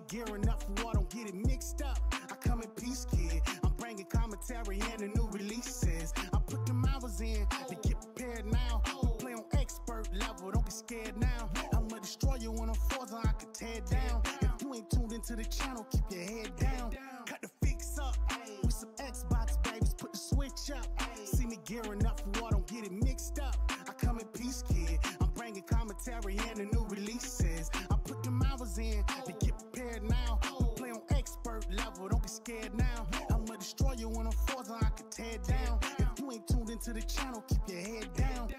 gearing up for war, don't get it mixed up. I come in peace, kid. I'm bringing commentary and the new releases. I put them hours in to get prepared now. Don't play on expert level, don't be scared now. I'ma destroy you when I'm forza, I can tear it down. If you ain't tuned into the channel, keep your head down. Cut the fix up with some Xbox babies, put the switch up. See me gearing up for war, don't get it mixed up. I come in peace, kid. I'm bringing commentary and the new releases. I put them hours in to get prepared now. Don't play on expert level, don't be scared now. I'ma destroy you when I'm forza, I can tear it down. If you ain't tuned into the channel, keep your head down.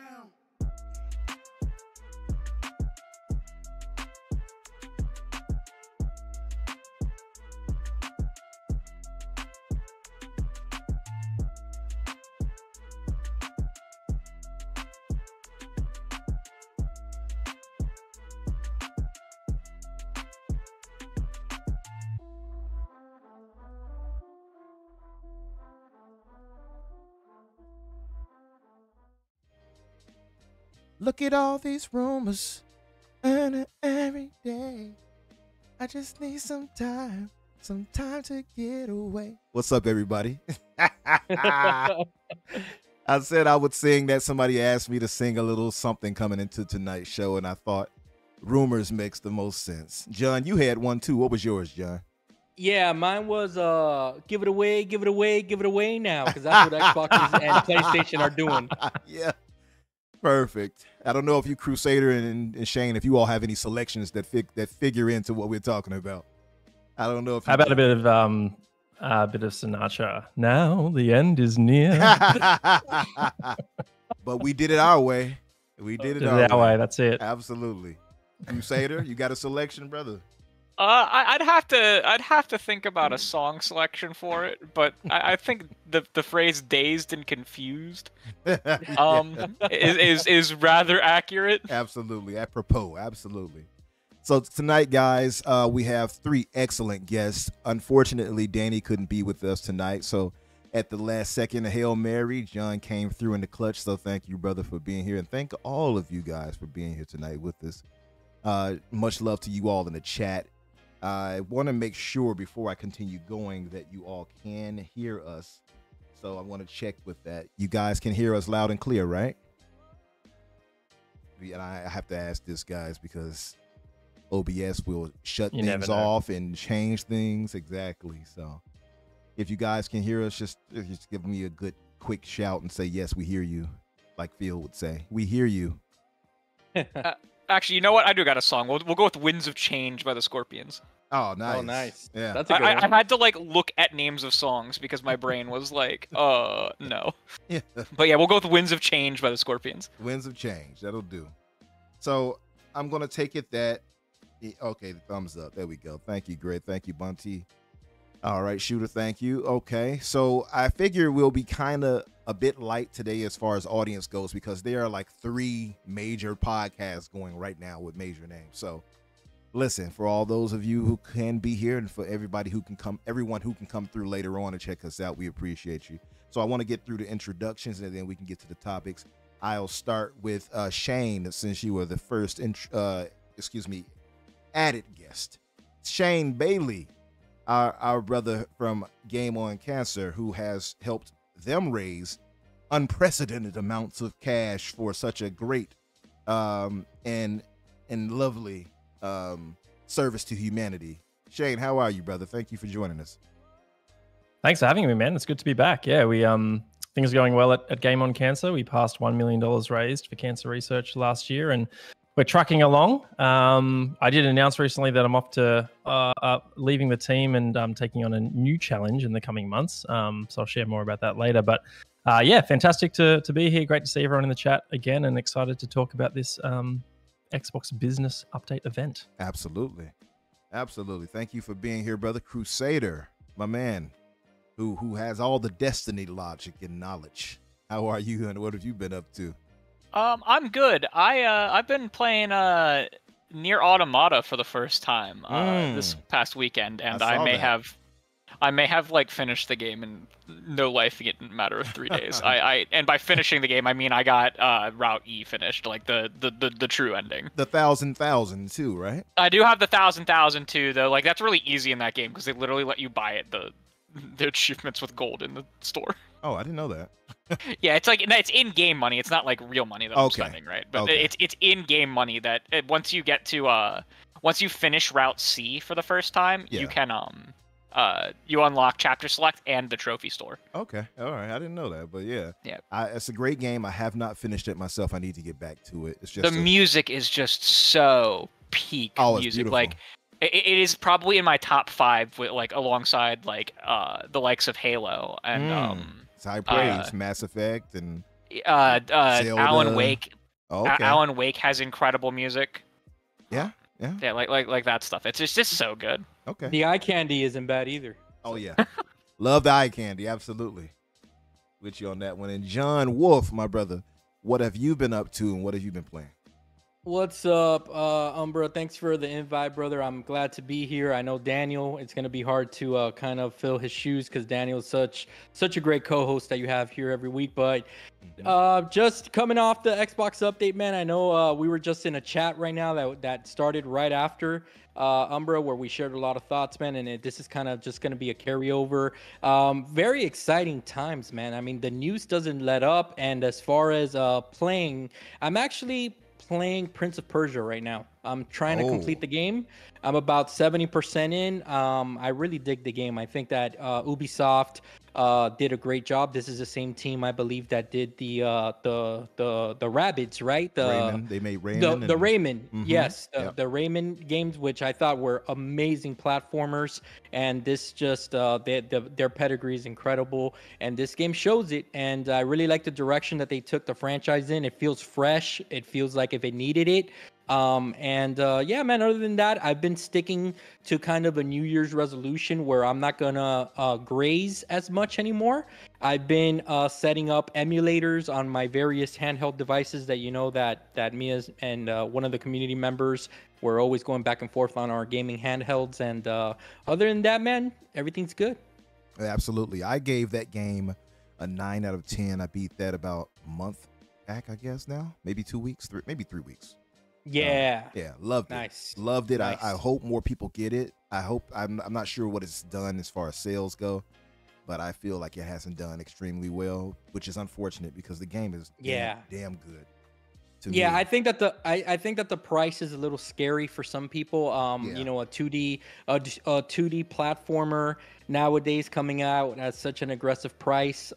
Look at all these rumors, and every day. I just need some time to get away. What's up, everybody? I said I would sing that. Somebody asked me to sing a little something coming into tonight's show, and I thought rumors makes the most sense. John, you had one too. What was yours, John? Yeah, mine was give it away, give it away, give it away now, because that's what Xbox and PlayStation are doing. Yeah. Perfect. I don't know if you Crusader and Shane, if you all have any selections that figure into what we're talking about. I don't know if. How about a bit of Sinatra? Now the end is near. But we did it our way. We did it our way. That's it. Absolutely. Crusader, you got a selection, brother? I'd have to think about a song selection for it, but I think the phrase "dazed and confused" is rather accurate. Absolutely, apropos, absolutely. So tonight, guys, we have three excellent guests. Unfortunately, Danny couldn't be with us tonight, so at the last second, a Hail Mary, John came through in the clutch. So thank you, brother, for being here, and thank all of you guys for being here tonight with us. Much love to you all in the chat. I want to make sure before I continue going that you all can hear us. So I want to check with that. You guys can hear us loud and clear, right? And I have to ask this, guys, because OBS will shut things off and change things. Exactly. So if you guys can hear us, just give me a good quick shout and say, yes, we hear you. Like Phil would say, we hear you. Actually, you know what? I do got a song. We'll go with "Winds of Change" by the Scorpions. Oh, nice. Oh, nice. Yeah. That's a good one. I had to look at names of songs because my brain was like, no. Yeah. But yeah, we'll go with "Winds of Change" by the Scorpions. Winds of Change. That'll do. So I'm gonna take it that. Okay, the thumbs up. There we go. Thank you, Greg. Thank you, Bunty. All right, Shooter. Thank you. Okay, so I figure we'll be kind of a bit light today as far as audience goes because there are like 3 major podcasts going right now with major names. So listen, for all those of you who can be here and for everybody who can come, everyone who can come through later on and check us out, we appreciate you. So I want to get through the introductions and then we can get to the topics. I'll start with Shane, since you were the first, added guest. Shane Bailey, our brother from Game on Cancer, who has helped them raise unprecedented amounts of cash for such a great and lovely service to humanity. Shane, how are you, brother? Thank you for joining us. Thanks for having me, man. It's good to be back. Yeah, we things are going well at Game on Cancer. We passed $1 million raised for cancer research last year, and we're trucking along. I did announce recently that I'm off to leaving the team and taking on a new challenge in the coming months. So I'll share more about that later. But yeah, fantastic to be here. Great to see everyone in the chat again, and excited to talk about this Xbox business update event. Absolutely. Absolutely. Thank you for being here, brother. Crusader, my man, who has all the destiny logic and knowledge. How are you, and what have you been up to? I'm good. I've been playing Nier Automata for the first time this past weekend, and I may have I may have like finished the game in no life in a matter of 3 days. And by finishing the game, I mean I got Route E finished, like the true ending. The 1,000 too, right? I do have the 1,000 too, though. Like that's really easy in that game because they literally let you buy it the achievements with gold in the store. Oh, I didn't know that. Yeah, it's like it's in-game money. It's not like real money that I'm spending, right? But it's in-game money that once you get to once you finish Route C for the first time, you can you unlock Chapter Select and the trophy store. Okay, all right. I didn't know that, but yeah, yeah, it's a great game. I have not finished it myself. I need to get back to it. It's just the music is just so peak music. Beautiful. Like it is probably in my top 5 with like alongside like the likes of Halo and it's high praise, Mass Effect and Alan Wake. Okay. Alan Wake has incredible music. Yeah. Like that stuff. It's just so good. Okay. The eye candy isn't bad either. Oh yeah, love the eye candy. Absolutely, with you on that one. And John Wolf, my brother, what have you been up to and what have you been playing? What's up, Umbra? Thanks for the invite, brother. I'm glad to be here. I know Daniel, it's going to be hard to kind of fill his shoes because Daniel's such a great co-host that you have here every week. But just coming off the Xbox update, man, I know we were just in a chat right now that started right after Umbra, where we shared a lot of thoughts, man, and this is kind of just going to be a carryover. Very exciting times, man. I mean, the news doesn't let up, and as far as playing, I'm actually playing Prince of Persia right now. I'm trying to complete the game. I'm about 70% in. I really dig the game. I think that Ubisoft did a great job. This is the same team, I believe, that did the Rabbids, right? Rayman. They made Rayman. The Rayman, yes, Yep. the Rayman games, which I thought were amazing platformers, and this just their pedigree is incredible, and this game shows it. And I really like the direction that they took the franchise in. It feels fresh. It feels like if it needed it. Yeah, man, other than that, I've been sticking to kind of a New Year's resolution where I'm not gonna graze as much anymore. I've been setting up emulators on my various handheld devices that that me and one of the community members, we're always going back and forth on our gaming handhelds. And other than that, man, everything's good. Absolutely. I gave that game a 9 out of 10. I beat that about a month back, I guess now. Maybe 2 weeks, maybe 3 weeks. Yeah. Loved it. Nice. Loved it. Nice. I hope more people get it. I'm not sure what it's done as far as sales go, but I feel like it hasn't done extremely well, which is unfortunate because the game is damn good. Yeah, I think that the price is a little scary for some people. You know, a 2D platformer nowadays coming out at such an aggressive price.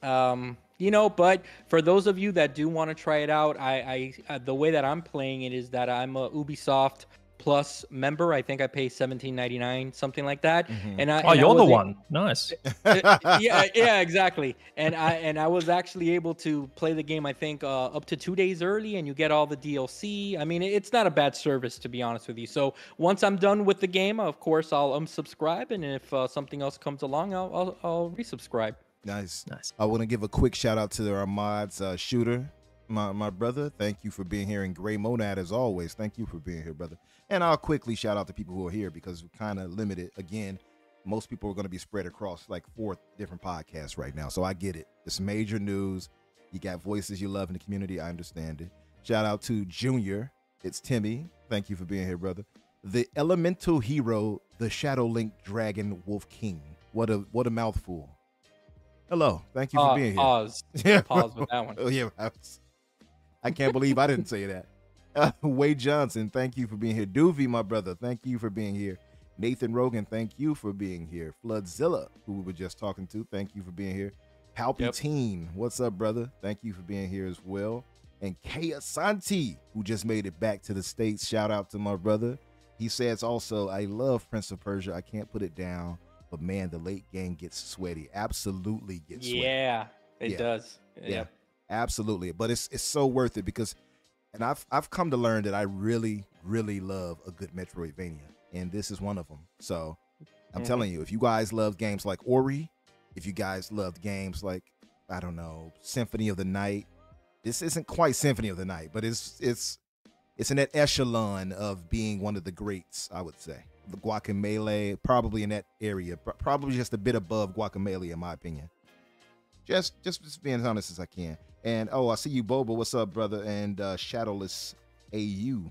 You know, but for those of you that do want to try it out, I the way that I'm playing it is that I'm a Ubisoft Plus member. I think I pay $17.99, something like that. And you're the one. Nice. yeah, exactly. And I was actually able to play the game, I think, up to 2 days early, and you get all the DLC. I mean, it's not a bad service, to be honest with you. So once I'm done with the game, of course, I'll unsubscribe, and if something else comes along, I'll resubscribe. Nice. I want to give a quick shout out to our mods, Shooter, my brother. Thank you for being here, and Gray Monad as always. Thank you for being here, brother. And I'll quickly shout out to people who are here because we're kind of limited. Again, most people are going to be spread across like 4 different podcasts right now, so I get it. It's major news. You got voices you love in the community. I understand it. Shout out to Junior. It's Timmy. Thank you for being here, brother. The Elemental Hero, the Shadow Link Dragon Wolf King. What a mouthful. Hello. Thank you for being here. Pause. Yeah, pause with that one. Oh, yeah. I can't believe I didn't say that. Wade Johnson, thank you for being here. Doovie, my brother, thank you for being here. Nathan Rogan, thank you for being here. Floodzilla, who we were just talking to, thank you for being here. Palpatine, what's up, brother? Thank you for being here as well. And Kay Asante, who just made it back to the States. Shout out to my brother. He says also, I love Prince of Persia. I can't put it down. But man, the late game gets sweaty. Absolutely gets sweaty. Yeah, it does. Yeah, absolutely. But it's so worth it because, and I've come to learn that I really, really love a good Metroidvania, and this is one of them. So I'm telling you, if you guys love games like Ori, if you guys loved games like, I don't know, Symphony of the Night, this isn't quite Symphony of the Night, but it's in that echelon of being one of the greats, I would say. the Guacamelee, probably in that area, probably just a bit above Guacamelee in my opinion. Just being honest as I can. And I see you, Boba. What's up, brother? And Shadowless AU,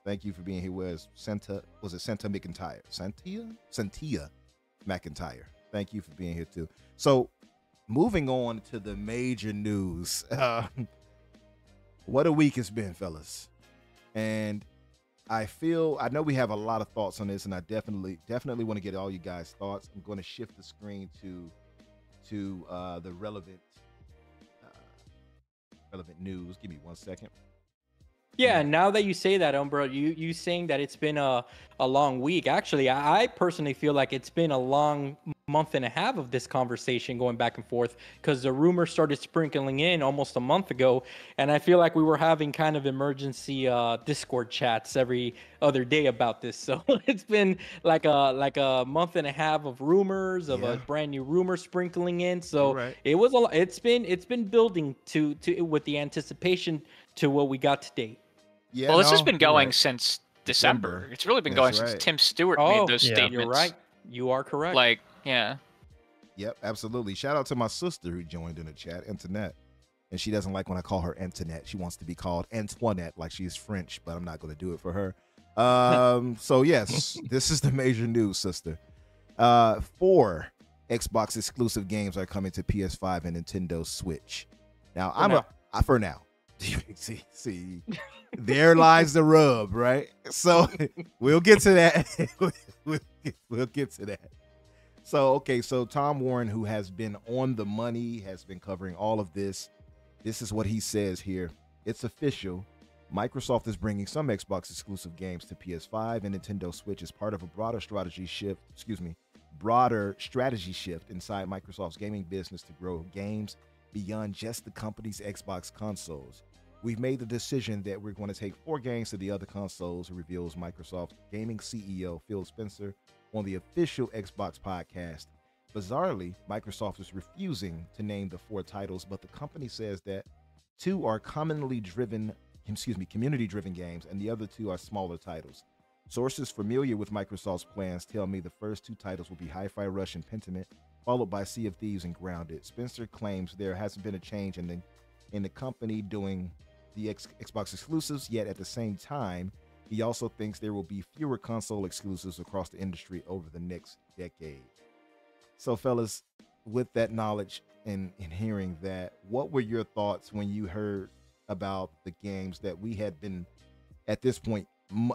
thank you for being here. Where's Santa? Was it Santa McIntyre? Santia McIntyre. Thank you for being here too. So, moving on to the major news. What a week it's been, fellas. And I know we have a lot of thoughts on this, and I definitely want to get all you guys' thoughts. I'm going to shift the screen to the relevant news. Give me 1 second. Yeah, now that you say that, Umbra, you saying that it's been a long week. Actually, I personally feel like it's been a long month and a half of this conversation going back and forth, because the rumors started sprinkling in almost a month ago, and I feel like we were having kind of emergency Discord chats every other day about this. So it's been like a month and a half of rumors, of a brand new rumor sprinkling in. So it was it's been building to with the anticipation to what we got today. Yeah, well, this has been going since December. It's really been going since Tim Stewart made those statements. You're right. You are correct. Like, yeah. Yep, absolutely. Shout out to my sister who joined in the chat, Antoinette. And she doesn't like when I call her Antoinette. She wants to be called Antoinette, like she's French, but I'm not going to do it for her. So, yes, this is the major news, sister. 4 Xbox exclusive games are coming to PS5 and Nintendo Switch. Now, for now. See, there lies the rub, right? So we'll get to that. We'll get to that. So, okay, so Tom Warren, who has been on the money, has been covering all of this. This is what he says here. It's official. Microsoft is bringing some Xbox exclusive games to PS5 and Nintendo Switch as part of a broader strategy shift inside Microsoft's gaming business to grow games beyond just the company's Xbox consoles. We've made the decision that we're going to take 4 games to the other consoles, reveals Microsoft gaming CEO Phil Spencer on the official Xbox podcast. Bizarrely, Microsoft is refusing to name the 4 titles, but the company says that 2 are community-driven games, and the other 2 are smaller titles. Sources familiar with Microsoft's plans tell me the first 2 titles will be Hi-Fi Rush and Pentiment, followed by Sea of Thieves and Grounded. Spencer claims there hasn't been a change in the company doing the Xbox exclusives, yet at the same time, he also thinks there will be fewer console exclusives across the industry over the next decade. So, fellas, with that knowledge and hearing that, what were your thoughts when you heard about the games that we had been, at this point,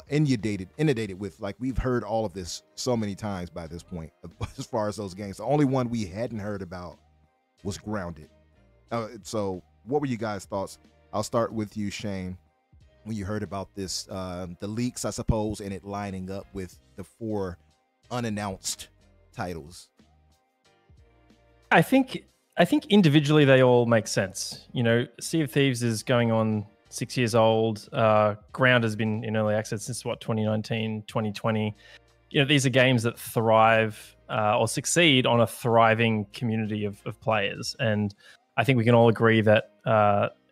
inundated with? Like, we've heard all of this so many times by this point, as far as those games. The only one we hadn't heard about was Grounded. So what were you guys' thoughts? I'll start with you, Shane, when you heard about this, the leaks, I suppose, and it lining up with the 4 unannounced titles. I think individually they all make sense. You know, Sea of Thieves is going on 6 years old. Ground has been in early access since 2019, 2020. You know, these are games that thrive or succeed on a thriving community of players. And I think we can all agree that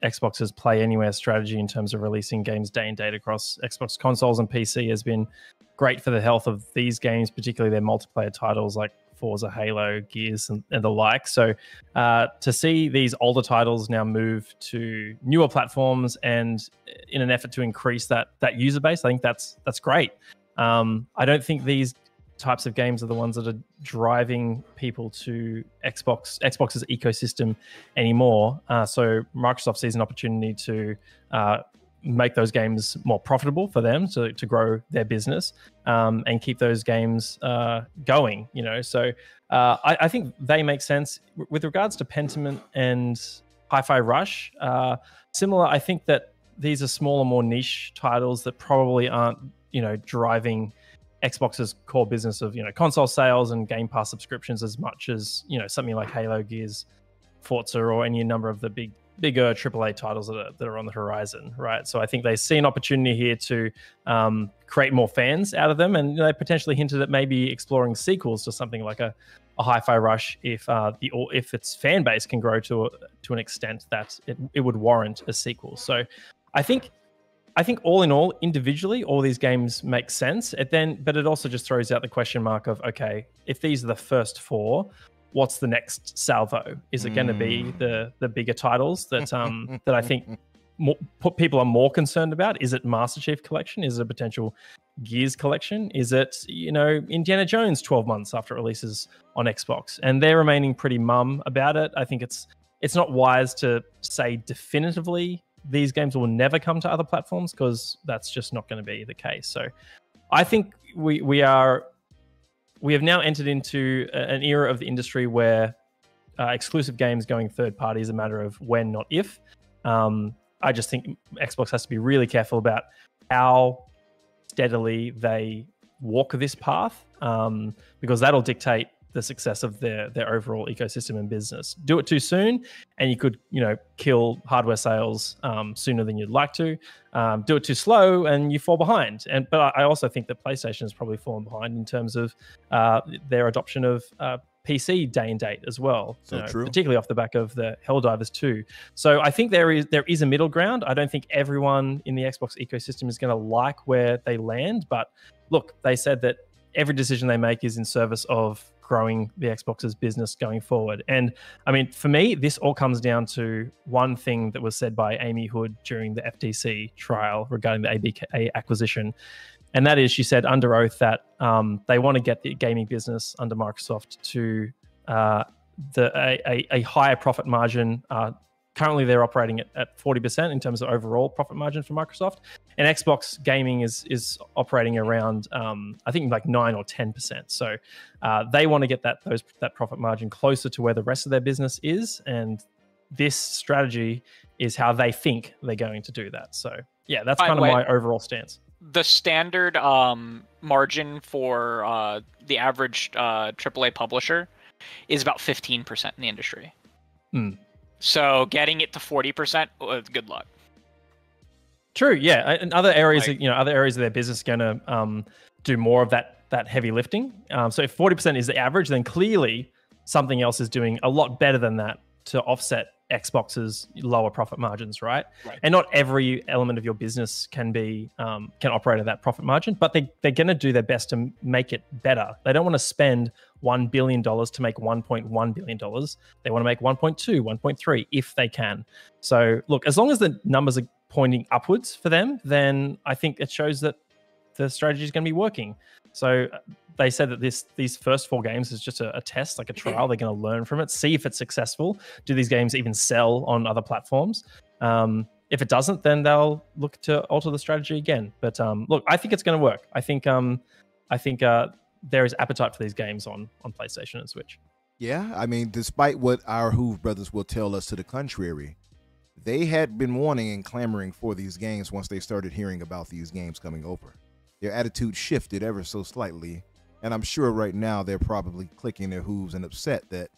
Xbox's Play Anywhere strategy in terms of releasing games day and date across Xbox consoles and PC has been great for the health of these games, particularly their multiplayer titles like Forza, Halo, Gears, and the like. So to see these older titles now move to newer platforms and in an effort to increase that user base, I think that's great. I don't think these types of games are the ones that are driving people to Xbox's ecosystem anymore. So Microsoft sees an opportunity to make those games more profitable for them to grow their business and keep those games going. You know, so I think they make sense. With regards to Pentiment and Hi-Fi Rush, similar. I think that these are smaller, more niche titles that probably aren't, you know, driving Xbox's core business of, you know, console sales and Game Pass subscriptions as much as, you know, something like Halo, Gears, Forza, or any number of the bigger AAA titles that are on the horizon, right? So I think they see an opportunity here to create more fans out of them, and they potentially hinted at maybe exploring sequels to something like a Hi-Fi Rush if its fan base can grow to an extent that it would warrant a sequel. So I think I think all in all, individually, all these games make sense. But it also just throws out the question mark of, okay, if these are the first 4, what's the next salvo? Is it going to be the bigger titles that that I think people are more concerned about? Is it Master Chief Collection? Is it a potential Gears collection? Is it, Indiana Jones 12 months after it releases on Xbox? And they're remaining pretty mum about it. I think it's not wise to say definitively these games will never come to other platforms, because that's just not going to be the case. So I think we have now entered into an era of the industry where exclusive games going third party is a matter of when, not if. I just think Xbox has to be really careful about how steadily they walk this path, because that'll dictate the success of their overall ecosystem and business. Do it too soon, and you could kill hardware sales sooner than you'd like to. Do it too slow, and you fall behind. But I also think that PlayStation has probably fallen behind in terms of their adoption of PC day and date as well. So true. Particularly off the back of the Helldivers 2. So I think there is a middle ground. I don't think everyone in the Xbox ecosystem is going to like where they land, but look, they said that every decision they make is in service of growing the Xbox's business going forward. And I mean, for me, this all comes down to one thing that was said by Amy Hood during the FTC trial regarding the ABK acquisition. And that is, she said under oath that they want to get the gaming business under Microsoft to a higher profit margin. Currently, they're operating at 40% in terms of overall profit margin for Microsoft. And Xbox gaming is operating around, I think, like 9 or 10%. So they want to get that profit margin closer to where the rest of their business is. And this strategy is how they think they're going to do that. So yeah, that's kind of my overall stance. The standard margin for the average AAA publisher is about 15% in the industry. So getting it to 40%, good luck. True, yeah. In other areas, other areas of their business are going to do more of that heavy lifting. So if 40% is the average, then clearly something else is doing a lot better than that to offset Xbox's lower profit margins, right? And not every element of your business can operate at that profit margin, but they're going to do their best to make it better. They don't want to spend $1 billion to make $1.1 billion. They want to make 1.2, 1.3 if they can. So look, as long as the numbers are pointing upwards for them, then I think it shows that the strategy is going to be working. So they said that these first 4 games is just a test, like a trial. They're going to learn from it, see if it's successful. Do these games even sell on other platforms? If it doesn't, then they'll look to alter the strategy again. But look, I think it's going to work. I think there is appetite for these games on PlayStation and Switch. Yeah, I mean, despite what our Hoove brothers will tell us to the contrary, they had been wanting and clamoring for these games once they started hearing about these games coming over. Their attitude shifted ever so slightly, and I'm sure right now they're probably clicking their hooves and upset that,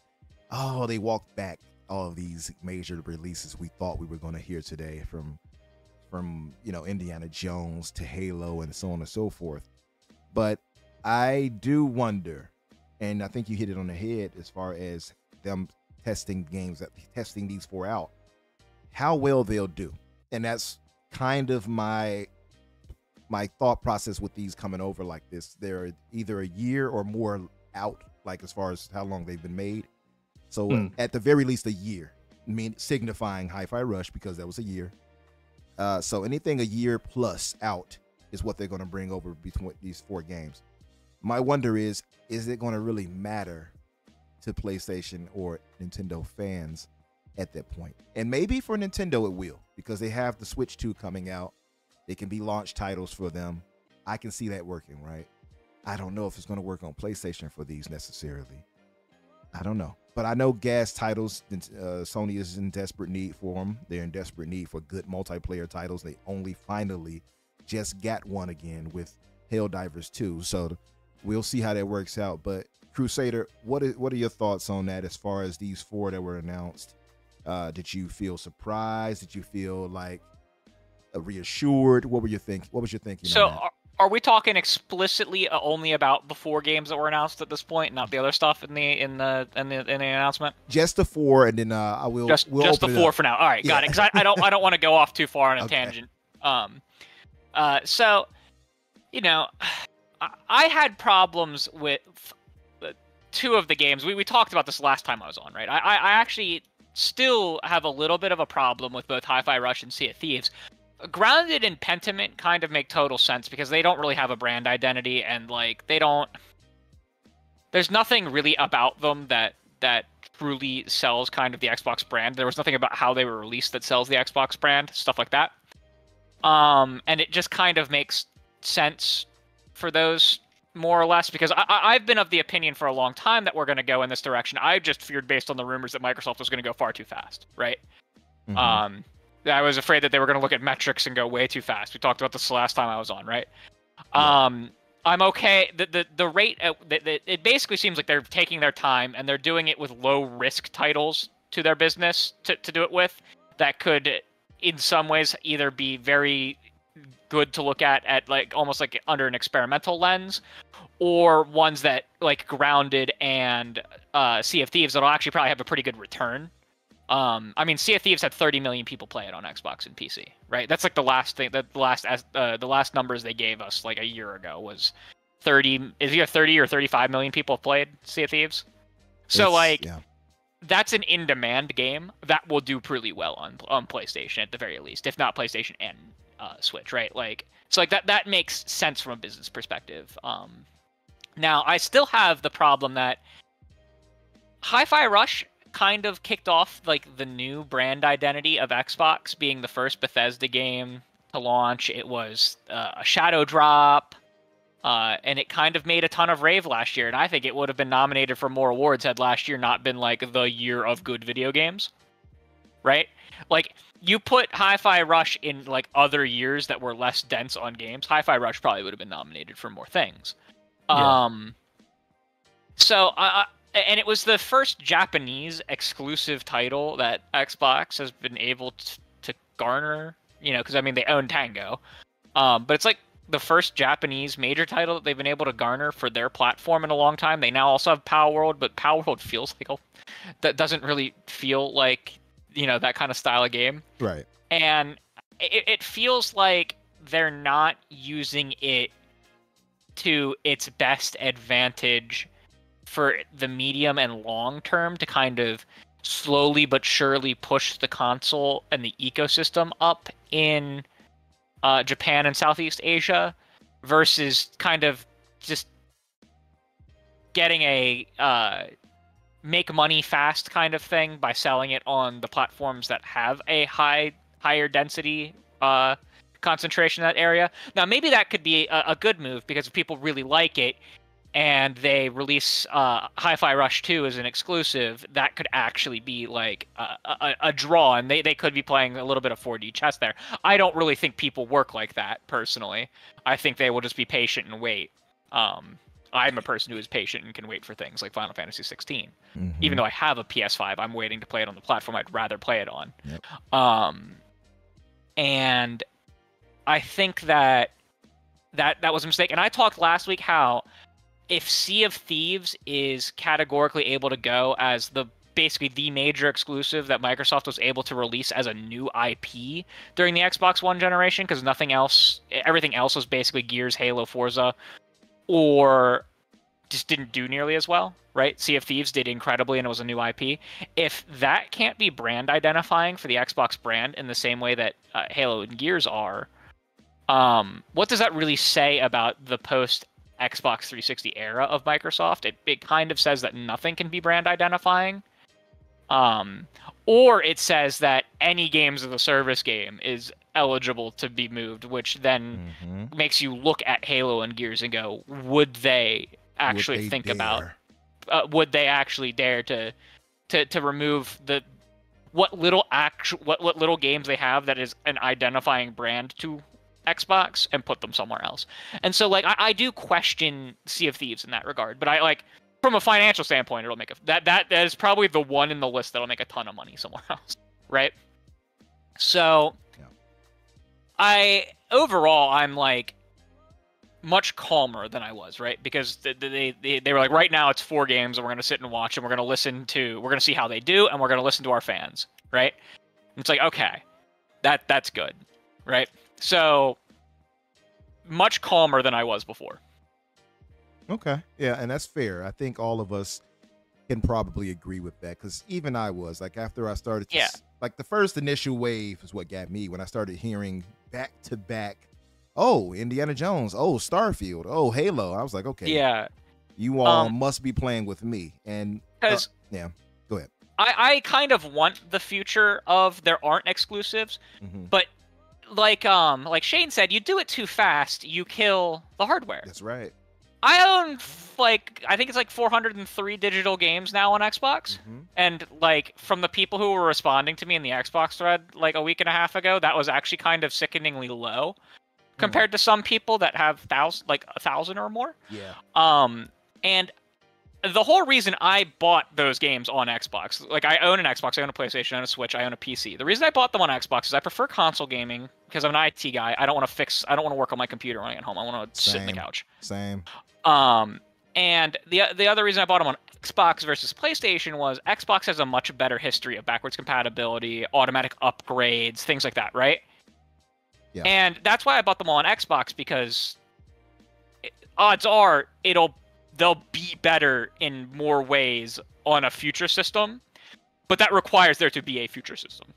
they walked back all of these major releases we thought we were going to hear today, from Indiana Jones to Halo and so on and so forth. But I do wonder, and I think you hit it on the head as far as them testing these 4 out, how well they'll do. And that's kind of my thought process with these coming over like this. They're either a year or more out, like as far as how long they've been made. So at the very least a year, signifying Hi-Fi Rush, because that was a year. So anything a year plus out is what they're going to bring over between these 4 games. My wonder is it going to really matter to PlayStation or Nintendo fans at that point? And maybe for Nintendo it will, because they have the Switch 2 coming out. They can be launch titles for them. I can see that working, right? I don't know if it's going to work on PlayStation for these necessarily. I don't know. But I know gas titles, Sony is in desperate need for them. They're in desperate need for good multiplayer titles. They only finally just got one again with Helldivers 2. So we'll see how that works out. But Crusader, what are your thoughts on that as far as these 4 that were announced? Did you feel surprised? Did you feel like reassured? What was your thinking? So are we talking explicitly only about the 4 games that were announced at this point, not the other stuff in the announcement? Just the 4, and then we'll just the 4 for now. All right, got it. Because I don't want to go off too far on a tangent. So, you know, I had problems with two of the games. We talked about this last time I was on, right? I actually still have a little bit of a problem with both Hi-Fi Rush and Sea of Thieves. Grounded and Pentiment kind of make total sense because they don't really have a brand identity, and like there's nothing really about them that truly sells kind of the Xbox brand. There was nothing about how they were released that sells the Xbox brand, stuff like that. And it just kind of makes sense for those more or less, because I've been of the opinion for a long time that we're going to go in this direction. I just feared, based on the rumors, that Microsoft was going to go far too fast, right? Mm-hmm. I was afraid that they were going to look at metrics and go way too fast. We talked about this the last time I was on, right? Yeah. I'm okay. The rate, it basically seems like they're taking their time and they're doing it with low risk titles to their business to do it with, that could, in some ways, either be very good to look at like almost like under an experimental lens, or ones that like Grounded and Sea of Thieves that'll actually probably have a pretty good return. I mean, Sea of Thieves had 30 million people play it on Xbox and PC, right? That's like the last thing, the last numbers they gave us like a year ago was 30. Is either 30 or 35 million people played Sea of Thieves? So that's an in-demand game that will do pretty well on PlayStation at the very least, if not PlayStation and Switch, right? Like, so like that makes sense from a business perspective. Now I still have the problem that Hi-Fi Rush kind of kicked off like the new brand identity of Xbox, being the first Bethesda game to launch. It was a shadow drop, and it kind of made a ton of rave last year, and I think it would have been nominated for more awards had last year not been like the year of good video games, right? Like, you put Hi-Fi Rush in like other years that were less dense on games, Hi-Fi Rush probably would have been nominated for more things. Yeah. And it was the first Japanese exclusive title that Xbox has been able to garner, you know, because I mean they own Tango, but it's like the first Japanese major title that they've been able to garner for their platform in a long time. They now also have Power World, but Power World feels like that doesn't really feel like, you know, that kind of style of game, right? And it feels like they're not using it to its best advantage for the medium and long term to kind of slowly but surely push the console and the ecosystem up in Japan and Southeast Asia, versus kind of just getting a make money fast kind of thing by selling it on the platforms that have a higher density concentration in that area. Now, maybe that could be a good move, because if people really like it and they release Hi-Fi Rush 2 as an exclusive, that could actually be like a draw, and they could be playing a little bit of 4D chess there. I don't really think people work like that, personally. I think they will just be patient and wait. I'm a person who is patient and can wait for things like Final Fantasy 16. Mm-hmm. Even though I have a PS5, I'm waiting to play it on the platform I'd rather play it on. Yep. And I think that was a mistake. And I talked last week how if Sea of Thieves is categorically able to go as basically the major exclusive that Microsoft was able to release as a new IP during the Xbox One generation, because everything else was basically Gears, Halo, Forza, or just didn't do nearly as well, right? Sea of Thieves did incredibly, and it was a new IP. If that can't be brand identifying for the Xbox brand in the same way that Halo and Gears are, what does that really say about the post Xbox 360 era of Microsoft? It kind of says that nothing can be brand identifying, or it says that any games of the service game is eligible to be moved, which then makes you look at Halo and Gears and go, would they actually would they actually dare to remove what little games they have that is an identifying brand to Xbox and put them somewhere else? And so like I do question Sea of Thieves in that regard, but I like, from a financial standpoint, it'll make that is probably the one in the list that'll make a ton of money somewhere else, right? So I'm like much calmer than I was, right? Because they were like, right now it's 4 games and we're gonna sit and watch, and we're gonna see how they do, and we're gonna listen to our fans, right? And it's like, okay, that's good, right? So much calmer than I was before. Okay. Yeah, and that's fair. I think all of us can probably agree with that, because even I was like, after I started to like the first initial wave is what got me when I started hearing back to back, oh, Indiana Jones, oh, Starfield, oh, Halo. I was like, okay, yeah, you all must be playing with me. And because yeah, go ahead. I kind of want the future of there aren't exclusives, but like Shane said, you do it too fast, you kill the hardware. That's right. I own I think it's like 403 digital games now on Xbox, and like from the people who were responding to me in the Xbox thread like a week and a half ago, that was actually kind of sickeningly low compared to some people that have 1,000 or more. Yeah. And the whole reason I bought those games on Xbox, like I own an Xbox, I own a PlayStation, I own a Switch, I own a PC. The reason I bought them on Xbox is I prefer console gaming because I'm an IT guy. I don't want to work on my computer when I get home. I want to sit in the couch. Same. And the other reason I bought them on Xbox versus PlayStation was Xbox has a much better history of backwards compatibility, automatic upgrades, things like that, right? Yeah. And that's why I bought them all on Xbox, because odds are they'll be better in more ways on a future system, but that requires there to be a future system.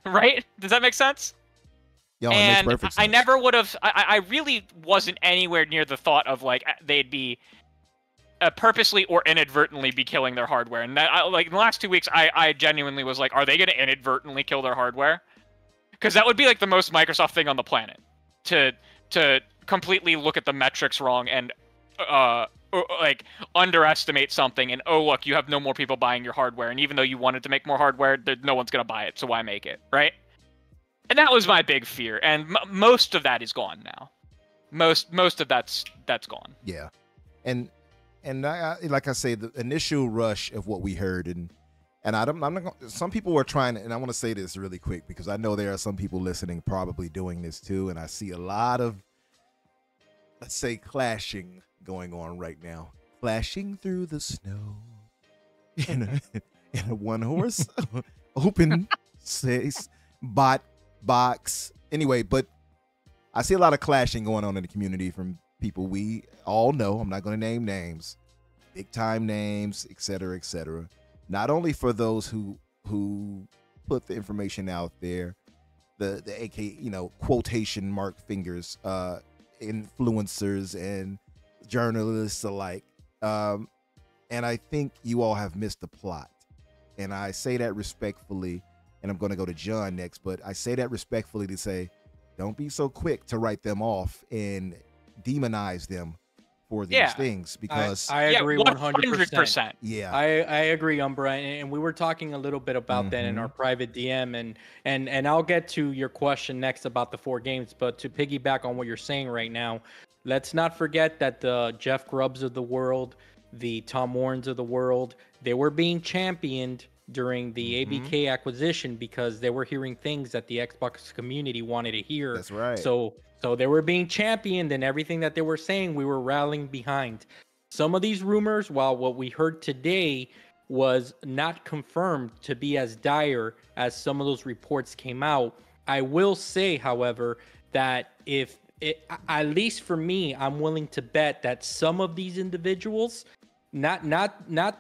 Right? Does that make sense? Yeah, and it makes perfect sense. I never would have. I really wasn't anywhere near the thought of like they'd be purposely or inadvertently be killing their hardware. And that, like in the last 2 weeks, I genuinely was like, are they going to inadvertently kill their hardware? Because that would be like the most Microsoft thing on the planet, to completely look at the metrics wrong and like underestimate something, and oh look, you have no more people buying your hardware, and even though you wanted to make more hardware, no one's going to buy it, so why make it, right? And that was my big fear, and most of that is gone now. Most of that's gone. Yeah, and I, like I say, the initial rush of what we heard, and I'm not gonna, some people were trying to, and I want to say this really quick because I know there are some people listening probably doing this too, and I see a lot of, let's say, clashing going on right now, flashing through the snow in a one horse open space box. Anyway, but I see a lot of clashing going on in the community from people we all know. I'm not going to name names, big time names, et cetera, not only for those who put the information out there, the AK, quotation mark fingers, influencers and journalists alike, and I think you all have missed the plot, and I say that respectfully. And I'm going to go to John next, but I say that respectfully to say, don't be so quick to write them off and demonize them for these things, because I agree 100%. Yeah, I agree, Umbra, and we were talking a little bit about that in our private DM, and I'll get to your question next about the 4 games, but to piggyback on what you're saying right now, let's not forget that the Jeff Grubbs of the world, the Tom Warrens of the world, they were being championed during the ABK acquisition because they were hearing things that the Xbox community wanted to hear. That's right. So they were being championed, and everything that they were saying, we were rallying behind. Some of these rumors, while what we heard today was not confirmed to be as dire as some of those reports came out, I will say, however, that at least for me, I'm willing to bet that some of these individuals, not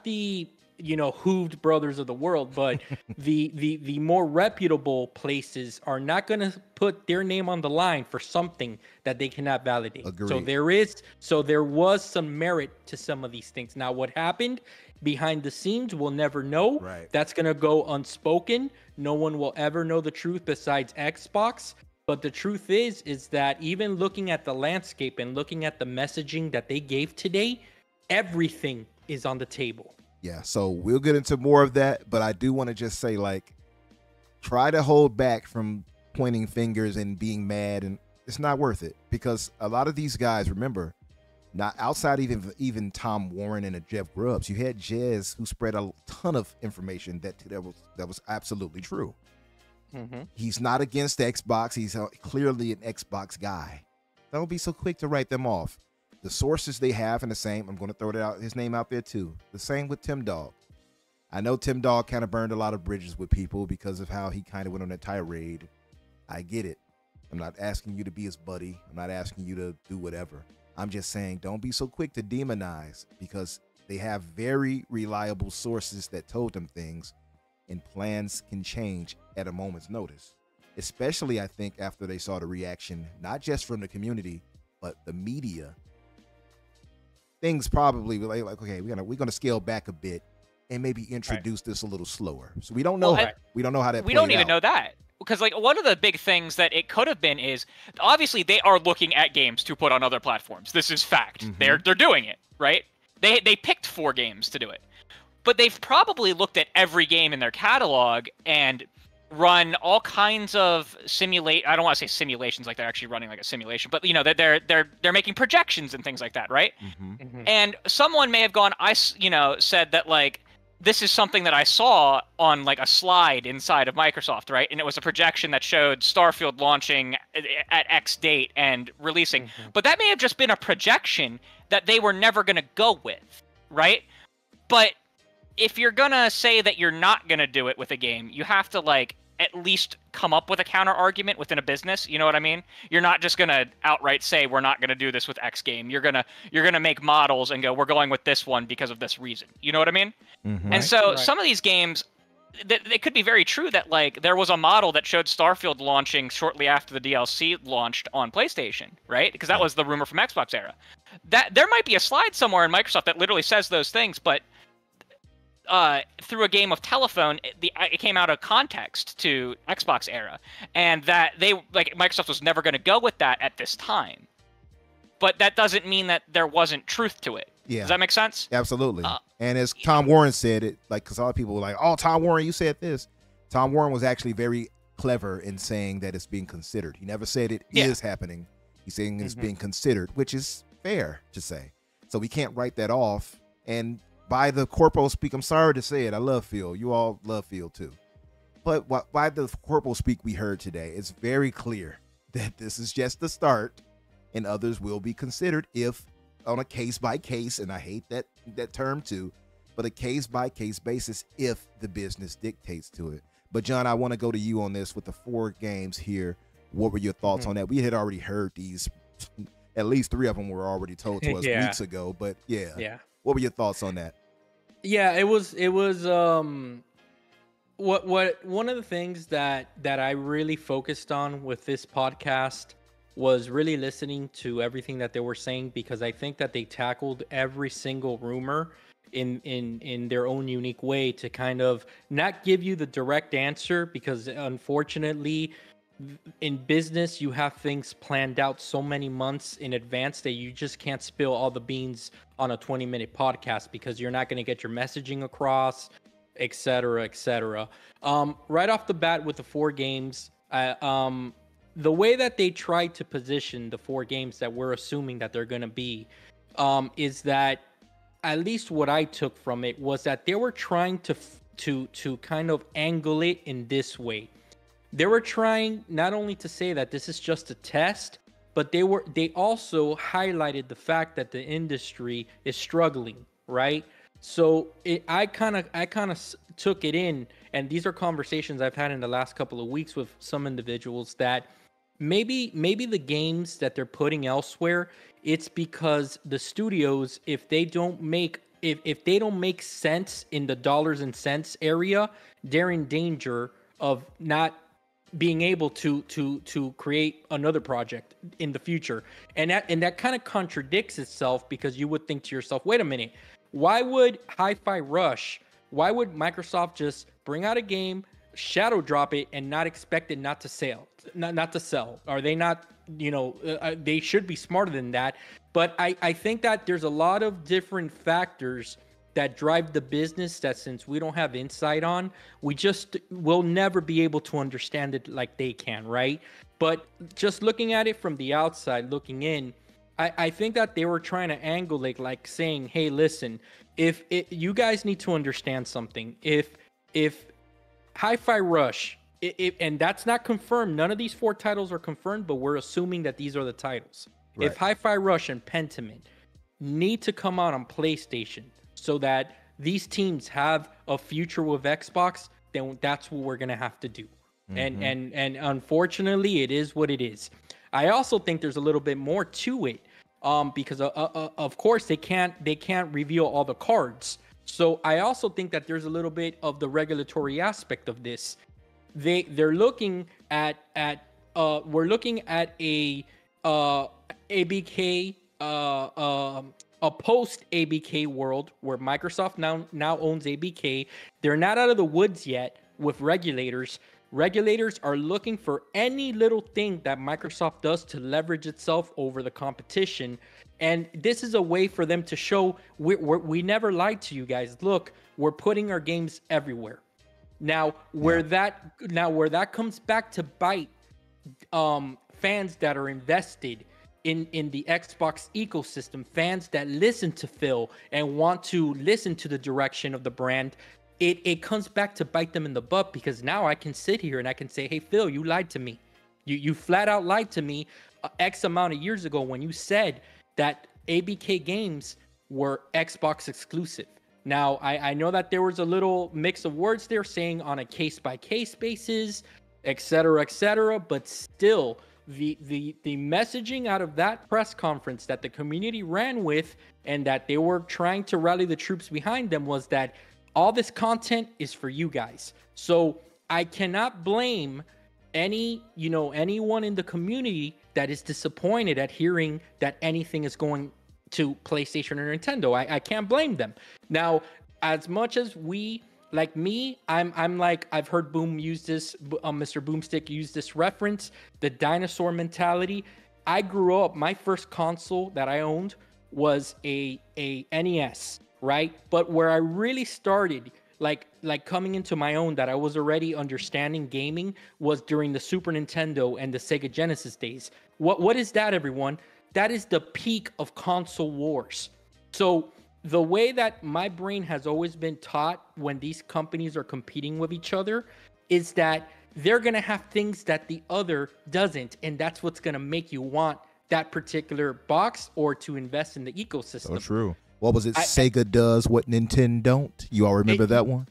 the hooved brothers of the world, but the more reputable places are not going to put their name on the line for something that they cannot validate. Agreed. So there was some merit to some of these things. Now, what happened behind the scenes, we'll never know. Right. That's going to go unspoken. No one will ever know the truth besides Xbox. But the truth is that even looking at the landscape and looking at the messaging that they gave today, everything is on the table. Yeah, so we'll get into more of that, but I do want to just say, like, try to hold back from pointing fingers and being mad, and it's not worth it, because a lot of these guys, remember, not outside even Tom Warren and Jeff Grubbs, you had Jez who spread a ton of information that was absolutely true. He's not against Xbox. He's clearly an Xbox guy. Don't be so quick to write them off. The sources they have, and the same, I'm going to throw his name out there too. The same with Tim Dog. I know Tim Dog kind of burned a lot of bridges with people because of how he kind of went on a tirade. I get it. I'm not asking you to be his buddy. I'm not asking you to do whatever. I'm just saying don't be so quick to demonize, because they have very reliable sources that told them things, and plans can change at a moment's notice. Especially, I think, after they saw the reaction, not just from the community, but the media. Things probably were like, okay, we're gonna scale back a bit and maybe introduce this a little slower. So we don't know. We don't know how that. We don't even know that, because like one of the big things that it could have been is obviously they are looking at games to put on other platforms. This is fact. Mm-hmm. They're doing it, right? They picked 4 games to do it, but they've probably looked at every game in their catalog and run all kinds of I don't want to say simulations like they're actually running like a simulation, but you know, they're making projections and things like that, right? Mm-hmm. Mm-hmm. And someone may have gone, said that like this is something that I saw on like a slide inside of Microsoft, right? And it was a projection that showed Starfield launching at X date and releasing. Mm-hmm. But that may have just been a projection that they were never going to go with, right? But if you're going to say that you're not going to do it with a game, you have to like at least come up with a counter argument within a business. You know what I mean? You're not just going to outright say we're not going to do this with X game. You're going to make models and go, we're going with this one because of this reason. You know what I mean? Mm-hmm. And so some of these games, they could be very true that like there was a model that showed Starfield launching shortly after the DLC launched on PlayStation, right? Because that was the rumor from Xbox era. That there might be a slide somewhere in Microsoft that literally says those things, but through a game of telephone, it came out of context to Xbox era, and that Microsoft was never going to go with that at this time. But that doesn't mean that there wasn't truth to it. Yeah. Does that make sense? Absolutely. And as Tom Warren said it, like, because a lot of people were like, "Oh, Tom Warren, you said this." Tom Warren was actually very clever in saying that it's being considered. He never said it is happening. He's saying it's being considered, which is fair to say. So we can't write that off. And by the corporal speak, I'm sorry to say it, I love Phil. You all love Phil too. But by the corporal speak we heard today, it's very clear that this is just the start, and others will be considered if on a case-by-case, and I hate that term too, but a case-by-case basis if the business dictates to it. But John, I want to go to you on this with the 4 games here. What were your thoughts on that? We had already heard these. At least 3 of them were already told to us weeks ago, but yeah. What were your thoughts on that? Yeah, it was what one of the things that I really focused on with this podcast was really listening to everything that they were saying, because I think that they tackled every single rumor in their own unique way to kind of not give you the direct answer, because unfortunately in business you have things planned out so many months in advance that you just can't spill all the beans on a 20-minute podcast, because you're not going to get your messaging across, etc. Right off the bat with the 4 games, the way that they tried to position the 4 games that we're assuming that they're going to be is that, at least what I took from it, was that they were trying to kind of angle it in this way. They were trying not only to say that this is just a test, but they also highlighted the fact that the industry is struggling, right? So I kind of took it in, and these are conversations I've had in the last couple of weeks with some individuals, that maybe the games that they're putting elsewhere, it's because the studios, if they don't make sense in the dollars and cents area, they're in danger of not being able to create another project in the future. And that kind of contradicts itself, because you would think to yourself, wait a minute, why would why would Microsoft just bring out a game, shadow drop it, and not expect it not to sell? Are they not, they should be smarter than that. But I think that there's a lot of different factors that drive the business that, since we don't have insight on, we'll never be able to understand it like they can, right? But just looking at it from the outside, looking in, I think that they were trying to angle it, like saying, hey, listen, if you guys need to understand something. If Hi-Fi Rush, and that's not confirmed, none of these 4 titles are confirmed, but we're assuming that these are the titles. Right. If Hi-Fi Rush and Pentiment need to come out on PlayStation so that these teams have a future with Xbox, then that's what we're going to have to do. And unfortunately, it is what it is. I also think there's a little bit more to it, because of course they can't reveal all the cards. So I also think that there's a little bit of the regulatory aspect of this. They're looking at we're looking at a ABK a post ABK world where Microsoft now owns ABK. They're not out of the woods yet with regulators. Regulators are looking for any little thing that Microsoft does to leverage itself over the competition. And this is a way for them to show we never lied to you guys. Look, we're putting our games everywhere. Now, where that comes back to bite fans that are invested in the Xbox ecosystem, fans that listen to Phil and want to listen to the direction of the brand, it comes back to bite them in the butt, because now I can sit here and I can say, hey, Phil, you lied to me. You flat out lied to me X amount of years ago when you said that ABK games were Xbox exclusive. Now, I know that there was a little mix of words there saying on a case-by-case basis, et cetera, but still, the messaging out of that press conference that the community ran with and that they were trying to rally the troops behind them was that all this content is for you guys. So I cannot blame anyone in the community that is disappointed at hearing that anything is going to PlayStation or Nintendo. I can't blame them. Now, as much as we, like me, I'm like, I've heard Boom use this, Mr. Boomstick use this reference, the dinosaur mentality. I grew up, my first console that I owned was a NES, right? But where I really started, like coming into my own, that I was already understanding gaming, was during the Super Nintendo and the Sega Genesis days. What is that, everyone? That is the peak of console wars. So the way that my brain has always been taught when these companies are competing with each other is that they're going to have things that the other doesn't. And that's what's going to make you want that particular box or to invest in the ecosystem. So true. What was it? Sega does what Nintendo don't. You all remember that one?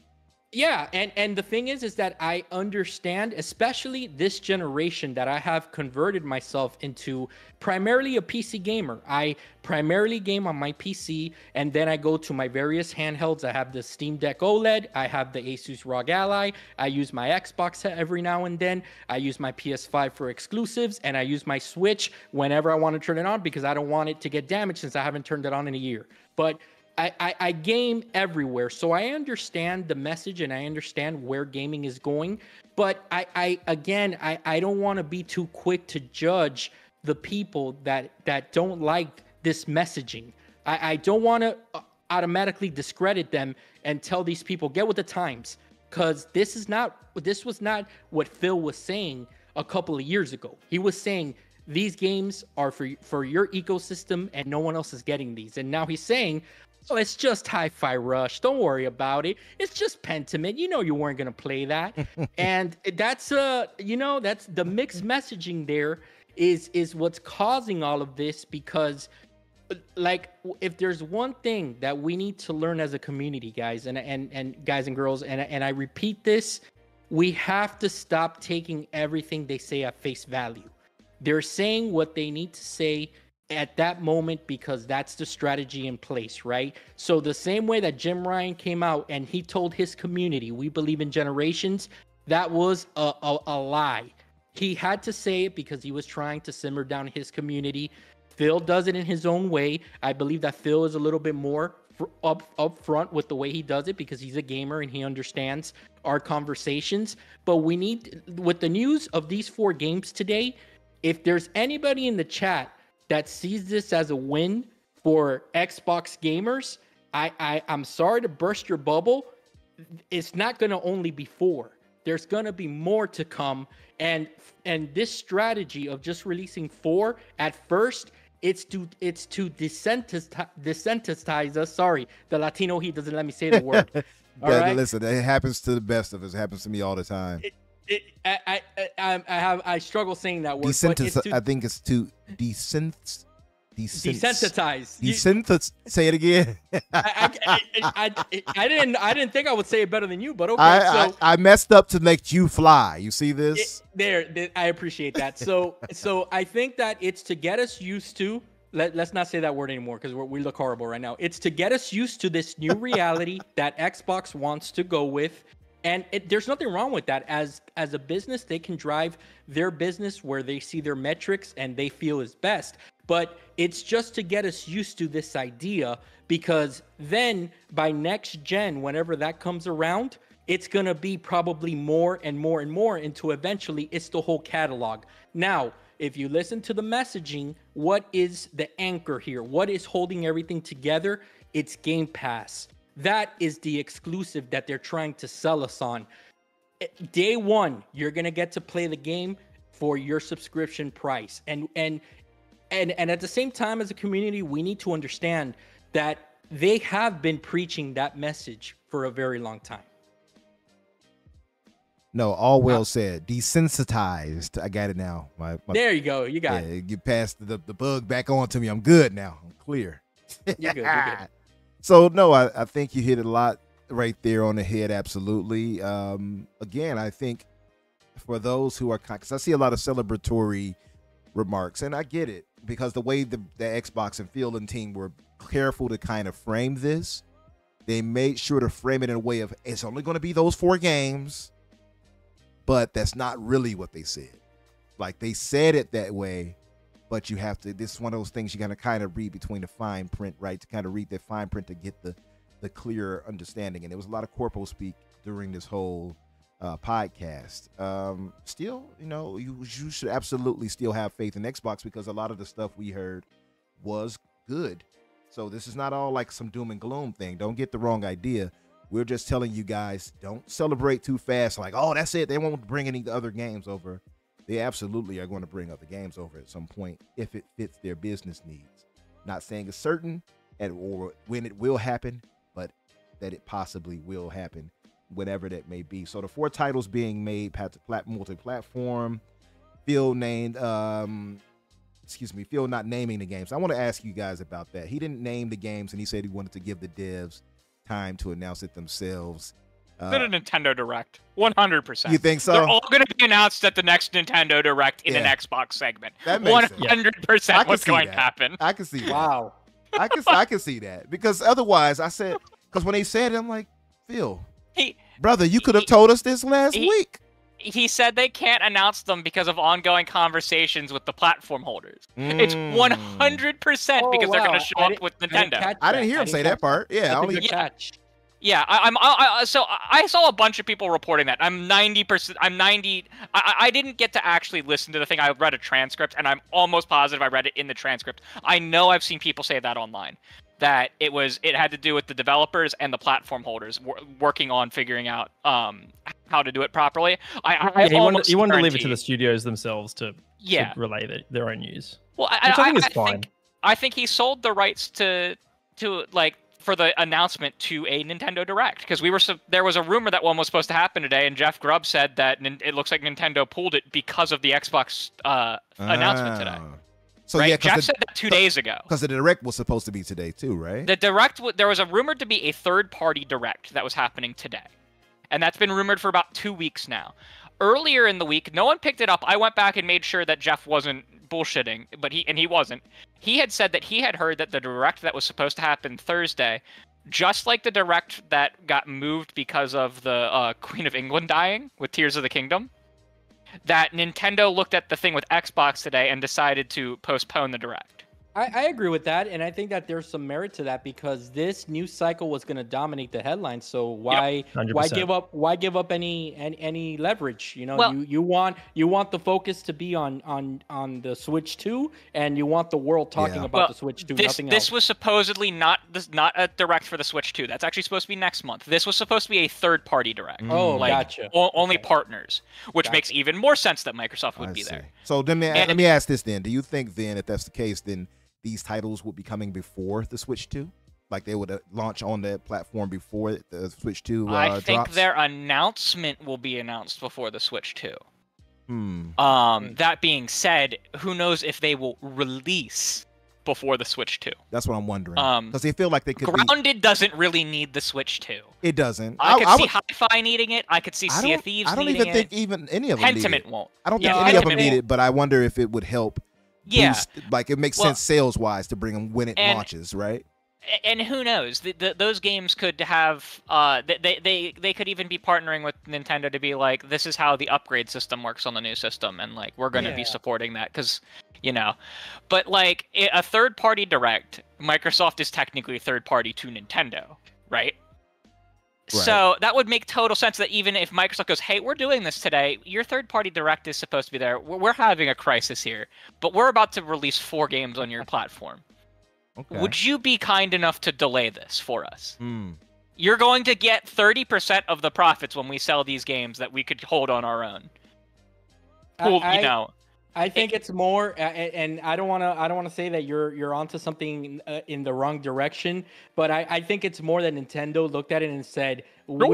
Yeah, and the thing is that I understand, especially this generation, that I have converted myself into primarily a PC gamer. I primarily game on my PC, and then I go to my various handhelds. I have the Steam Deck OLED, I have the Asus ROG Ally, I use my Xbox every now and then, I use my PS5 for exclusives, and I use my Switch whenever I want to turn it on because I don't want it to get damaged since I haven't turned it on in a year. But I game everywhere, so I understand the message and I understand where gaming is going. But I don't want to be too quick to judge the people that don't like this messaging. I don't want to automatically discredit them and tell these people, get with the times, because this was not what Phil was saying a couple of years ago. He was saying these games are for your ecosystem and no one else is getting these. And now he's saying, oh, it's just Hi-Fi Rush. Don't worry about it. It's just Pentiment. You know you weren't going to play that. And that's that's the mixed messaging there is what's causing all of this, because like, if there's one thing that we need to learn as a community, guys and guys and girls, and I repeat this, we have to stop taking everything they say at face value. They're saying what they need to say at that moment because that's the strategy in place, right? So the same way that Jim Ryan came out and he told his community, we believe in generations, that was a lie. He had to say it because he was trying to simmer down his community. Phil does it in his own way. I believe that Phil is a little bit more up front with the way he does it because he's a gamer and he understands our conversations. But we need, with the news of these 4 games today, if there's anybody in the chat that sees this as a win for Xbox gamers, I'm sorry to burst your bubble. It's not going to only be 4. There's going to be more to come. And this strategy of just releasing 4 at first, it's to desensitize us. Sorry, the Latino heat doesn't let me say the word. All right? Listen, it happens to the best of us. It happens to me all the time. I struggle saying that word. I think it's to desensitize. Desensitized. Say it again. I didn't think I would say it better than you, but okay. I messed up to make you fly. You see this? I appreciate that. So I think that it's to get us used to. Let's not say that word anymore because we look horrible right now. It's to get us used to this new reality that Xbox wants to go with. And there's nothing wrong with that. As a business, they can drive their business where they see their metrics and they feel is best. But it's just to get us used to this idea, because then by next gen, whenever that comes around, it's going to be probably more and more and more into eventually it's the whole catalog. Now, if you listen to the messaging, what is the anchor here? What is holding everything together? It's Game Pass. That is the exclusive that they're trying to sell us on. Day one, you're going to get to play the game for your subscription price. And at the same time, as a community, we need to understand that they have been preaching that message for a very long time. No, all well said. Desensitized. I got it now. There you go. You got it. You passed the bug back on to me. I'm good now. I'm clear. You're good. You're good. So, no, I think you hit a lot right there on the head. Absolutely. Again, I think for those who are, because I see a lot of celebratory remarks, and I get it, because the way the Xbox and Phil and team were careful to kind of frame this, they made sure to frame it in a way of it's only going to be those 4 games, but that's not really what they said. Like, they said it that way, but you have to, this is one of those things you got to kind of read between the fine print, right? To kind of read the fine print to get the clear understanding. And there was a lot of corpo speak during this whole podcast. Still, you should absolutely still have faith in Xbox, because a lot of the stuff we heard was good. So this is not all like some doom and gloom thing. Don't get the wrong idea. We're just telling you guys, don't celebrate too fast. Like, oh, that's it. They won't bring any other games over. They absolutely are going to bring other games over at some point if it fits their business needs. Not saying it's certain or when it will happen, but that it possibly will happen whenever that may be. So the 4 titles being made, multi-platform. Phil not naming the games. I want to ask you guys about that. He didn't name the games, and he said he wanted to give the devs time to announce it themselves. Been a Nintendo Direct, 100%. You think so? They're all going to be announced at the next Nintendo Direct in an Xbox segment. That makes 100% what's going to happen. I can see that. Wow. I can see that, because otherwise, because when they said it, I'm like, Phil, brother, you could have told us this last week. He said they can't announce them because of ongoing conversations with the platform holders. It's 100% because they're going to show up with Nintendo. I didn't hear him say that part. Yeah, catch. Yeah, so I saw a bunch of people reporting that. I didn't get to actually listen to the thing. I read a transcript, and I'm almost positive I read it in the transcript. I know I've seen people say that online, that it had to do with the developers and the platform holders working on figuring out how to do it properly. He wanted to leave it to the studios themselves to relay their own news. Well, I think it's fine. I think he sold the rights to for the announcement to a Nintendo Direct, because there was a rumor that one was supposed to happen today, and Jeff Grubb said that it looks like Nintendo pulled it because of the Xbox announcement today. So right? yeah, Jeff said that 2 days ago. Because the Direct was supposed to be today too, right? The Direct, there was a rumored to be a third-party Direct that was happening today, and that's been rumored for about 2 weeks now. Earlier in the week, no one picked it up. I went back and made sure that Jeff wasn't bullshitting, but he wasn't. He had said that he had heard that the Direct that was supposed to happen Thursday, just like the Direct that got moved because of the Queen of England dying with Tears of the Kingdom, that Nintendo looked at the thing with Xbox today and decided to postpone the Direct. I agree with that, and I think that there's some merit to that, because this news cycle was going to dominate the headlines. So why give up any leverage? You want the focus to be on the Switch 2, and you want the world talking about the Switch 2. Nothing else. This was supposedly not a Direct for the Switch 2. That's actually supposed to be next month. This was supposed to be a third-party Direct. Oh, gotcha. Only partners, which makes even more sense that Microsoft would be there. So let me ask this then: do you think then, if that's the case, then these titles would be coming before the Switch 2? Like they would launch on that platform before the Switch 2 I think drops? Their announcement will be announced before the Switch 2. That being said, who knows if they will release before the Switch 2. That's what I'm wondering. Because they feel like they could. Grounded doesn't really need the Switch 2. It doesn't. I could see Hi-Fi needing it. I could see Sea of Thieves needing it. I don't even think even any of them need it. Pentiment won't. I don't think any of them need it, but I wonder if it would help. Yeah. Boost, like it makes sense sales-wise to bring them when it launches, right? And who knows? Those games could have. They could even be partnering with Nintendo to be like, this is how the upgrade system works on the new system, and like we're going to be supporting that because, but like a third-party direct, Microsoft is technically third-party to Nintendo, right? So that would make total sense that even if Microsoft goes, hey, we're doing this today, your third-party direct is supposed to be there. We're having a crisis here, but we're about to release 4 games on your platform. Okay. Would you be kind enough to delay this for us? You're going to get 30% of the profits when we sell these games that we could hold on our own. Well, I think it's more, and I don't want to say that you're onto something in the wrong direction, but I think it's more that Nintendo looked at it and said, we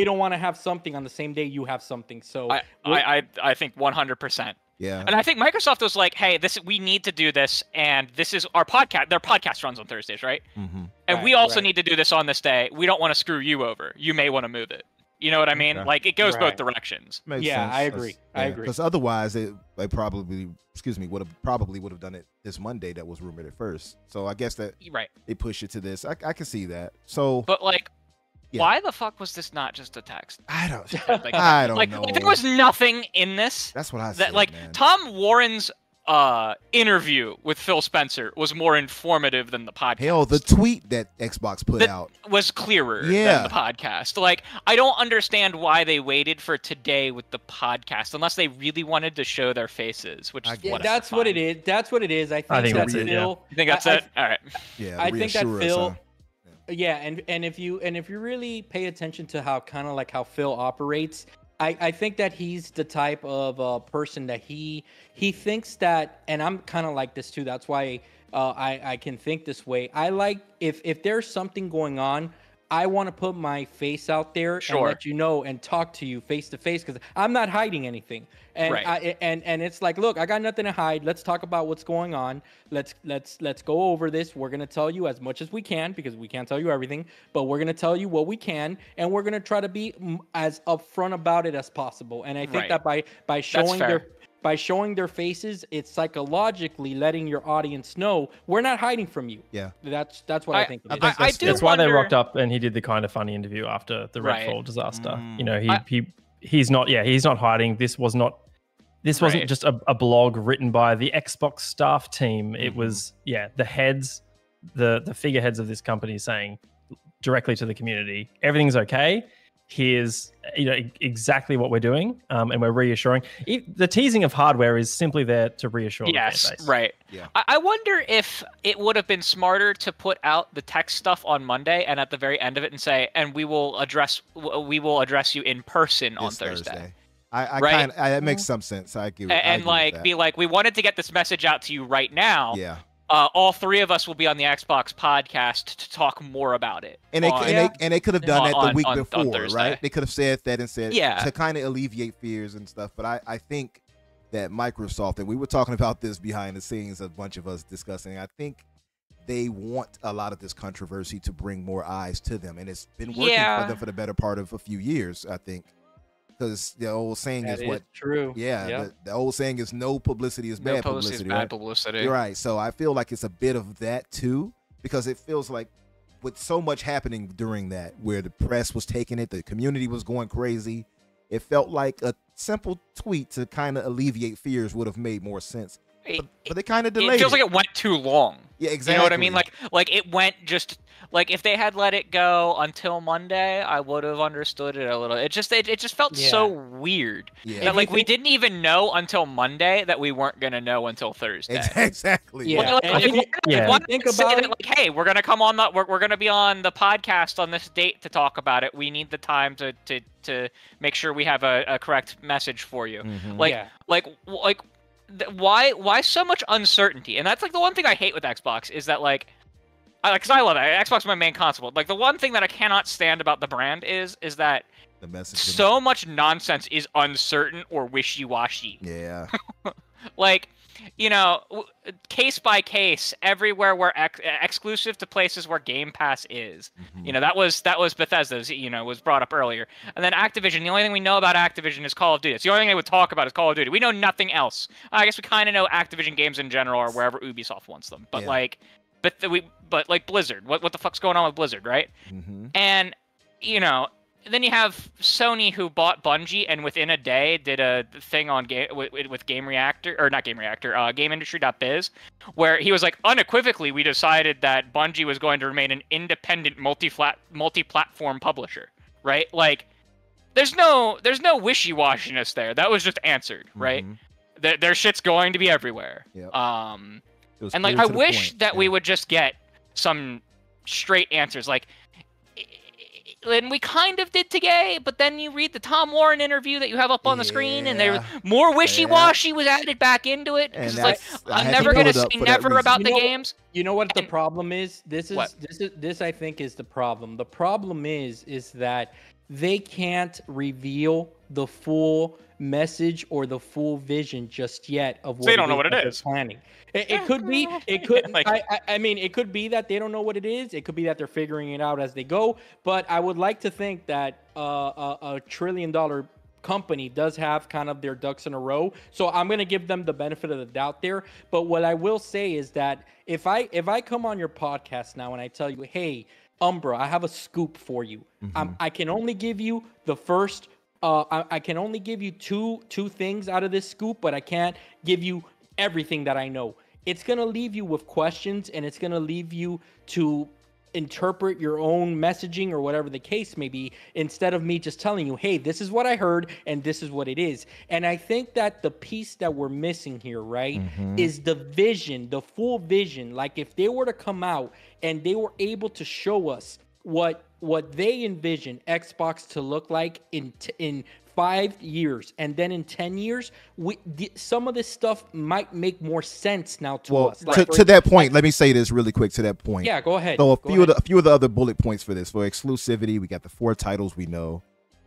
don't want to have something on the same day you have something. So I think 100%. Yeah. And I think Microsoft was like, hey, we need to do this, and this is our podcast. Their podcast runs on Thursdays, right? Mm-hmm. And we also need to do this on this day. We don't want to screw you over. You may want to move it. You know what I mean? Okay. Like, it goes both directions. Makes sense. I agree. I agree. Because otherwise, they probably, would have done it this Monday that was rumored at first. So I guess that they push it to this. I can see that. So, but like, why the fuck was this not just a text? I don't know. Like, there was nothing in this. That's what I said, man. Tom Warren's interview with Phil Spencer was more informative than the podcast. Hell, the tweet that Xbox put out was clearer than the podcast. Like, I don't understand why they waited for today with the podcast, unless they really wanted to show their faces. Which that's what it is. That's what it is. I think that's Phil. You think that's it? All right. Yeah, I think that Phil. Yeah, and if you really pay attention to how Phil operates, I think that he's the type of person that he thinks that, and I'm kind of like this too. That's why I can think this way. I like if there's something going on, I want to put my face out there and let you know and talk to you face to face because I'm not hiding anything. And and it's like, look, I got nothing to hide. Let's talk about what's going on. Let's go over this. We're gonna tell you as much as we can because we can't tell you everything, but we're gonna tell you what we can, and we're gonna try to be as upfront about it as possible. And I think that by showing their faces, it's psychologically letting your audience know we're not hiding from you. Yeah, that's what I think. That's why they rocked up and he did the kind of funny interview after the Redfall disaster. You know, he's not hiding. This wasn't just a blog written by the Xbox staff team. It was the heads, the figureheads of this company saying directly to the community, everything's okay. Here's exactly what we're doing, and we're reassuring. The teasing of hardware is simply there to reassure the fan base. Right. Yeah. I wonder if it would have been smarter to put out the tech stuff on Monday and at the very end of it and say, and we will address you in person on Thursday. That makes some sense. I agree. Be like, we wanted to get this message out to you right now. Yeah. All 3 of us will be on the Xbox podcast to talk more about it. And they could have done that the week before, right? They could have said that and said to kind of alleviate fears and stuff. But I think that Microsoft, and we were talking about this behind the scenes, a bunch of us discussing, I think they want a lot of this controversy to bring more eyes to them. And it's been working for them for the better part of a few years, I think. Because the old saying is true. Yeah. The old saying is no publicity is bad publicity. Bad publicity. You're right. So I feel like it's a bit of that too, because it feels like with so much happening during that, where the press was taking it, the community was going crazy, it felt like a simple tweet to kind of alleviate fears would have made more sense. But they kind of delayed it. It feels like it went too long. Yeah, exactly. You know what I mean? Like it went just like if they had let it go until Monday, I would have understood it a little. It just felt so weird. Yeah. That like we didn't even know until Monday that we weren't gonna know until Thursday. Exactly. Yeah. Think about it. Like, hey, we're gonna come on we're gonna be on the podcast on this date to talk about it. We need the time to make sure we have a correct message for you. Mm-hmm. Why so much uncertainty? And that's like the one thing I hate with Xbox is that because I love it. Xbox is my main console. Like the one thing that I cannot stand about the brand is that the message so much nonsense is uncertain or wishy-washy. Yeah. Like you know, case by case, everywhere where exclusive to places where Game Pass is. You know, that was Bethesda's. You know, was brought up earlier. And then Activision. The only thing we know about Activision is Call of Duty. It's the only thing they would talk about is Call of Duty. We know nothing else. I guess we kind of know Activision games in general or wherever Ubisoft wants them. But but like Blizzard. What the fuck's going on with Blizzard, right? And you know. Then you have Sony, who bought Bungie and within a day did a thing on with Game Reactor, or not Game Reactor, GameIndustry.biz, where he was like, unequivocally, we decided that Bungie was going to remain an independent multi-platform publisher, right? Like, there's no wishy-washiness there. That was just answered, right? Their shit's going to be everywhere. Yep. And like, I wish that we would just get some straight answers, like. And we kind of did today, but then you read the Tom Warren interview that you have up on the screen, and there more wishy-washy was added back into it. Because it's like, I'm never gonna say never about the games. You know what the problem is? This I think is the problem. The problem is that they can't reveal the full message or the full vision just yet of what they don't know what it is. Planning. It could be. It could. Like, I mean, it could be that they don't know what it is. It could be that they're figuring it out as they go. But I would like to think that a $1 trillion company does have kind of their ducks in a row. So I'm gonna give them the benefit of the doubt there. But what I will say is that if I come on your podcast now and I tell you, hey, Umbra, I have a scoop for you. I can only give you the first. I can only give you two things out of this scoop, but I can't give you everything that I know. It's going to leave you with questions, and it's going to leave you to interpret your own messaging or whatever the case may be, instead of me just telling you, hey, this is what I heard and this is what it is. And I think that the piece that we're missing here, right, is the vision, the full vision. Like, if they were to come out and they were able to show us what they envision Xbox to look like in 5 years, and then in 10 years, some of this stuff might make more sense now to us. Like, to that point, let me say this really quick to that point. Yeah, go ahead. So a few of the other bullet points for this. For exclusivity, we got the 4 titles we know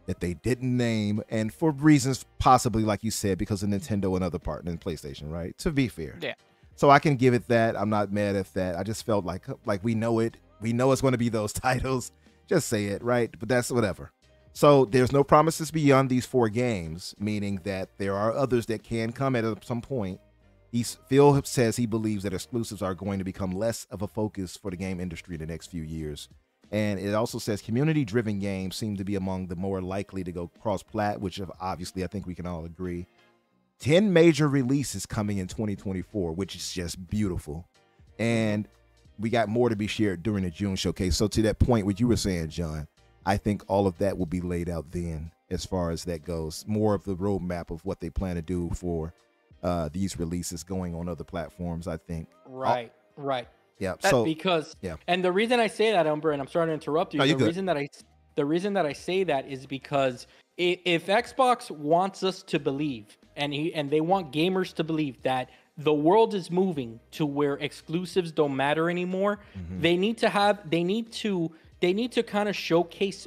that they didn't name, and for reasons possibly, like you said, because of Nintendo and other partners and PlayStation, right? To be fair. Yeah. So I can give it that. I'm not mad at that. I just felt like we know it. We know it's going to be those titles. Just say it, right? But that's whatever. So there's no promises beyond these 4 games, meaning that there are others that can come at some point. Phil says he believes that exclusives are going to become less of a focus for the game industry in the next few years. And it also says community-driven games seem to be among the more likely to go cross-plat, which obviously I think we can all agree. 10 major releases coming in 2024, which is just beautiful. And we got more to be shared during the June showcase. So to that point, what you were saying, John, I think all of that will be laid out then as far as that goes. More of the roadmap of what they plan to do for these releases going on other platforms, I think. Right. Yeah. And the reason I say that, Umbra, and I'm sorry to interrupt you, the reason that I say that is because if Xbox wants us to believe, and they want gamers to believe that the world is moving to where exclusives don't matter anymore, they need to kind of showcase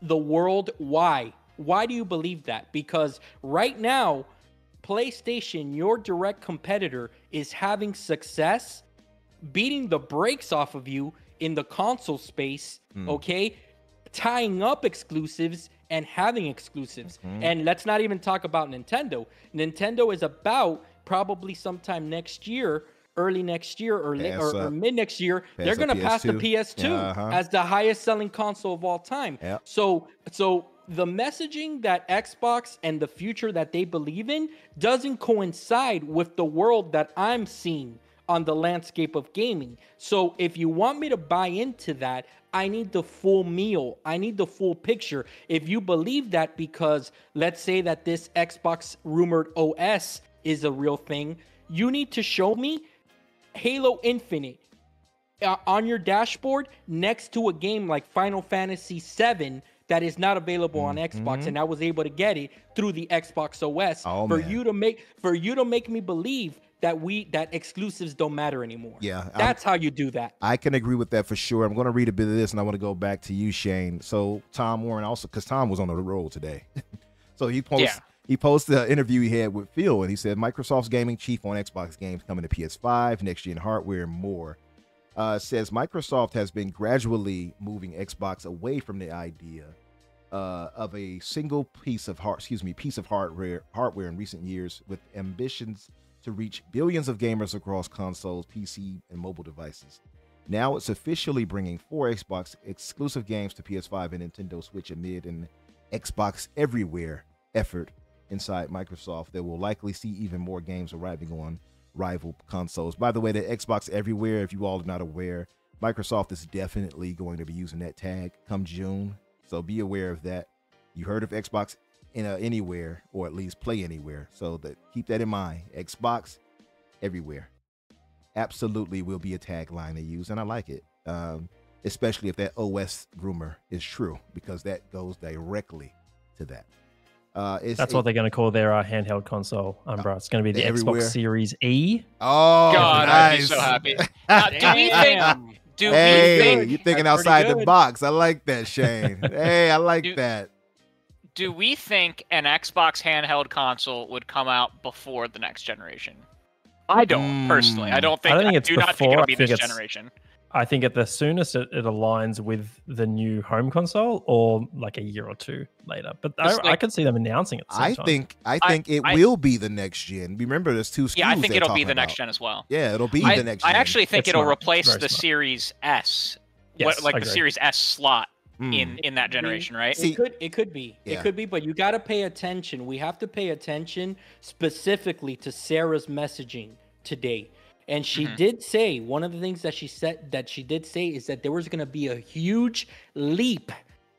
the world why. Why do you believe that? Because right now, PlayStation, your direct competitor, is having success beating the brakes off of you in the console space, okay? Tying up exclusives and having exclusives. And let's not even talk about Nintendo. Nintendo is about probably sometime next year, early next year or mid next year, they're going to pass the PS2 as the highest selling console of all time. Yep. So the messaging that Xbox and the future that they believe in doesn't coincide with the world that I'm seeing on the landscape of gaming. So if you want me to buy into that, I need the full meal. I need the full picture. If you believe that, because let's say that this Xbox rumored OS is a real thing, you need to show me Halo Infinite on your dashboard next to a game like Final Fantasy VII that is not available on Xbox, and I was able to get it through the Xbox OS. You to make me believe that exclusives don't matter anymore. Yeah, that's how you do that. I can agree with that for sure. I'm going to read a bit of this, and I want to go back to you, Shane. So Tom Warren also, because Tom was on the roll today, so he He posted an interview he had with Phil, and he said Microsoft's gaming chief on Xbox games coming to PS5, next-gen hardware, and more. Says Microsoft has been gradually moving Xbox away from the idea of a single piece of hardware in recent years, with ambitions to reach billions of gamers across consoles, PC, and mobile devices. Now it's officially bringing 4 Xbox exclusive games to PS5 and Nintendo Switch amid an Xbox Everywhere effort inside Microsoft that will likely see even more games arriving on rival consoles. By the way, the Xbox Everywhere, if you all are not aware, Microsoft is definitely going to be using that tag come June, so be aware of that. You heard of Xbox Anywhere, or at least Play Anywhere, so keep that in mind. Xbox Everywhere absolutely will be a tagline they use, and I like it, especially if that OS rumor is true, because that goes directly to that. That's what they're going to call their handheld console, Umbra. It's going to be the Everywhere. Xbox Series E. Oh, God, nice. I'd be so happy. Do we think you're thinking outside the box. I like that, Shane. Hey, I like that. Do we think an Xbox handheld console would come out before the next generation? I don't personally. I do not think it'll be this generation. I think at the soonest it aligns with the new home console, or like a year or two later. But I could see them announcing it. I think it will be the next gen. Remember, there's 2 SKUs. Yeah, I think it'll be the next gen as well. Yeah, it'll be the next gen. I actually think it'll replace the Series S, the Series S slot in that generation, right? It could be. It could be, but you got to pay attention. We have to pay attention specifically to Sarah's messaging today. And she did say, one of the things that she did say is that there was going to be a huge leap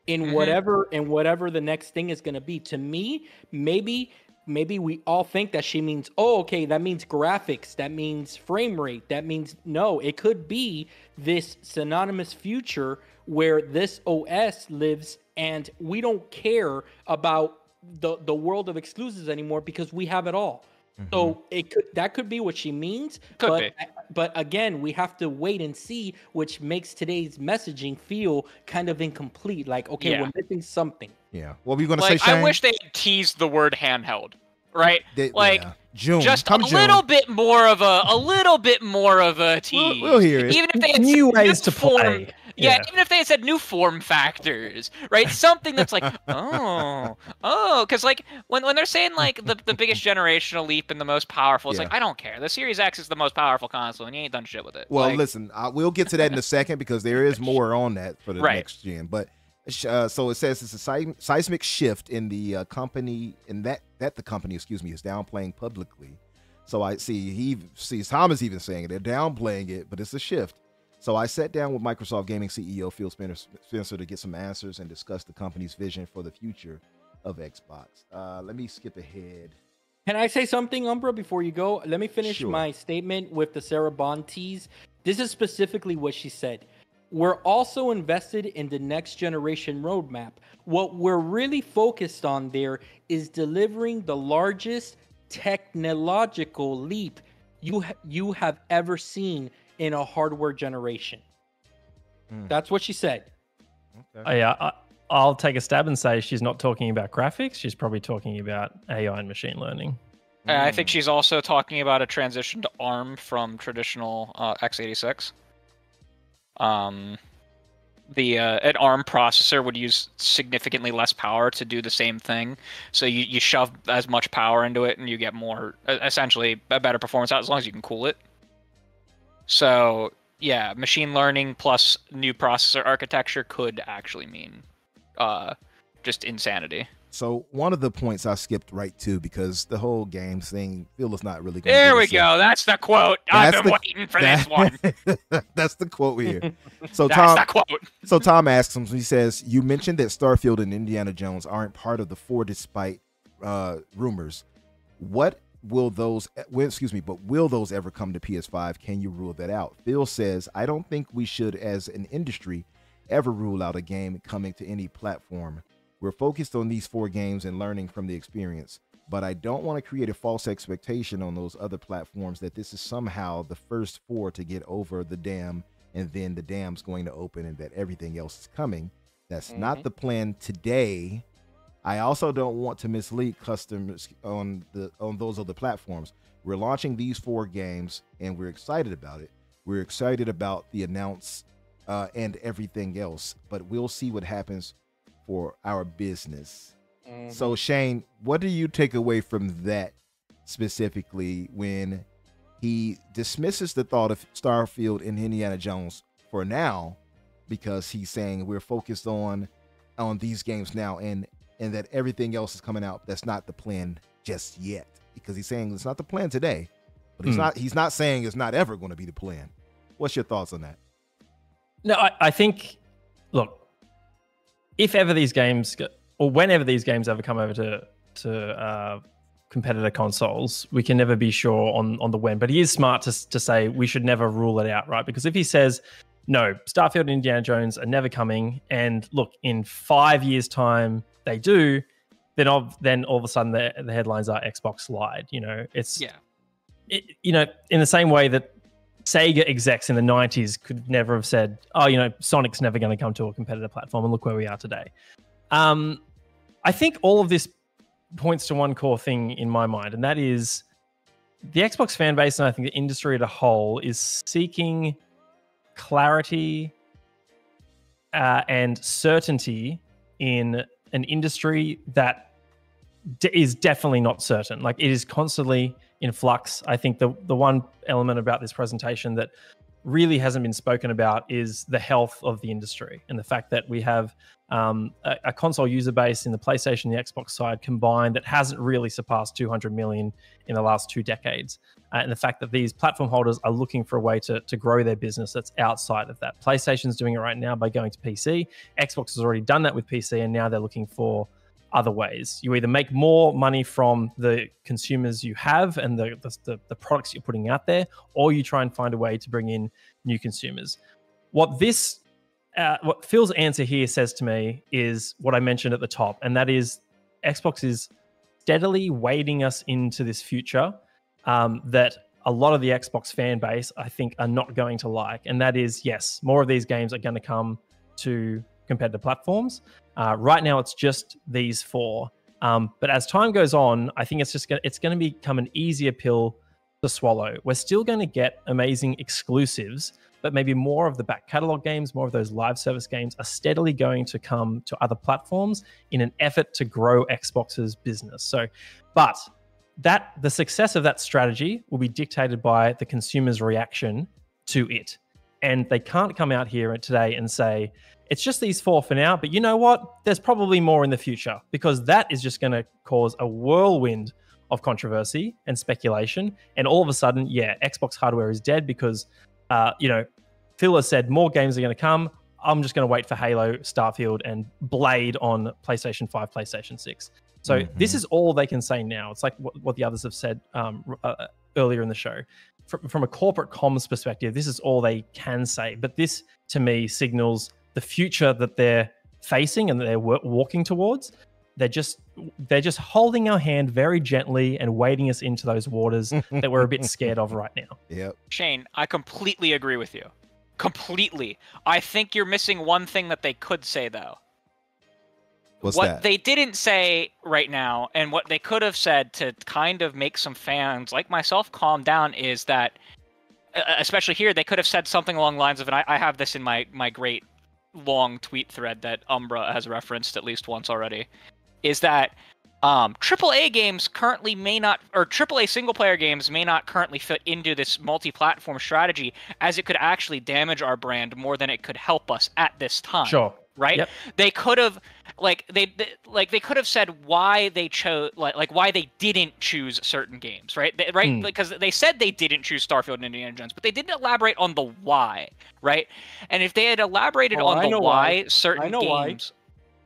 in whatever the next thing is going to be. To me, maybe we all think that she means, that means graphics, that means frame rate, that means no, it could be this synonymous future where this OS lives and we don't care about the world of exclusives anymore because we have it all. So that could be what she means, but again, we have to wait and see, which makes today's messaging feel kind of incomplete. Like, we're missing something. Yeah. What were you going to say, Shane? I wish they had teased the word handheld, right? June. Just a little bit more of a tease. We'll hear it. Even if they had new ways to play. Yeah, even if they had said new form factors, right? Something that's like, because like when they're saying like the biggest generational leap and the most powerful, it's like, I don't care. The Series X is the most powerful console, and you ain't done shit with it. Well, listen, we'll get to that in a second because there is more on that for the next gen. But so it says it's a seismic shift in the company, and that the company, is downplaying publicly. So I see Tom is even saying it. They're downplaying it, but it's a shift. So I sat down with Microsoft Gaming CEO Phil Spencer to get some answers and discuss the company's vision for the future of Xbox. Let me skip ahead. Can I say something, Umbra, before you go? Let me finish my statement with the Sarah Bond tease. This is specifically what she said. We're also invested in the next generation roadmap. What we're really focused on there is delivering the largest technological leap you have ever seen in a hardware generation. That's what she said. Okay. I'll take a stab and say she's not talking about graphics. She's probably talking about AI and machine learning. I think she's also talking about a transition to ARM from traditional x86. An ARM processor would use significantly less power to do the same thing. So you shove as much power into it and you get more, essentially a better performance out as long as you can cool it. So yeah, machine learning plus new processor architecture could actually mean just insanity. So one of the points I skipped right to because the whole games thing, Phil is not really. There we go. That's the quote. I've been waiting for this one. That's the quote here. So that's the quote. So Tom asks him. He says, "You mentioned that Starfield and Indiana Jones aren't part of the 4 despite rumors. What will those? But will those ever come to PS5? Can you rule that out?" Phil says, "I don't think we should, as an industry, ever rule out a game coming to any platform. We're focused on these 4 games and learning from the experience, but I don't want to create a false expectation on those other platforms that this is somehow the first 4 to get over the dam and then the dam's going to open and that everything else is coming. That's not the plan today. I also don't want to mislead customers on those other platforms. We're launching these 4 games, and we're excited about it. We're excited about the announce and everything else, but we'll see what happens for our business. So, Shane, what do you take away from that specifically when he dismisses the thought of Starfield and Indiana Jones for now, because he's saying we're focused on these games now, and that everything else is coming out that's not the plan just yet, because he's saying it's not the plan today, but he's not saying it's not ever going to be the plan. What's your thoughts on that? No, I think, look, if ever these games or whenever these games ever come over to competitor consoles, we can never be sure on the when. But he is smart to say we should never rule it out, right? Because if he says, no, Starfield and Indiana Jones are never coming, and look, in 5 years' time they do, then all of a sudden the headlines are Xbox lied. You know, in the same way that Sega execs in the 90s could never have said, oh, Sonic's never going to come to a competitor platform, and look where we are today. I think all of this points to one core thing in my mind, and that is the Xbox fan base, and I think the industry as a whole, is seeking clarity and certainty in an industry that is definitely not certain. Like, it is constantly in flux. I think the one element about this presentation that really hasn't been spoken about is the health of the industry, and the fact that we have a console user base in the PlayStation and the Xbox side combined that hasn't really surpassed 200 million in the last 2 decades. And the fact that these platform holders are looking for a way to grow their business that's outside of that. PlayStation's doing it right now by going to PC. Xbox has already done that with PC, and now they're looking for other ways. You either make more money from the consumers you have and the products you're putting out there, or you try and find a way to bring in new consumers. What Phil's answer here says to me is what I mentioned at the top, and that is Xbox is steadily wading us into this future that a lot of the Xbox fan base, I think, are not going to like. And that is, yes, more of these games are going to come to competitor platforms. Right now, it's just these 4. But as time goes on, I think it's going to become an easier pill to swallow. We're still going to get amazing exclusives, but maybe more of the back catalog games, more of those live service games are steadily going to come to other platforms in an effort to grow Xbox's business. But the success of that strategy will be dictated by the consumer's reaction to it. And they can't come out here today and say, it's just these 4 for now, but you know what? There's probably more in the future, because that is just going to cause a whirlwind of controversy and speculation. And all of a sudden, Xbox hardware is dead because, Phil has said more games are going to come. I'm just going to wait for Halo, Starfield, and Blade on PlayStation 5, PlayStation 6. So this is all they can say now. It's like what the others have said earlier in the show. From a corporate comms perspective, this is all they can say. But this, to me, signals the future that they're facing and that they're walking towards. They're just holding our hand very gently and wading us into those waters that we're a bit scared of right now. Yep. Shane, I completely agree with you. Completely. I think you're missing one thing that they could say, though. What they didn't say right now, and what they could have said to kind of make some fans like myself calm down, is that, especially here, they could have said something along the lines of, and I have this in my great long tweet thread that Umbra has referenced at least once already, is that AAA games currently may not, or AAA single-player games may not currently fit into this multi-platform strategy, as it could actually damage our brand more than it could help us at this time. Sure. Right? Yep. They could have, they could have said why they chose, why they didn't choose certain games, right? Because they said they didn't choose Starfield and Indiana Jones, but they didn't elaborate on the why, right? And if they had elaborated on the why certain games,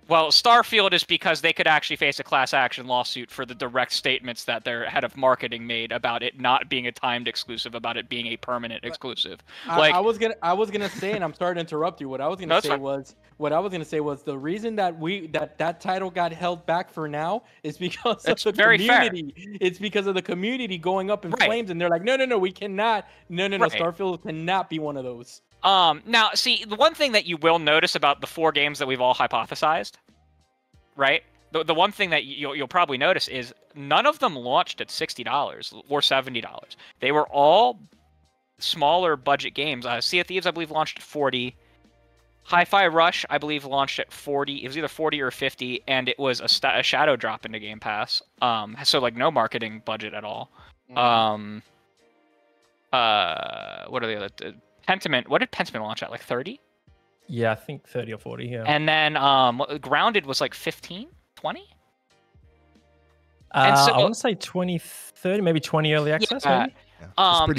well, Starfield is because they could actually face a class action lawsuit for the direct statements that their head of marketing made about it not being a timed exclusive, about it being a permanent exclusive. I was gonna say, and I'm sorry to interrupt you. What I was gonna say was the reason that that title got held back for now is because of the community. It's because of the community going up in flames, and they're like, no, we cannot. No, Starfield cannot be one of those. Now, see, the one thing that you will notice about the 4 games that we've all hypothesized, right? the one thing that you'll probably notice is none of them launched at $60 or $70. They were all smaller budget games. Sea of Thieves, I believe, launched at 40. Hi-Fi Rush, I believe, launched at 40. It was either 40 or 50, and it was a shadow drop into Game Pass. So like no marketing budget at all. What are the other? Pentiment. What did Pentiment launch at? Like 30? Yeah, I think 30 or 40. Yeah. And then Grounded was like 15, 20. And so, I want to say 20, 30, maybe 20 early access. Maybe.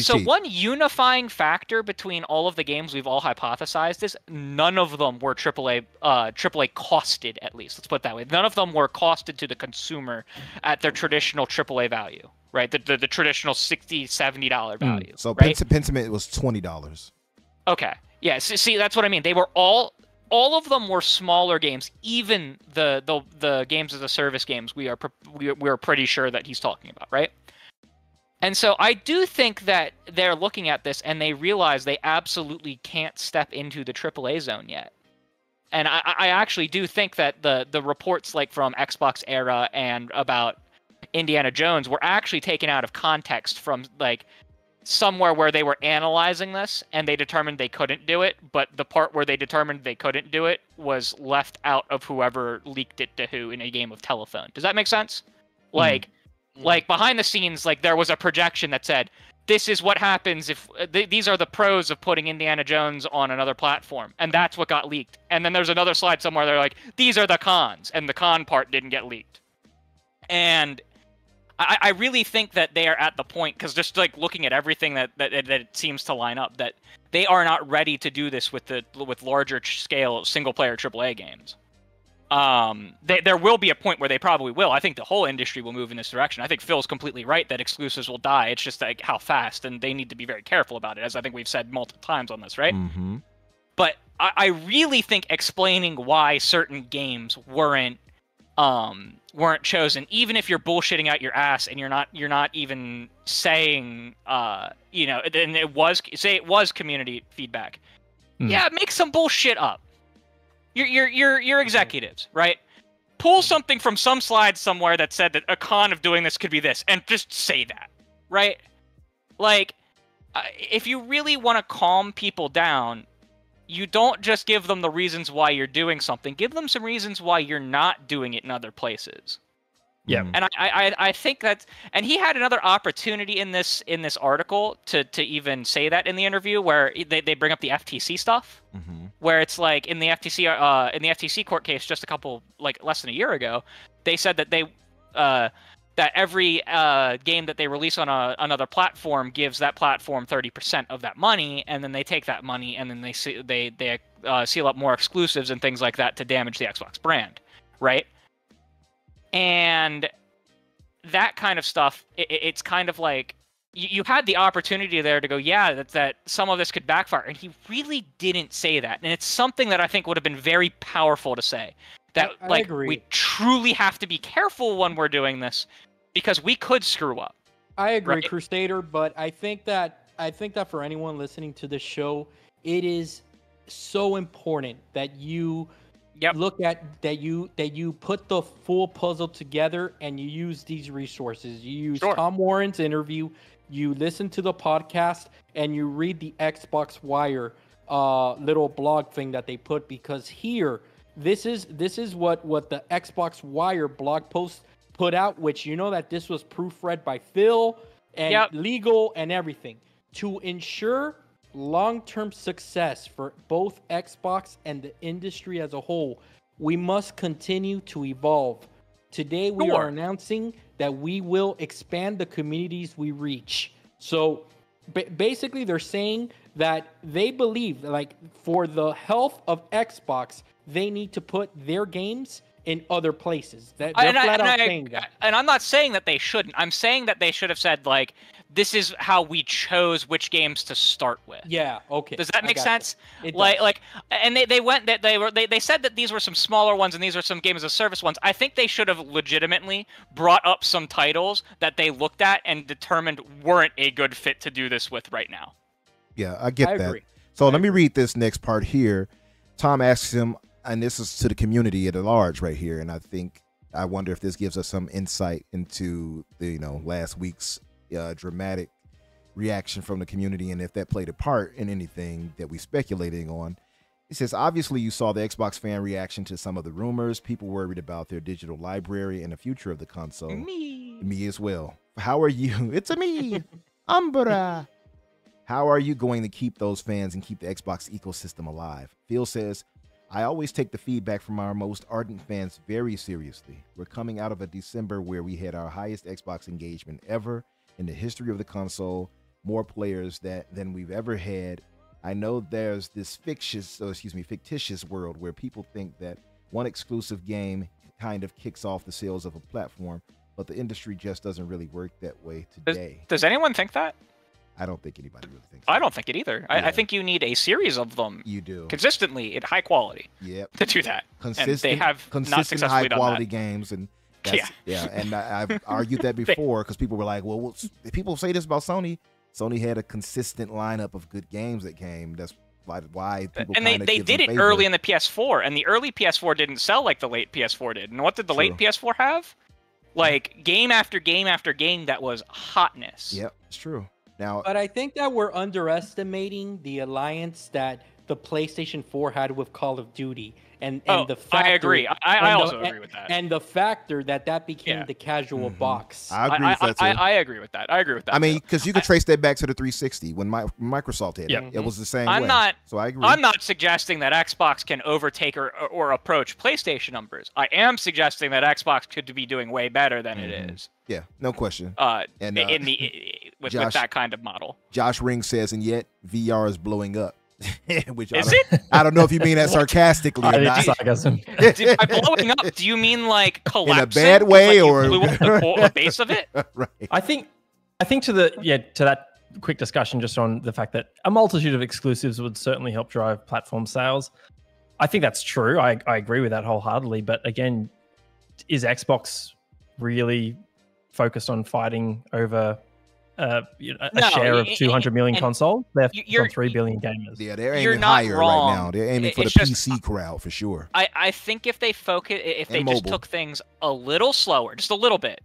So cheap. one unifying factor between all of the games we've all hypothesized is none of them were AAA costed, at least. Let's put it that way. None of them were costed to the consumer at their traditional AAA value, right? The traditional $60, $70 value. So right? Pentiment was $20. Okay. Yeah, see, that's what I mean. They were all of them were smaller games, even the games as a service games we are pretty sure that he's talking about, right? And so I do think that they're looking at this and they realize they absolutely can't step into the AAA zone yet. And I actually do think that the reports like from Xbox Era and about Indiana Jones were actually taken out of context from like somewhere where they were analyzing this and they determined they couldn't do it, but the part where they determined they couldn't do it was left out of whoever leaked it to who in a game of telephone. Does that make sense? Like behind the scenes, like there was a projection that said, this is what happens if these are the pros of putting Indiana Jones on another platform. And that's what got leaked. And then there's another slide somewhere. They're like, these are the cons. And the con part didn't get leaked. And I really think that they are at the point, because just like looking at everything that it seems to line up, that they are not ready to do this with larger scale single player AAA games. There will be a point where they probably will. I think the whole industry will move in this direction. I think Phil's completely right that exclusives will die. It's just like how fast, and they need to be very careful about it, as I think we've said multiple times on this, right? Mm-hmm. But I really think explaining why certain games weren't chosen, even if you're bullshitting out your ass and you're not even saying and it was community feedback. Yeah, make some bullshit up. You're executives, right? Pull something from some slide somewhere that said that a con of doing this could be this, and just say that, right? Like, if you really want to calm people down, you don't just give them the reasons why you're doing something. Give them some reasons why you're not doing it in other places. Yeah. And I think that, and he had another opportunity in this article to even say that in the interview, where they bring up the FTC stuff, where it's like in the FTC court case just a couple, like less than a year ago, they said that that every game that they release on another platform gives that platform 30% of that money, and then they take that money and then they seal up more exclusives and things like that to damage the Xbox brand, right? And that kind of stuff, it's kind of like you had the opportunity there to go, yeah, that some of this could backfire, and he really didn't say that. And it's something that I think would have been very powerful to say. That I agree. We truly have to be careful when we're doing this, because we could screw up. I agree, right? Crusader, but I think that for anyone listening to this show, it is so important that you look at that you put the full puzzle together and you use these resources. You use Tom Warren's interview, you listen to the podcast, and you read the Xbox Wire little blog thing that they put, because here this is what the Xbox Wire blog post put out, which you know that this was proofread by Phil and legal and everything, to ensure long-term success for both Xbox and the industry as a whole. We must continue to evolve. Today we are announcing that we will expand the communities we reach. So basically they're saying that they believe, like, for the health of Xbox, they need to put their games in other places. They're flat out saying that. And I'm not saying that they shouldn't. I'm saying that they should have said, like, this is how we chose which games to start with. Yeah, okay. Does that make sense? It like, and they said that these were some smaller ones and these were some games as a service ones. I think they should have legitimately brought up some titles that they looked at and determined weren't a good fit to do this with right now. Yeah, I get that. Agree. So let me read this next part here. Tom asks him, and this is to the community at large right here, and I think I wonder if this gives us some insight into the last week's dramatic reaction from the community, and if that played a part in anything that we speculating on. It says, obviously you saw the Xbox fan reaction to some of the rumors. People worried about their digital library and the future of the console. Me as well. How are you? It's a me, Umbra. How are you going to keep those fans and keep the Xbox ecosystem alive? Phil says, I always take the feedback from our most ardent fans very seriously. We're coming out of a December where we had our highest Xbox engagement ever in the history of the console. More players than we've ever had. I know there's this fictitious world where people think that one exclusive game kind of kicks off the sales of a platform, but the industry just doesn't really work that way today. Does anyone think that? I don't think anybody really thinks that. I don't think it either. Yeah. I think you need a series of them. You do. Consistently at high quality. Yep. To do that. Consistent, and they have not successfully high quality done that. Games, and and I've argued that before because people were like, well, people say this about Sony. Sony had a consistent lineup of good games that came. That's why people and they did it early in the PS4, and the early PS4 didn't sell like the late PS4 did. And what did the late PS4 have? Like game after game after game that was hotness. Yep, it's true. Now, but I think that we're underestimating the alliance that the PlayStation 4 had with Call of Duty. And the factor, I agree. I also agree with that. And the factor that became the casual box. I agree with that too. I agree with that. I agree with that. I mean, because you could trace that back to the 360 when Microsoft had it. It was the same way. So I agree. I'm not suggesting that Xbox can overtake or approach PlayStation numbers. I am suggesting that Xbox could be doing way better than it is. Yeah, no question. With that kind of model. Josh Ring says, and yet VR is blowing up. Which is it? I don't know if you mean that sarcastically or not. By blowing up, do you mean like collapsing? In a bad way, like or blew up the base of it? Right. I think to that quick discussion just on the fact that a multitude of exclusives would certainly help drive platform sales. I think that's true. I agree with that wholeheartedly. But again, is Xbox really focused on fighting over a share of 200 million consoles? They're on 3 billion gamers. Yeah, they're aiming higher right now. They're aiming for the PC crowd for sure. I think if they just took things a little slower, just a little bit,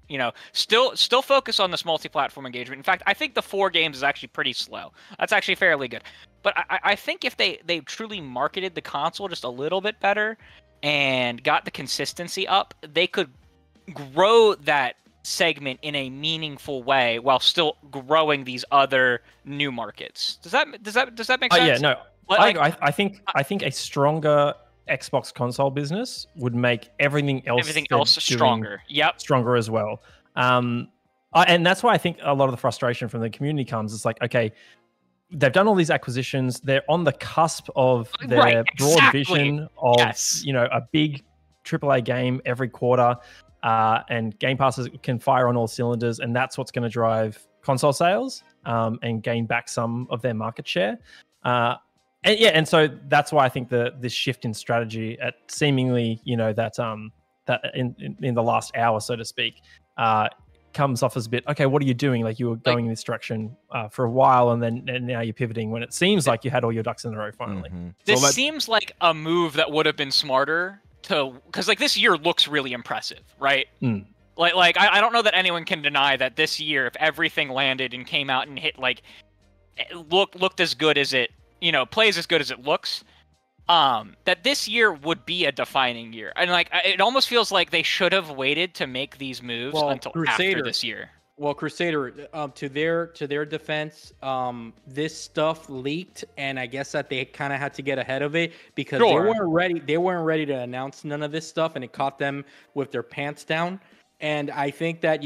still focus on this multi-platform engagement. In fact, I think the 4 games is actually pretty slow. That's actually fairly good. But I think if they truly marketed the console just a little bit better and got the consistency up, they could grow that segment in a meaningful way while still growing these other new markets. Does that make sense? Yeah, no. I think a stronger Xbox console business would make everything else stronger. Yep. Stronger as well. And that's why I think a lot of the frustration from the community comes. It's like, okay, they've done all these acquisitions. They're on the cusp of their broad vision of a big AAA game every quarter. And Game Passes can fire on all cylinders, and that's what's going to drive console sales and gain back some of their market share. And so that's why I think this shift in strategy at seemingly, that in the last hour, so to speak, comes off as a bit, okay, what are you doing? Like you were going in this direction for a while, and now you're pivoting when it seems like you had all your ducks in a row finally. Mm-hmm. This seems like a move that would have been smarter because this year looks really impressive, right? Like I don't know that anyone can deny that this year, if everything landed and came out and hit looked as good as it plays as good as it looks, that this year would be a defining year. And it almost feels like they should have waited to make these moves until after this year. Well, Crusader, to their defense, this stuff leaked, and I guess that they kind of had to get ahead of it because they weren't ready. They weren't ready to announce none of this stuff, and it caught them with their pants down. And I think that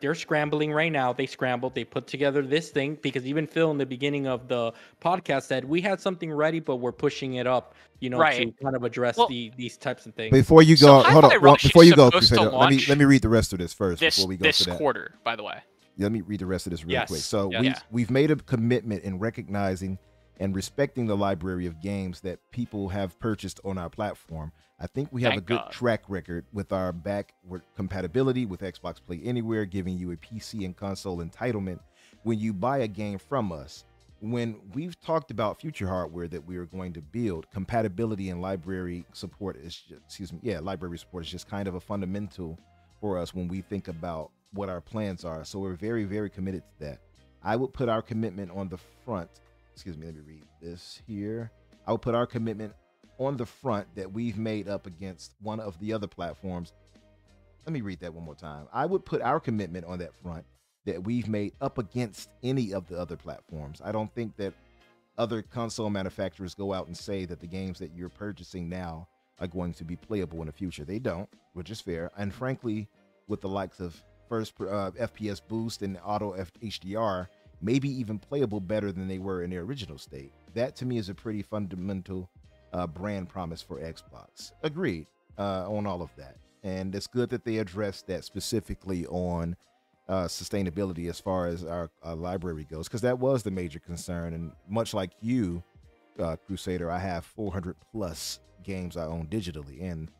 they're scrambling right now. They scrambled. They put together this thing because even Phil in the beginning of the podcast said we had something ready, but we're pushing it up. To kind of address these types of things. Before you go, hold on. Before you go, Crusader, let me read the rest of this first before we go to that. This quarter, by the way. Let me read the rest of this real quick. So we've made a commitment in recognizing and respecting the library of games that people have purchased on our platform. I think we have a good track record with our backward compatibility with Xbox Play Anywhere, giving you a PC and console entitlement when you buy a game from us. when we've talked about future hardware that we are going to build, compatibility and library support is library support is just kind of a fundamental for us when we think about what our plans are. So we're very, very committed to that. I would put our commitment on the front. Excuse me, let me read this here. I would put our commitment on the front that we've made up against one of the other platforms. Let me read that one more time. I would put our commitment on that front that we've made up against any of the other platforms. I don't think that other console manufacturers go out and say that the games that you're purchasing now are going to be playable in the future. They don't, which is fair. And frankly, with the likes of first FPS boost and auto HDR, maybe even playable better than they were in their original state. That to me is a pretty fundamental brand promise for Xbox. Agreed on all of that. And it's good that they addressed that specifically on sustainability as far as our library goes, because that was the major concern. And much like you, Crusader, I have 400 plus games I own digitally, and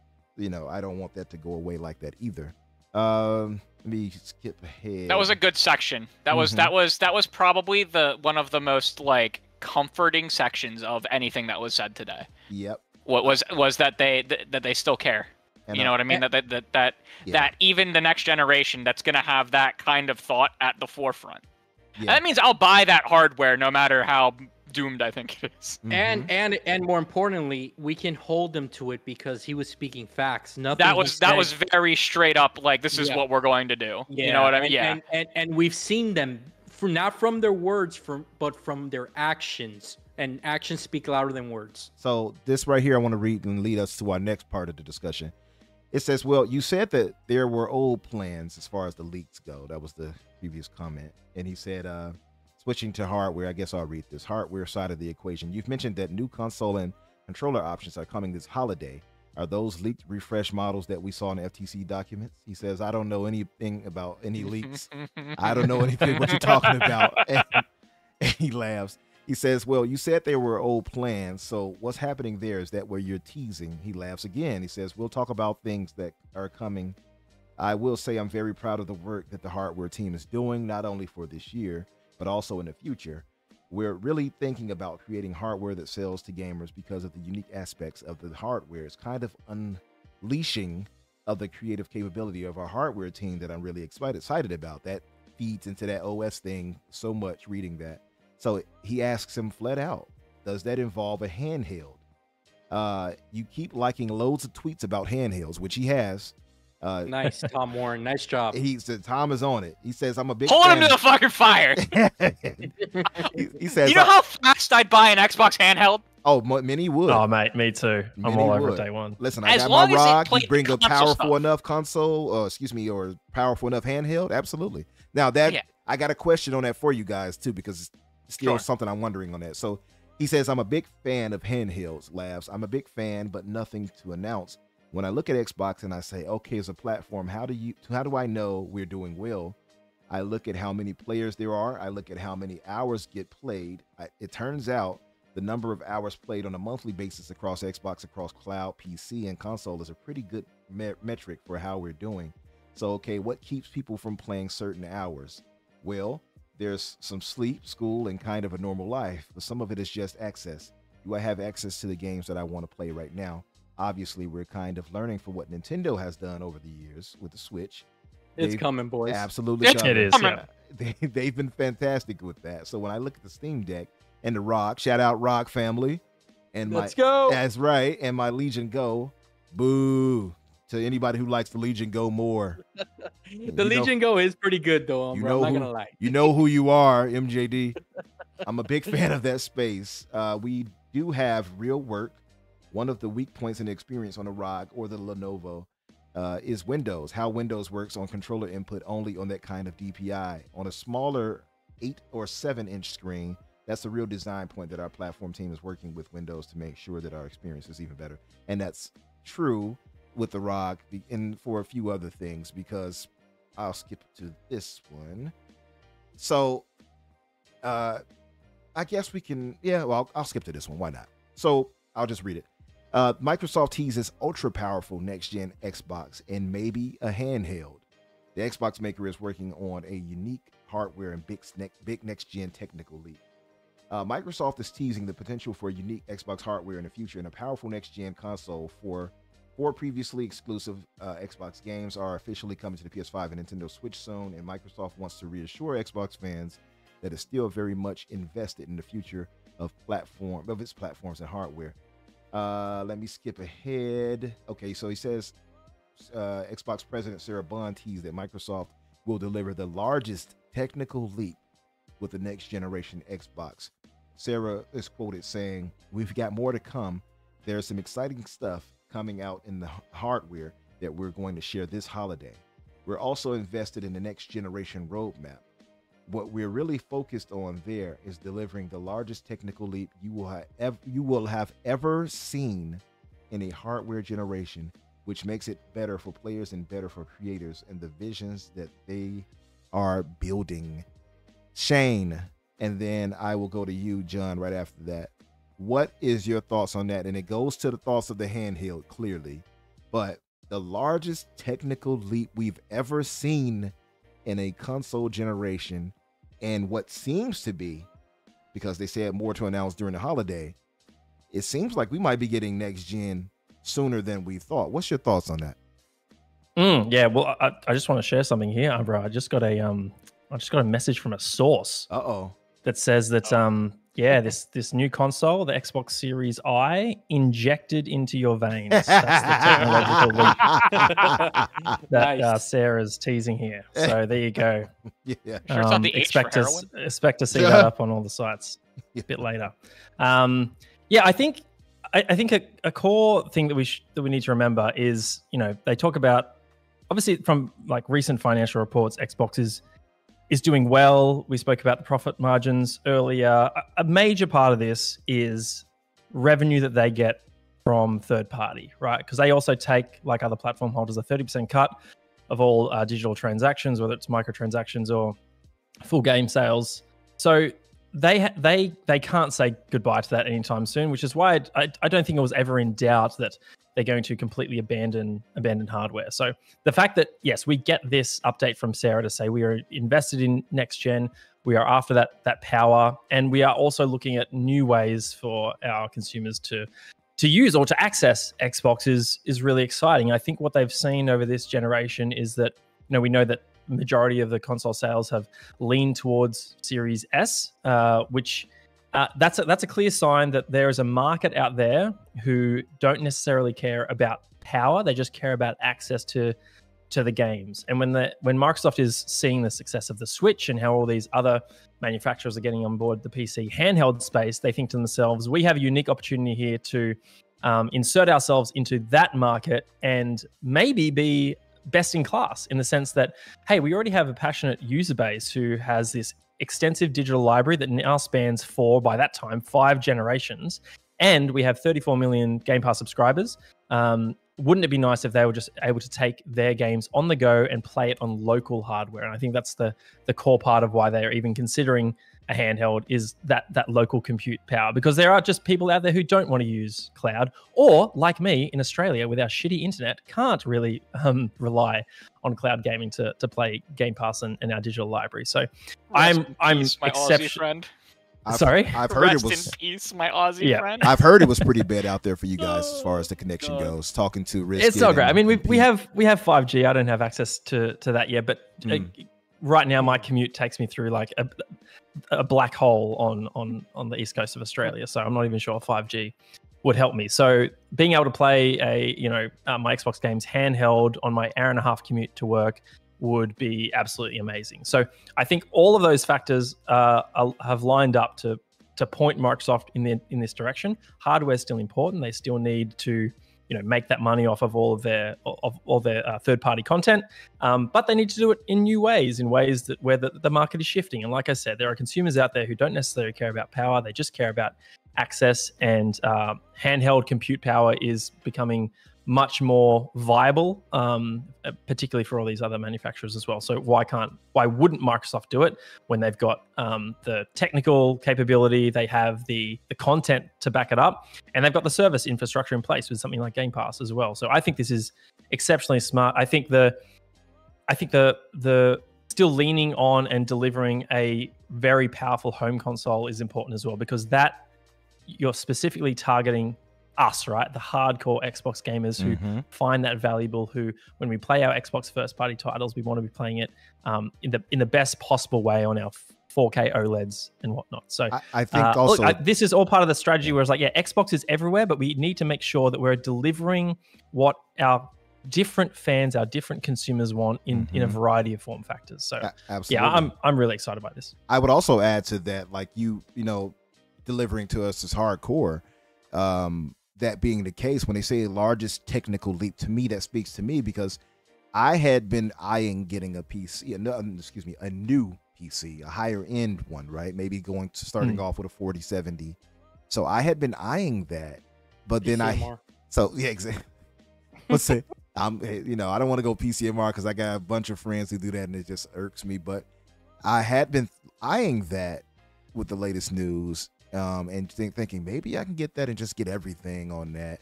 I don't want that to go away like that either. Let me skip ahead. That was a good section. That was probably one of the most like comforting sections of anything that was said today. Yep. What was that they still care. And you know what I mean? That even the next generation that's going to have that kind of thought at the forefront. Yeah. And that means I'll buy that hardware no matter how doomed I think it is. Mm-hmm. And more importantly, we can hold them to it because he was speaking facts. Nothing that was very straight up, like, this is what we're going to do. Yeah. You know what I mean? And we've seen them not from their words, but from their actions. And actions speak louder than words. So this right here I want to read and lead us to our next part of the discussion. It says, well, you said that there were old plans as far as the leaks go. That was the previous comment. And he said, switching to hardware, I guess I'll read this. Hardware side of the equation. You've mentioned that new console and controller options are coming this holiday. Are those leaked refresh models that we saw in the FTC documents? He says, I don't know anything about any leaks. I don't know anything what you're talking about. And he laughs. He says, well, you said there were old plans, so what's happening there? Is that where you're teasing? He laughs again. He says, we'll talk about things that are coming. I will say I'm very proud of the work that the hardware team is doing, not only for this year, but also in the future. We're really thinking about creating hardware that sells to gamers because of the unique aspects of the hardware. It's kind of unleashing of the creative capability of our hardware team that I'm really excited about. That feeds into that OS thing so much, reading that. So he asks him flat out, does that involve a handheld? You keep liking loads of tweets about handhelds, which he has. Nice, Tom Warren. Nice job. He said, Tom is on it. He says, I'm a big Hold fan. him to the fucking fire. he says, you know how fast I'd buy an Xbox handheld? Oh, many would. Oh, mate, me too. I'm all over it day one. Listen, I got my ROG. You bring a powerful enough console, or powerful enough handheld? Absolutely. Now, I got a question on that for you guys, too, because it's still something I'm wondering on that. So he says, I'm a big fan of handhelds, laughs. I'm a big fan, but nothing to announce. When I look at Xbox and I say, okay, as a platform, how do I know we're doing well? I look at how many players there are. I look at how many hours get played. It turns out the number of hours played on a monthly basis across Xbox, across cloud, PC, and console is a pretty good metric for how we're doing. So, okay, what keeps people from playing certain hours? Well, there's some sleep, school, and kind of a normal life, but some of it is just access. Do I have access to the games that I want to play right now? Obviously, we're kind of learning from what Nintendo has done over the years with the Switch. It's coming, boys. Absolutely coming. It is, yeah. They've been fantastic with that. So when I look at the Steam Deck and the ROG, shout out ROG family. And Let's go. That's right. And my Legion Go, boo. To anybody who likes the Legion Go more. The Legion Go is pretty good, though. I'm not going to lie. You know who you are, MJD. I'm a big fan of that space. We do have real work. One of the weak points in the experience on the ROG or the Lenovo is Windows. How Windows works on controller input only on that kind of DPI. On a smaller 8 or 7-inch screen, that's a real design point that our platform team is working with Windows to make sure that our experience is even better. And that's true with the ROG and for a few other things, because I'll skip to this one. So I guess we can, I'll skip to this one. Why not? So I'll just read it. Microsoft teases ultra powerful next-gen Xbox and maybe a handheld. The Xbox maker is working on a unique hardware and big next-gen technical leap. Microsoft is teasing the potential for unique Xbox hardware in the future, and a powerful next-gen console for four previously exclusive Xbox games are officially coming to the PS5 and Nintendo Switch soon, and Microsoft wants to reassure Xbox fans that it's still very much invested in the future of its platforms and hardware. Let me skip ahead. Okay, so he says Xbox President Sarah Bond teased that Microsoft will deliver the largest technical leap with the next generation Xbox. Sarah is quoted saying, "We've got more to come. There's some exciting stuff coming out in the hardware that we're going to share this holiday. We're also invested in the next generation roadmap. What we're really focused on there is delivering the largest technical leap you will have ever seen in a hardware generation, which makes it better for players and better for creators and the visions that they are building." Shane, and then I will go to you, John, right after that. What is your thoughts on that? And it goes to the thoughts of the handheld, clearly, but the largest technical leap we've ever seen in a console generation, and what seems to be, because they said more to announce during the holiday, it seems like we might be getting next gen sooner than we thought. What's your thoughts on that? Yeah, well, I just want to share something here, Umbra. I just got a message from a source. That says that this new console, the Xbox Series I, injected into your veins. That's the technological leap that Sarah's teasing here. So there you go. Yeah, sure, it's not the expect to see that up on all the sites a bit later. I think a core thing that we need to remember is, they talk about, obviously from like recent financial reports, Xbox is doing well. We spoke about the profit margins earlier. A major part of this is revenue that they get from third party, right? Because they also take, like other platform holders, a 30% cut of all digital transactions, whether it's microtransactions or full game sales. So they can't say goodbye to that anytime soon, which is why I don't think it was ever in doubt that they're going to completely abandon hardware. So the fact that, yes, we get this update from Sarah to say we are invested in next gen, we are after that power, and we are also looking at new ways for our consumers to use or to access Xbox is really exciting. I think what they've seen over this generation is that, we know that the majority of the console sales have leaned towards Series S, which that's a clear sign that there is a market out there who don't necessarily care about power; they just care about access to the games. And when Microsoft is seeing the success of the Switch and how all these other manufacturers are getting on board the PC handheld space, they think to themselves, "We have a unique opportunity here to insert ourselves into that market and maybe be best in class, in the sense that, hey, we already have a passionate user base who has this extensive digital library that now spans by that time, 5 generations, and we have 34 million Game Pass subscribers. Wouldn't it be nice if they were just able to take their games on the go and play it on local hardware?" And I think that's the core part of why they are even considering a handheld, is that local compute power, because there are just people out there who don't want to use cloud, or like me in Australia with our shitty internet, can't really rely on cloud gaming to play Game Pass and our digital library. So I'm exceptional. Sorry, I've heard Rest in peace, my Aussie friend. I've heard it was pretty bad out there for you guys as far as the connection goes. Talking to Risk, it's so great. I mean, we have 5G. I don't have access to that yet, but right now my commute takes me through like a black hole on the east coast of Australia. So I'm not even sure 5G would help me. So being able to play my Xbox games handheld on my hour-and-a-half commute to work would be absolutely amazing. So I think all of those factors have lined up to point Microsoft in this direction. Hardware is still important. They still need to make that money off of all their third-party content, but they need to do it in new ways, where the market is shifting. And like I said, there are consumers out there who don't necessarily care about power; they just care about access. And handheld compute power is becoming much more viable, particularly for all these other manufacturers as well. So why wouldn't Microsoft do it when they've got the technical capability, they have the content to back it up, and they've got the service infrastructure in place with something like Game Pass as well. So I think this is exceptionally smart. I think the still leaning on and delivering a very powerful home console is important as well, because that you're specifically targeting us, right? The hardcore Xbox gamers who find that valuable, who, when we play our Xbox first party titles, we want to be playing it in the best possible way on our 4K OLEDs and whatnot. So I think also this is all part of the strategy where it's like, yeah, Xbox is everywhere, but we need to make sure that we're delivering what our different fans, our different consumers want in a variety of form factors. So absolutely. Yeah, I'm really excited about this. I would also add to that, like you know, delivering to us is hardcore. That being the case, when they say largest technical leap, to me, that speaks to me, because I had been eyeing getting a PC, a new PC, a higher end one, right? Maybe starting off with a 4070. So I had been eyeing that, but then exactly. Let's say I don't want to go PCMR because I got a bunch of friends who do that and it just irks me. But I had been eyeing that with the latest news, and thinking maybe I can get that and just get everything on that.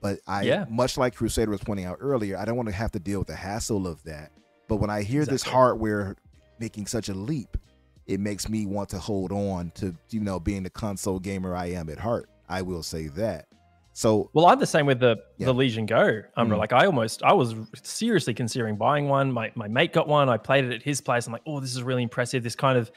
But much like Crusader was pointing out earlier, I don't want to have to deal with the hassle of that. But when I hear this hardware making such a leap, it makes me want to hold on to, being the console gamer I am at heart. I will say that. So, well, I'm the same with the Legion Go. Like I was seriously considering buying one. My mate got one. I played it at his place. I'm like, oh, this is really impressive. This kind of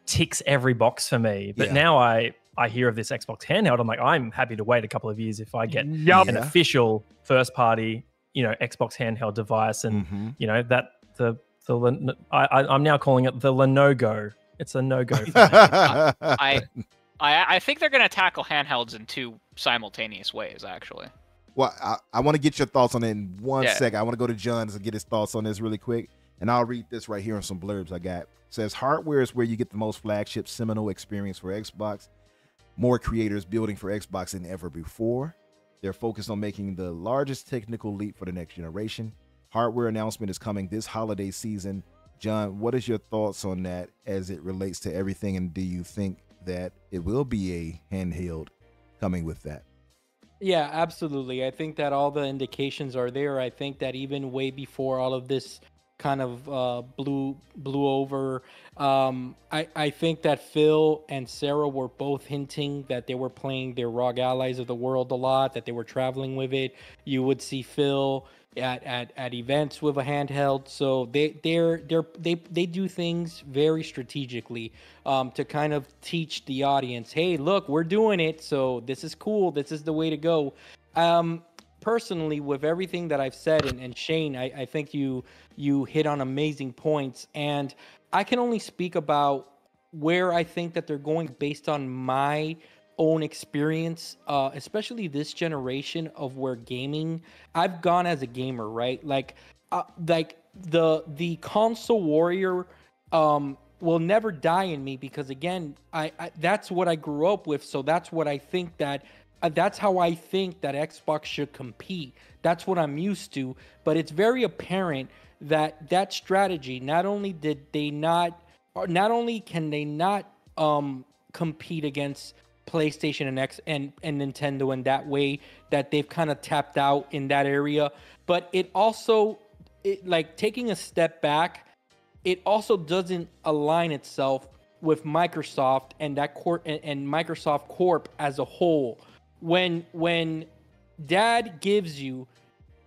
ticks every box for me. But now I hear of this Xbox handheld. I'm like, I'm happy to wait a couple of years if I get an official first party, Xbox handheld device. And I'm now calling it the Lenogo. It's a no-go. I think they're going to tackle handhelds in two simultaneous ways, actually. Well, I want to get your thoughts on it in one second. I want to go to John to get his thoughts on this really quick. And I'll read this right here on some blurbs I got. It says, hardware is where you get the most flagship seminal experience for Xbox. More creators building for Xbox than ever before. They're focused on making the largest technical leap for the next generation. Hardware announcement is coming this holiday season. John, what is your thoughts on that as it relates to everything? And do you think that it will be a handheld coming with that? Yeah, absolutely. I think that all the indications are there. I think that even way before all of this kind of blew over, I think that Phil and Sarah were both hinting that they were playing their ROG Allies of the World a lot, that they were traveling with it. You would see Phil at events with a handheld, so they do things very strategically to kind of teach the audience, hey, look, we're doing it, so this is cool, this is the way to go. Personally, with everything that I've said, and Shane, I think you hit on amazing points, and I can only speak about where I think that they're going based on my own experience, especially this generation of where gaming, I've gone as a gamer, right? Like the console warrior will never die in me, because again, I that's what I grew up with, so that's what I think that that's how I think that Xbox should compete. That's what I'm used to. But it's very apparent that that strategy, not only can they not compete against PlayStation and Nintendo in that way, that they've kind of tapped out in that area, but it also, like taking a step back, it also doesn't align itself with Microsoft and that and Microsoft Corp as a whole. When Dad gives you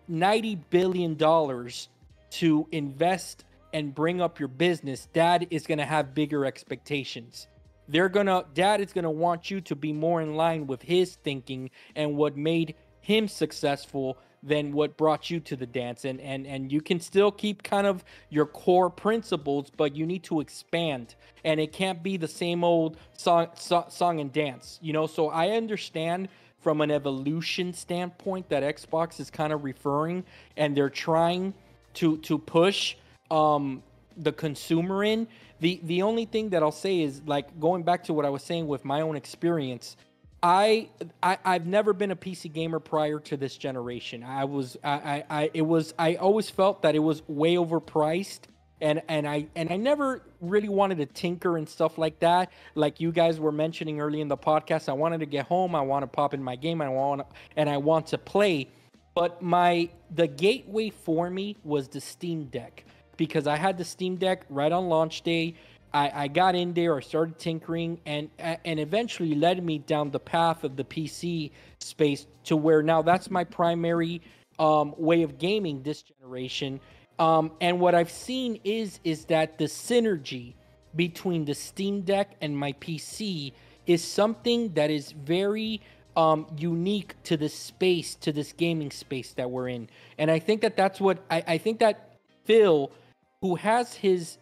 $90 billion to invest and bring up your business, Dad is going to have bigger expectations. Dad is going to want you to be more in line with his thinking and what made him successful than what brought you to the dance. And you can still keep kind of your core principles, but you need to expand. And it can't be the same old song and dance, So I understand from an evolution standpoint that Xbox is kind of referring, and they're trying to push the consumer in. The only thing that I'll say is, like, going back to what I was saying with my own experience, I've never been a PC gamer prior to this generation. I always felt that it was way overpriced, and I never really wanted to tinker and stuff like that. Like you guys were mentioning early in the podcast, I wanted to get home, I want to pop in my game, I want to play. But the gateway for me was the Steam Deck, because I had the Steam Deck right on launch day. I got in there, I started tinkering, and eventually led me down the path of the PC space to where now that's my primary way of gaming this generation. And what I've seen is that the synergy between the Steam Deck and my PC is something that is very unique to this space, to this gaming space that we're in. And I think that that's what I think that Phil, who has his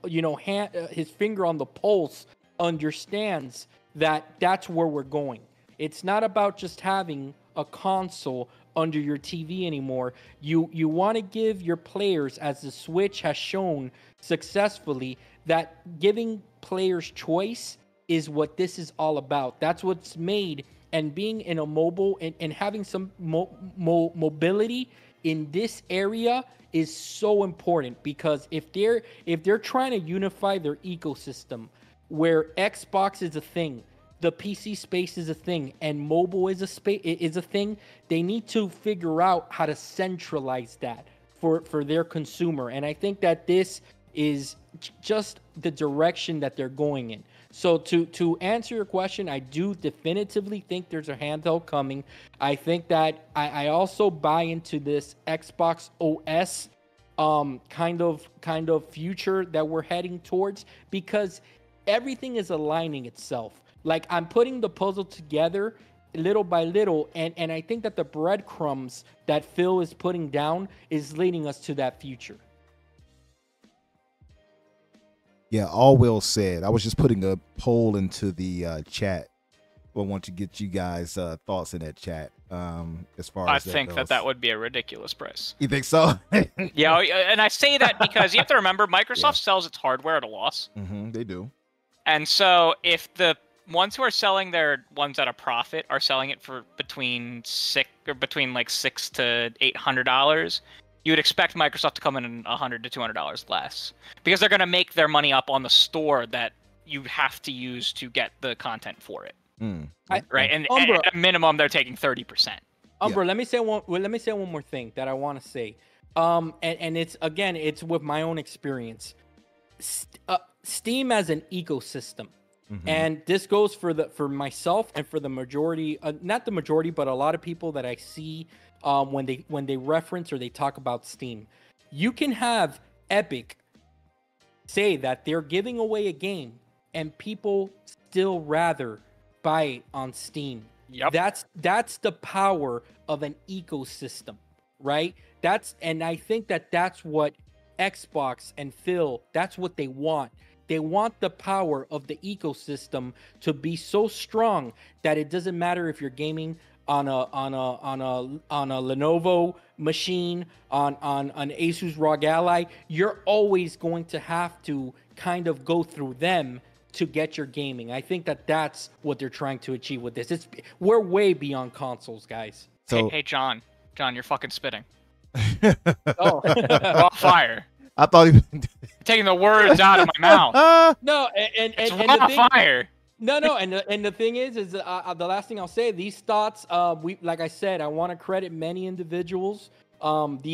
his finger on the pulse, understands that that's where we're going. It's not about just having a console under your TV anymore. You want to give your players, as the Switch has shown successfully, that giving players choice is what this is all about. That's what's made, and being in a mobile and having some mobility in this area is so important, because if they're trying to unify their ecosystem where Xbox is a thing, the PC space is a thing, and mobile is a thing, they need to figure out how to centralize that for their consumer. And I think that this is just the direction that they're going in. So to answer your question, I do definitively think there's a handheld coming. I think that I also buy into this Xbox OS kind of future that we're heading towards, because everything is aligning itself. Like, I'm putting the puzzle together little by little, and I think that the breadcrumbs that Phil is putting down is leading us to that future. Yeah, all well said. I was just putting a poll into the chat. I want to get you guys' thoughts in that chat. As far as I think that would be a ridiculous price. You think so? Yeah, and I say that because you have to remember, Microsoft sells its hardware at a loss. They do. And so if the ones who are selling their ones at a profit are selling it for between $600 to $800, you would expect Microsoft to come in $100 to $200 less, because they're going to make their money up on the store that you have to use to get the content for it. Right, and Umbra, at a minimum, they're taking 30%. Umbra, let me say one more thing that I want to say. And it's with my own experience. Steam as an ecosystem. And this goes for myself and for the majority, not the majority, but a lot of people that I see when they reference or they talk about Steam. You can have Epic say that they're giving away a game and people still rather buy it on Steam. Yep. That's the power of an ecosystem, right? And I think that that's what Xbox and Phil, that's what they want. They want the power of the ecosystem to be so strong that it doesn't matter if you're gaming on a Lenovo machine, on an Asus ROG Ally. You're always going to have to kind of go through them to get your gaming. I think that that's what they're trying to achieve with this. We're way beyond consoles, guys. So, hey, John, you're fucking spitting. Oh, On fire. I thought he taking the words out of my mouth. No, and the fire. No, and the thing is the last thing I'll say, these thoughts, like I said, I want to credit many individuals. I've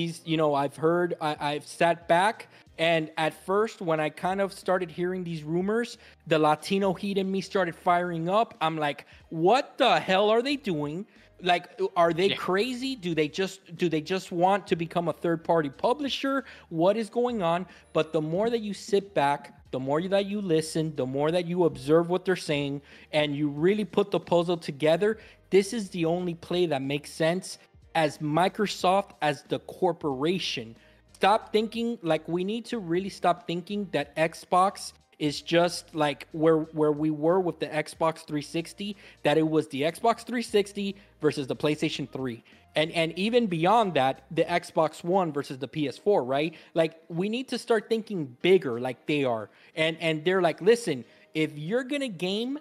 sat back, and at first, when I kind of started hearing these rumors, the Latino heat in me started firing up. I'm like, what the hell are they doing? Like, are they crazy? Do they just want to become a third-party publisher? What is going on? But the more that you sit back, the more that you listen, the more that you observe what they're saying, and you really put the puzzle together, this is the only play that makes sense as Microsoft, as the corporation. Stop thinking, like, we need to really stop thinking that Xbox is just like where we were with the Xbox 360, that it was the Xbox 360 versus the PlayStation 3. And even beyond that, the Xbox One versus the PS4, right? Like, we need to start thinking bigger like they are. And they're like, listen, if you're going to game,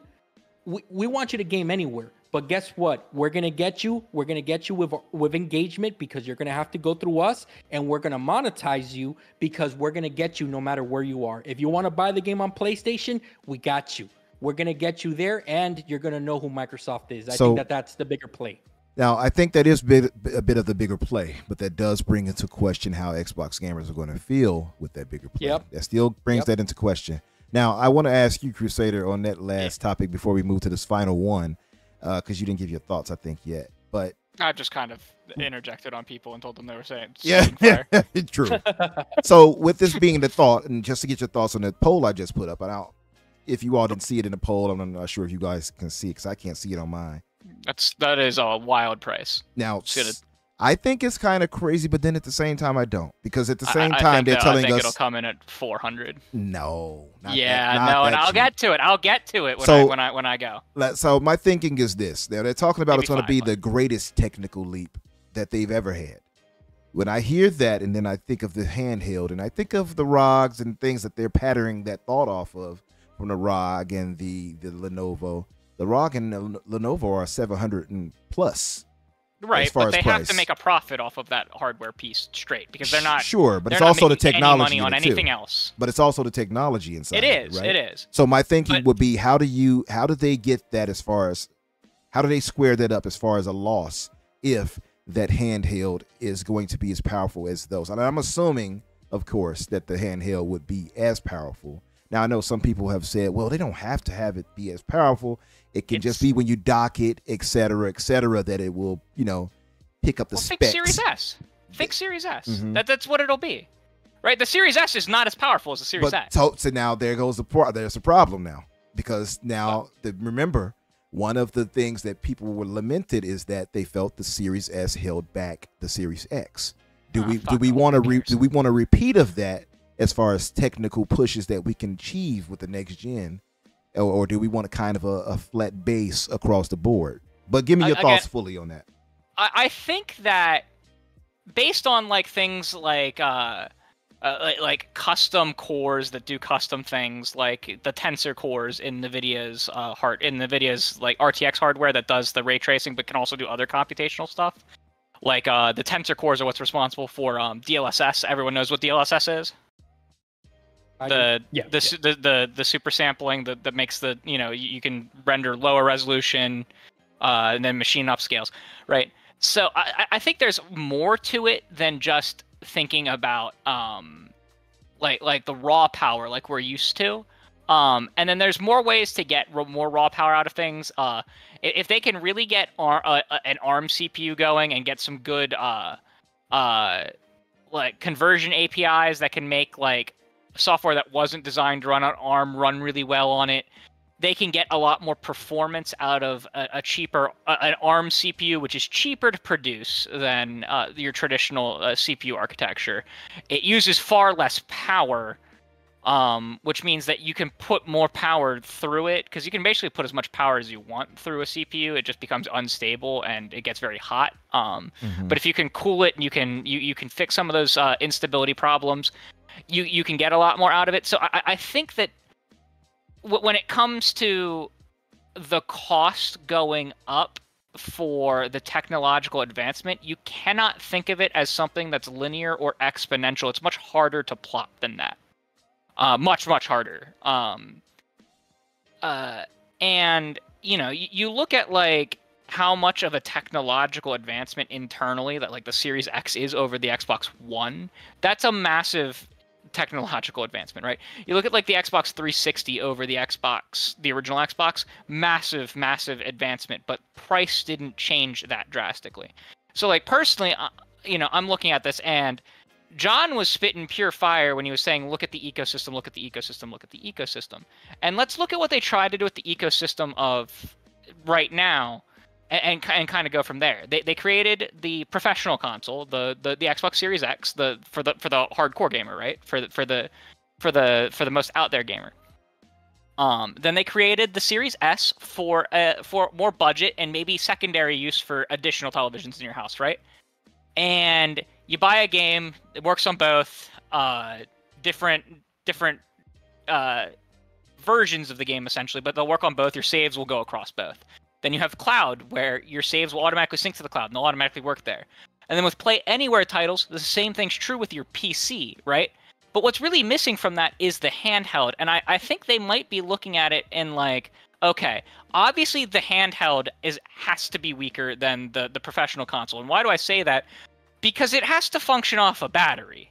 we want you to game anywhere. But guess what? We're going to get you. We're going to get you with engagement, because you're going to have to go through us, and we're going to monetize you because we're going to get you no matter where you are. If you want to buy the game on PlayStation, we got you. We're going to get you there, and you're going to know who Microsoft is. I think that's the bigger play. Now, I think that is a bit of the bigger play, but that does bring into question how Xbox gamers are going to feel with that bigger play. Yep. That still brings that into question. Now, I want to ask you, Crusader, on that last topic before we move to this final one, because you didn't give your thoughts, I think, yet. But I just kind of interjected on people and told them they were saying true. So with this being the thought, and just to get your thoughts on the poll I just put up, if you all didn't see it in the poll, I'm not sure if you guys can see it because I can't see it on mine. That is a wild price. Now, I think it's kind of crazy, but then at the same time, I don't, because at the same time they're telling us it'll come in at 400. No, and I'll get to it. I'll get to it when I go. So my thinking is this: they're talking about Maybe it's going to be the greatest technical leap that they've ever had. When I hear that, and then I think of the handheld, and I think of the ROGs and things that they're patterning that thought off of from the ROG and the Lenovo. The ROG and the Lenovo are 700 and plus. Right, but they have to make a profit off of that hardware piece straight because they're not sure, but it's also the technology any money on anything else. But it's also the technology inside. It is. Right? It is. So my thinking would be, how do they get that as far as how do they square that up as far as a loss if that handheld is going to be as powerful as those? And I'm assuming, of course, that the handheld would be as powerful. Now I know some people have said, well, they don't have to have it be as powerful. It can just be when you dock it, et cetera, that it will, pick up the specs. Think Series S. Think Series S. Mm-hmm. That's what it'll be, right? The Series S is not as powerful as the Series X. So now there's a problem now, because now remember, one of the things that people were lamented is that they felt the Series S held back the Series X. Do we want a repeat of that as far as technical pushes that we can achieve with the next gen? Or do we want a kind of a flat base across the board? But give me your thoughts fully on that. I think that based on things like custom cores that do custom things, like the tensor cores in NVIDIA's RTX hardware that does the ray tracing but can also do other computational stuff. Like the tensor cores are what's responsible for DLSS. Everyone knows what DLSS is. The super sampling that makes you can render lower resolution and then machine upscales, right? So I think there's more to it than just thinking about like the raw power like we're used to, and then there's more ways to get more raw power out of things. If they can really get an ARM CPU going and get some good conversion APIs that can make software that wasn't designed to run on ARM run really well on it, they can get a lot more performance out of an ARM CPU, which is cheaper to produce than your traditional CPU architecture. It uses far less power, which means that you can put more power through it, because you can basically put as much power as you want through a CPU. It just becomes unstable and it gets very hot. But if you can cool it and you can fix some of those instability problems, you can get a lot more out of it. So I think that when it comes to the cost going up for the technological advancement, you cannot think of it as something that's linear or exponential. It's much harder to plot than that. Much harder. And you look at how much of a technological advancement internally that the Series X is over the Xbox One. That's a massive technological advancement, right? You look at the Xbox 360 over the original Xbox, massive advancement, but price didn't change that drastically. So personally, I'm looking at this, and John was spitting pure fire when he was saying, look at the ecosystem, look at the ecosystem, look at the ecosystem. And let's look at what they tried to do with the ecosystem of right now and kind of go from there. They created the professional console, the Xbox Series X, for the hardcore gamer, right? For the most out there gamer. Then they created the Series S for more budget and maybe secondary use for additional televisions in your house, right? And you buy a game, it works on both, different versions of the game essentially, but they'll work on both. Your saves will go across both. Then you have cloud, where your saves will automatically sync to the cloud and they'll automatically work there. And then with Play Anywhere titles, the same thing's true with your PC, right? But what's really missing from that is the handheld. And I think they might be looking at it in okay, obviously the handheld has to be weaker than the professional console. And why do I say that? Because it has to function off a battery,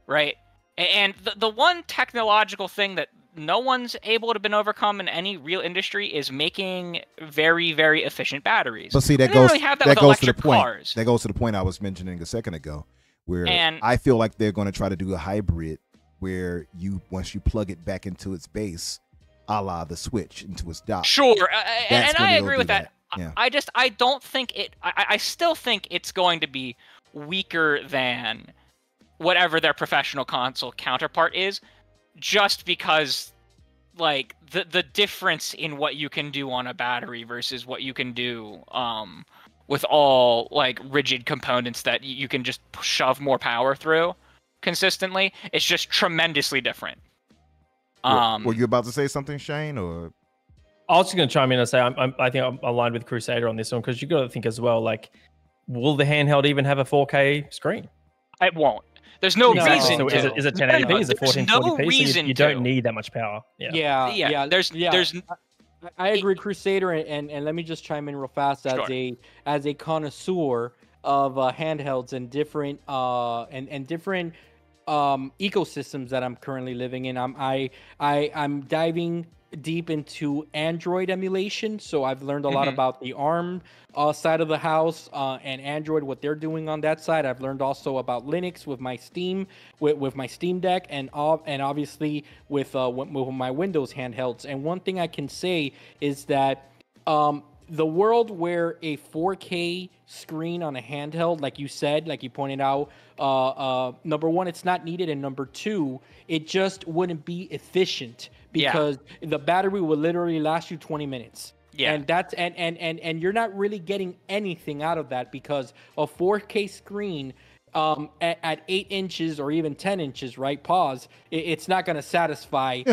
right? And the one technological thing that no one's able to been overcome in any real industry is making very, very efficient batteries. But see, that goes to the point. Cars. That goes to the point I was mentioning a second ago, where And I feel like they're going to try to do a hybrid where once you plug it back into its base, a la the Switch into its dock. Sure, and I agree with that. Yeah. I don't think it. I still think it's going to be weaker than whatever their professional console counterpart is, just because like the difference in what you can do on a battery versus what you can do with all like rigid components that you can just shove more power through consistently, it's just tremendously different. Were you about to say something, Shane, or? I was just going to chime in and say I think I'm aligned with Crusader on this one, because you got to think as well, like, will the handheld even have a 4K screen? It won't. There's no reason so to. Is it 1080p? Is it 1440p? So you don't need that much power. Yeah. There's. I agree, Crusader, and let me just chime in real fast as a connoisseur of handhelds and different ecosystems that I'm currently living in. I'm diving deep into Android emulation, so I've learned a lot about the ARM side of the house and Android, what they're doing on that side. I've learned also about Linux with my Steam, with my Steam Deck, and obviously with my Windows handhelds. And one thing I can say is that the world where a 4K screen on a handheld, like you said, like you pointed out, number one, it's not needed, and number two, it just wouldn't be efficient, because the battery will literally last you 20 minutes. Yeah. And that's and you're not really getting anything out of that, because a 4K screen at 8 inches or even 10 inches, right? Pause. It's not going to satisfy,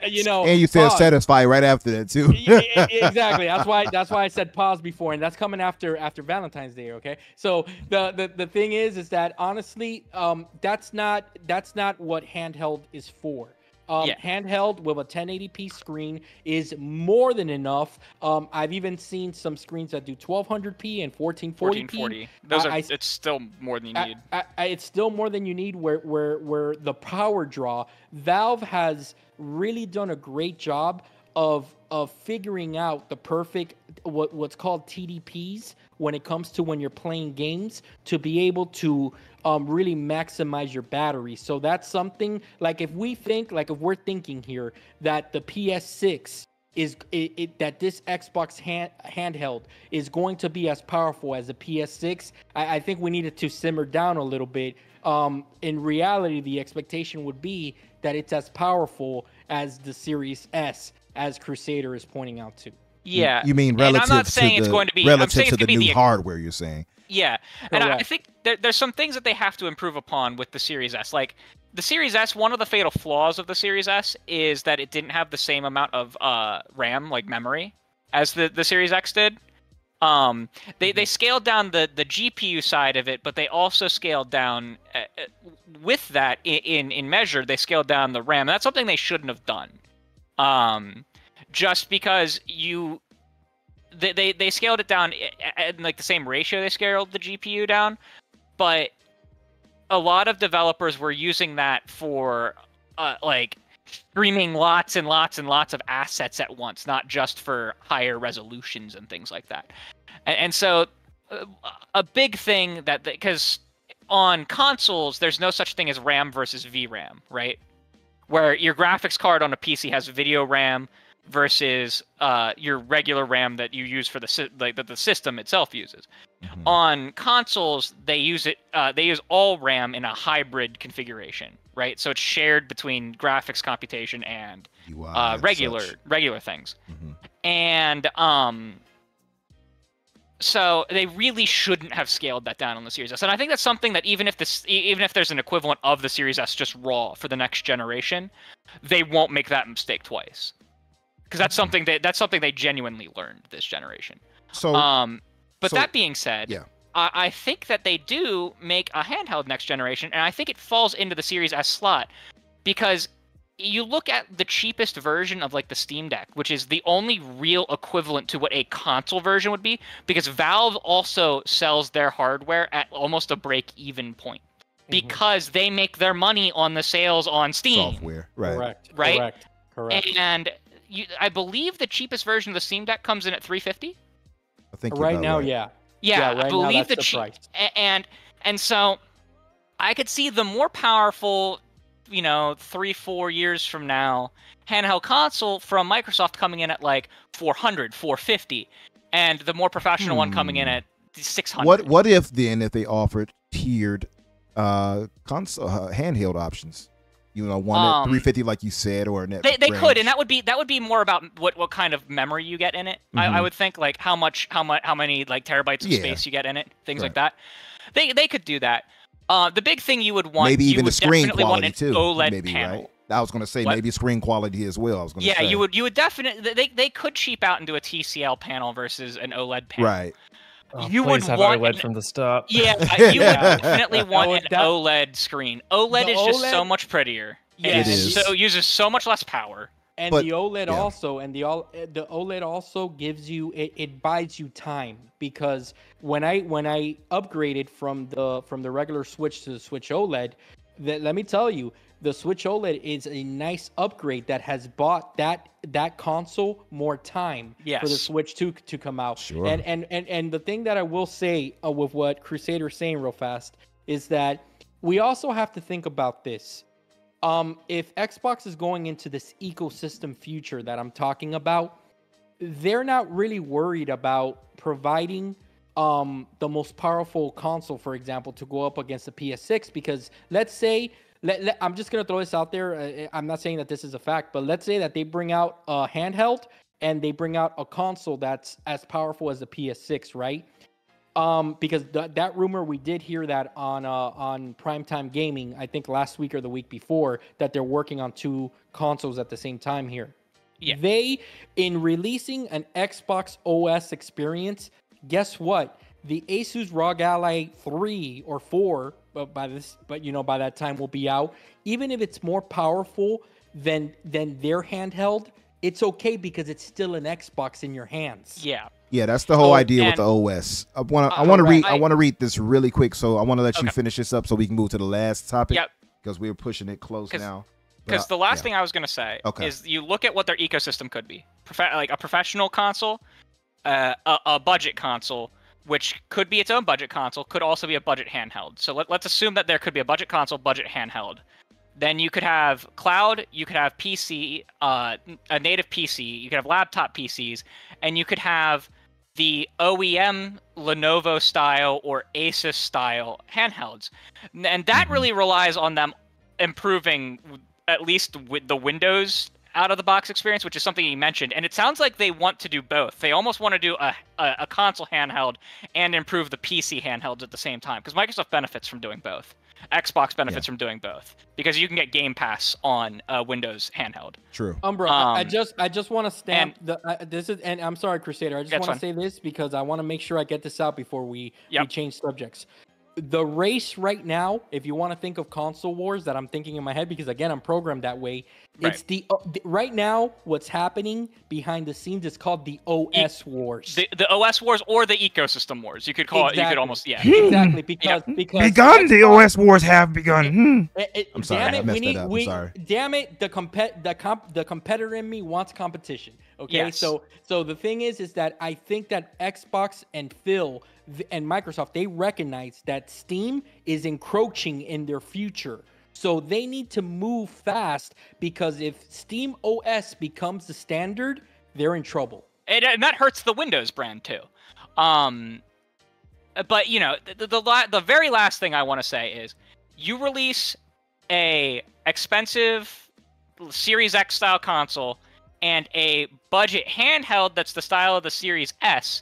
you know. And you said satisfy right after that too. Exactly. That's why I said pause before, and that's coming after Valentine's Day. Okay. So the thing is that honestly, that's not what handheld is for. Handheld with a 1080p screen is more than enough. I've even seen some screens that do 1200p and 1440p. It's still more than you need. It's still more than you need. Where the power draw, Valve has really done a great job of figuring out the perfect what's called TDPs when it comes to when you're playing games, to be able to really maximize your battery. So that's something, like if we're thinking here that the PS6 that this Xbox handheld is going to be as powerful as the PS6, I think we needed to simmer down a little bit. In reality, the expectation would be that it's as powerful as the Series S, as Crusader is pointing out too. Yeah. You mean relative I'm not saying to it's the, going to be, relative I'm saying to it's the going to be new hardware, you're saying? Yeah. And I think there's some things that they have to improve upon with the Series S. Like, the Series S, one of the fatal flaws of the Series S is that it didn't have the same amount of RAM, like memory, as the Series X did. They scaled down the GPU side of it, but they also scaled down with that in measure. They scaled down the RAM, and that's something they shouldn't have done. Just because they scaled it down at like the same ratio they scaled the GPU down, but a lot of developers were using that for like streaming lots and lots and lots of assets at once, not just for higher resolutions and things like that. And so a big thing because on consoles, there's no such thing as RAM versus VRAM, right? Where your graphics card on a PC has video RAM versus your regular RAM that you use for that the system itself uses. Mm-hmm. On consoles, they use all RAM in a hybrid configuration, right? So it's shared between graphics computation and regular things. Mm-hmm. And so they really shouldn't have scaled that down on the Series S. And I think that's something that even if there's an equivalent of the Series S just raw for the next generation, they won't make that mistake twice. Because that's something they genuinely learned this generation. So, that being said, I think that they do make a handheld next generation, and I think it falls into the Series S slot, because you look at the cheapest version of like the Steam Deck, which is the only real equivalent to what a console version would be, because Valve also sells their hardware at almost a break-even point. because they make their money on the sales on Steam. Software, right? Correct. And I believe the cheapest version of the Steam Deck comes in at $350. I think right now, right. Yeah, right I believe now, that's the price. And so I could see the more powerful, 3-4 years from now, handheld console from Microsoft coming in at like $400, $450, and the more professional one coming in at $600. What if they offered tiered console handheld options? One at $350, like you said, or net. They could, and that would be more about what kind of memory you get in it. I would think like how many like terabytes of space you get in it, things like that. They could do that. The big thing you would want, maybe even the screen quality too. OLED maybe panel. Right. I was going to say maybe screen quality as well. I was going to say. Yeah, you would definitely. They could cheap out and do a TCL panel versus an OLED panel. Right. You would have want OLED from the start. Yeah, you would definitely want an OLED screen. OLED is just so much prettier. Yes. It is. So it uses so much less power. And the OLED also gives you it buys you time, because when I upgraded from the regular Switch to the Switch OLED, let me tell you, the Switch OLED is a nice upgrade that has bought that console more time for the Switch 2 to come out. Sure. And the thing that I will say with what Crusader's saying real fast is that we also have to think about this. If Xbox is going into this ecosystem future that I'm talking about, they're not really worried about providing the most powerful console, for example, to go up against the PS6, because let's say, I'm just going to throw this out there. I'm not saying that this is a fact, but let's say that they bring out a handheld and they bring out a console that's as powerful as the PS6, right? Because that rumor, we did hear that on Primetime Gaming, I think last week or the week before, that they're working on 2 consoles at the same time here. Yeah. They, in releasing an Xbox OS experience, guess what? The Asus ROG Ally 3 or 4, by that time will be out. Even if it's more powerful than their handheld, it's okay because it's still an Xbox in your hands. Yeah, that's the whole idea with the OS. I want to read this really quick, so I want to let you finish this up so we can move to the last topic. Because we're pushing it close now. Because the last thing I was going to say is you look at what their ecosystem could be. Like a professional console, a budget console, which could be its own budget console, could also be a budget handheld. So let's assume that there could be a budget console, budget handheld. Then you could have cloud, you could have PC, a native PC, you could have laptop PCs, and you could have the OEM Lenovo style or Asus style handhelds. And that really relies on them improving at least with the Windows out of the box experience, which is something you mentioned. And it sounds like they want to do both. They almost want to do a console handheld and improve the PC handhelds at the same time, because Microsoft benefits from doing both. Xbox benefits from doing both, because you can get Game Pass on Windows handheld. True. Umbra, I just want to stamp this is, and I'm sorry, Crusader. I just want to say this because I want to make sure I get this out before we change subjects. The race right now, if you want to think of console wars that I'm thinking in my head, because again, I'm programmed that way. It's right now, what's happening behind the scenes is called the OS wars. The OS wars or the ecosystem wars. You could call it, you could almost, Exactly, because begun, the OS wars have begun. I'm sorry, I messed that up. I'm sorry. Damn it, the competitor in me wants competition. Okay, so the thing is that I think that Xbox and Phil and Microsoft, they recognize that Steam is encroaching in their future. So they need to move fast, because if Steam OS becomes the standard, they're in trouble. And that hurts the Windows brand too. But the very last thing I want to say is, you release a expensive Series X style console and a budget handheld that's the style of the Series S,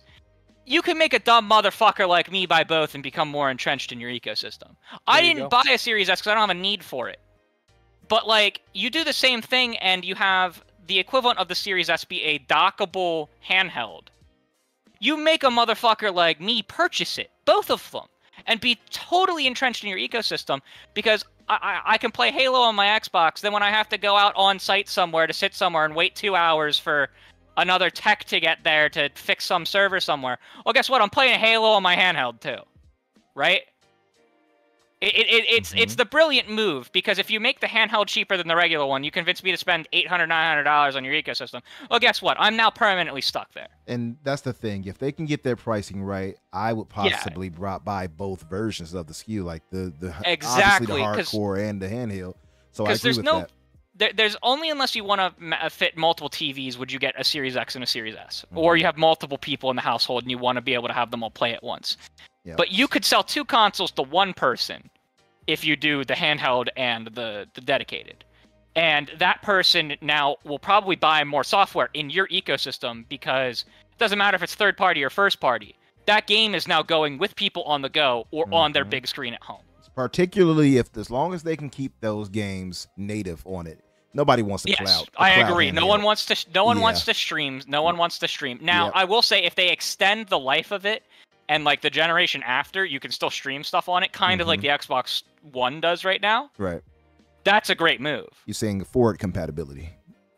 you can make a dumb motherfucker like me buy both and become more entrenched in your ecosystem. I didn't buy a Series S because I don't have a need for it. But, like, you do the same thing and you have the equivalent of the Series S be a dockable handheld. You make a motherfucker like me purchase it, both of them, and be totally entrenched in your ecosystem, because I can play Halo on my Xbox, then when I have to go out on site somewhere to sit somewhere and wait 2 hours for another tech to get there to fix some server somewhere, well, guess what? I'm playing Halo on my handheld too, right? It's the brilliant move, because if you make the handheld cheaper than the regular one, you convince me to spend $800, $900 on your ecosystem. Well, guess what? I'm now permanently stuck there. And that's the thing. If they can get their pricing right, I would possibly buy both versions of the SKU, like the exactly obviously the hardcore and the handheld. So I agree with that. There's only, unless you want to fit multiple TVs, would you get a Series X and a Series S. Or you have multiple people in the household and you want to be able to have them all play at once. Yep. But you could sell 2 consoles to one person if you do the handheld and the dedicated. And that person now will probably buy more software in your ecosystem, because it doesn't matter if it's third party or first party. That game is now going with people on the go or on their big screen at home. Particularly as long as they can keep those games native on it. Nobody wants to cloud. I agree. No one wants to stream. No one wants to stream. Now, I will say, if they extend the life of it, and like the generation after, you can still stream stuff on it, kind of like the Xbox One does right now. Right. That's a great move. You're saying forward compatibility.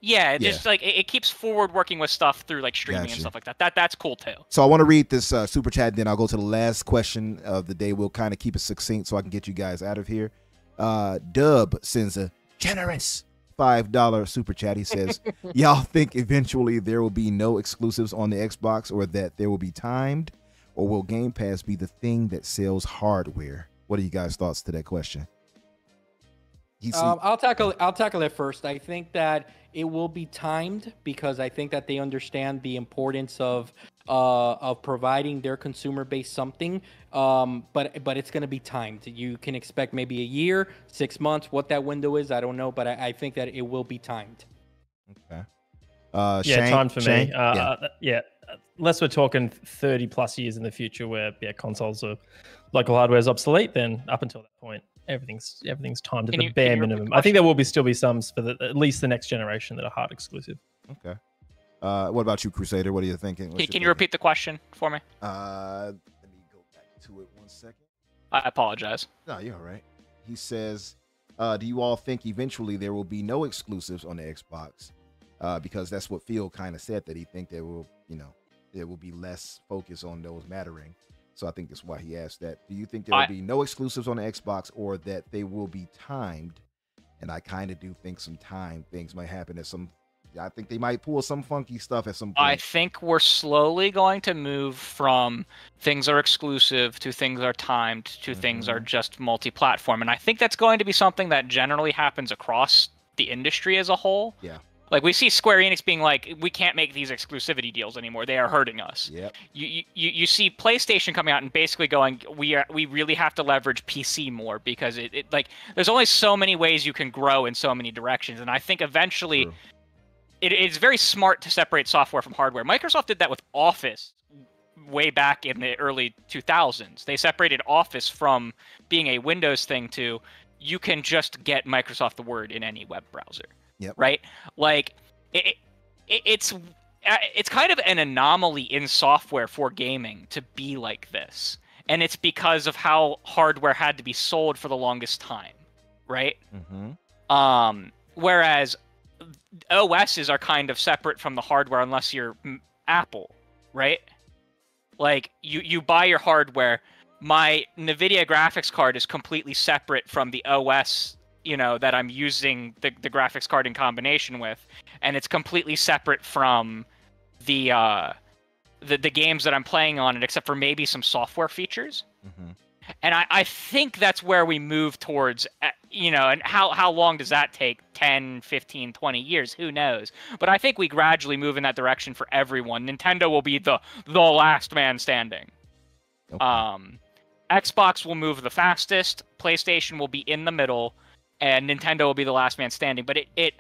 Yeah, just like it keeps forward working with stuff through like streaming and stuff like that. That's cool too. So I want to read this super chat, then I'll go to the last question of the day. We'll kind of keep it succinct so I can get you guys out of here. Dub sends a generous $5 super chat. He says, y'all think eventually there will be no exclusives on the Xbox, or that there will be timed, or will Game Pass be the thing that sells hardware? What are you guys' thoughts to that question? I'll tackle it first. I think that it will be timed, because I think that they understand the importance of providing their consumer base something. But it's going to be timed. You can expect maybe a year, 6 months. What that window is, I don't know, but I think that it will be timed. Okay. Timed for me. Unless we're talking 30 plus years in the future, where consoles are local hardware is obsolete, then up until that point, everything's timed at the bare minimum. I think there will still be some for at least the next generation that are hard exclusive. Okay. What about you, Crusader? What are you thinking? Can you repeat the question for me? Let me go back to it 1 second. I apologize. No, you're all right. He says, do you all think eventually there will be no exclusives on the Xbox? Because that's what Phil kind of said, that he think there will be less focus on those mattering. So I think that's why he asked that. Do you think there will be no exclusives on the Xbox, or that they will be timed? And I kind of do think some time things might happen I think they might pull some funky stuff at some point. I think we're slowly going to move from things are exclusive to things are timed to things are just multi-platform. And I think that's going to be something that generally happens across the industry as a whole. Yeah. Like, we see Square Enix being like, we can't make these exclusivity deals anymore. They are hurting us. Yep. You see PlayStation coming out and basically going, we really have to leverage PC more, because it there's only so many ways you can grow in so many directions. And I think eventually it's very smart to separate software from hardware. Microsoft did that with Office way back in the early 2000s. They separated Office from being a Windows thing to, you can just get Microsoft Word in any web browser. Yep. Right? Like, it's kind of an anomaly in software for gaming to be like this. And it's because of how hardware had to be sold for the longest time. Right? Whereas OSs are kind of separate from the hardware unless you're Apple. Right? Like, you buy your hardware. My NVIDIA graphics card is completely separate from the OS that I'm using the graphics card in combination with, and it's completely separate from the games that I'm playing on it, except for maybe some software features. And I think that's where we move towards, and how long does that take? 10, 15, 20 years? Who knows? But I think we gradually move in that direction for everyone. Nintendo will be the last man standing. Okay. Xbox will move the fastest. PlayStation will be in the middle. And Nintendo will be the last man standing. But it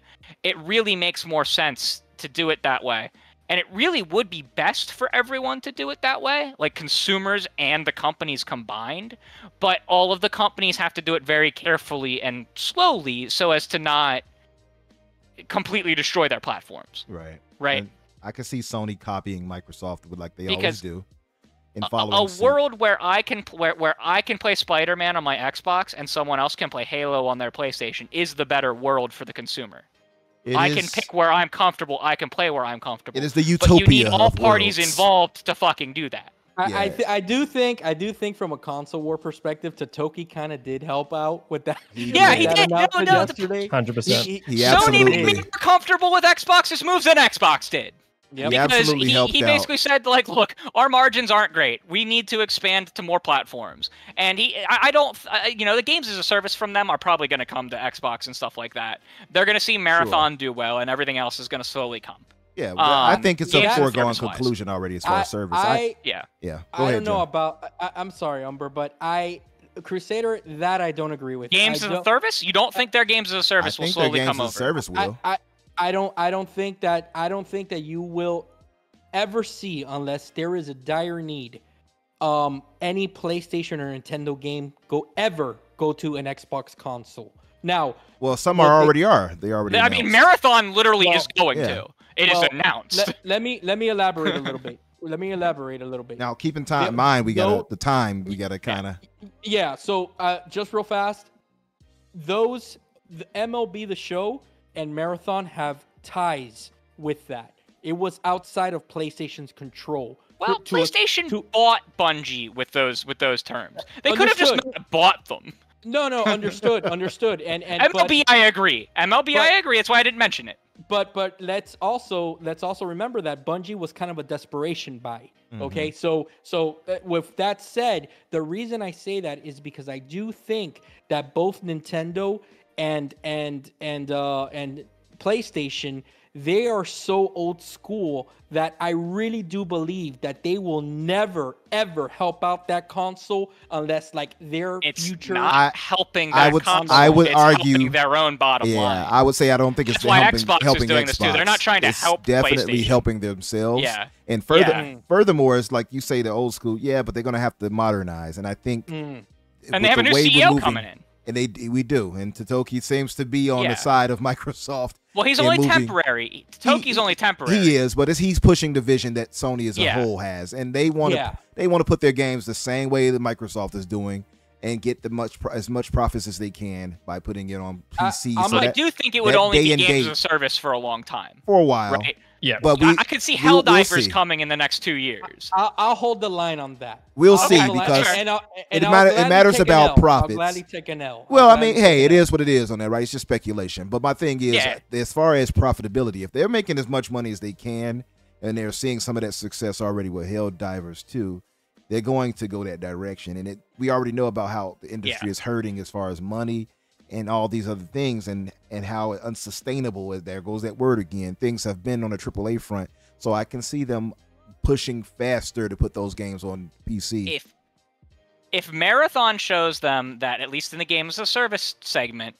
really makes more sense to do it that way. And it really would be best for everyone to do it that way, like consumers and the companies combined. But all of the companies have to do it very carefully and slowly so as to not completely destroy their platforms. Right. And I can see Sony copying Microsoft like they always do. A world where I can play Spider-Man on my Xbox and someone else can play Halo on their PlayStation is the better world for the consumer. I can pick where I'm comfortable. I can play where I'm comfortable. It is the utopia. But you need all parties involved to fucking do that. I do think from a console war perspective, Totoki kind of did help out with that. He did. Yesterday. 100%. Sony made me more comfortable with Xbox's moves than Xbox did. Yep. Because he basically said, like, look, our margins aren't great. We need to expand to more platforms. And the games as a service from them are probably going to come to Xbox and stuff like that. They're going to see Marathon do well, and everything else is going to slowly come. Yeah, I think it's a foregone conclusion already as far as service. Go ahead, don't know about. I'm sorry, Umbra, but Crusader, that I don't agree with. Games as a service? You don't think their games as a service will slowly come over? Service will. I don't think that you will ever see, unless there is a dire need, any PlayStation or Nintendo game go to an Xbox console. Now, well, some already are. They already. I mean, Marathon literally is going to. It is announced. Let me elaborate a little bit. Now, keep in mind, we got the time. We got to kind of. Yeah. So, just real fast, the MLB The Show and Marathon have ties with that. It was outside of PlayStation's control. Well, PlayStation bought Bungie with those terms. They could have just not bought them. No, understood. And MLB, I agree. I agree. That's why I didn't mention it. But let's also remember that Bungie was kind of a desperation buy. Okay, so with that said, the reason I say that is because I do think that both Nintendo and PlayStation, they are so old school that I really do believe that they will never ever help out that console unless their future. It's not helping that console. I would it's argue helping their own bottom line. Yeah, I would say I don't think it's helping Xbox is doing this too. They're not trying to help. Definitely helping themselves. Yeah. And furthermore, it's like you say, the old school. Yeah, but they're gonna have to modernize, and I think. And they have a new CEO coming in. And we do, and Totoki seems to be on the side of Microsoft. Well, he's only temporary. Totoki's only temporary. He is, but he's pushing the vision that Sony as a whole has, and they want to put their games the same way that Microsoft is doing, and get as much profits as they can by putting it on PC. I do think it would only be games as a service for a long time. For a while, right? Yeah, but I could see Helldivers coming in the next 2 years. I'll hold the line on that. We'll see, because it matters about profits. I'll gladly take an L. Well, I mean, hey, it is what it is on that, right? It's just speculation. But my thing is, as far as profitability, if they're making as much money as they can, and they're seeing some of that success already with Helldivers too, they're going to go that direction. And we already know about how the industry is hurting as far as money and all these other things, and how unsustainable, there goes that word again, things have been on the AAA front. So I can see them pushing faster to put those games on PC. If Marathon shows them that, at least in the games as a service segment,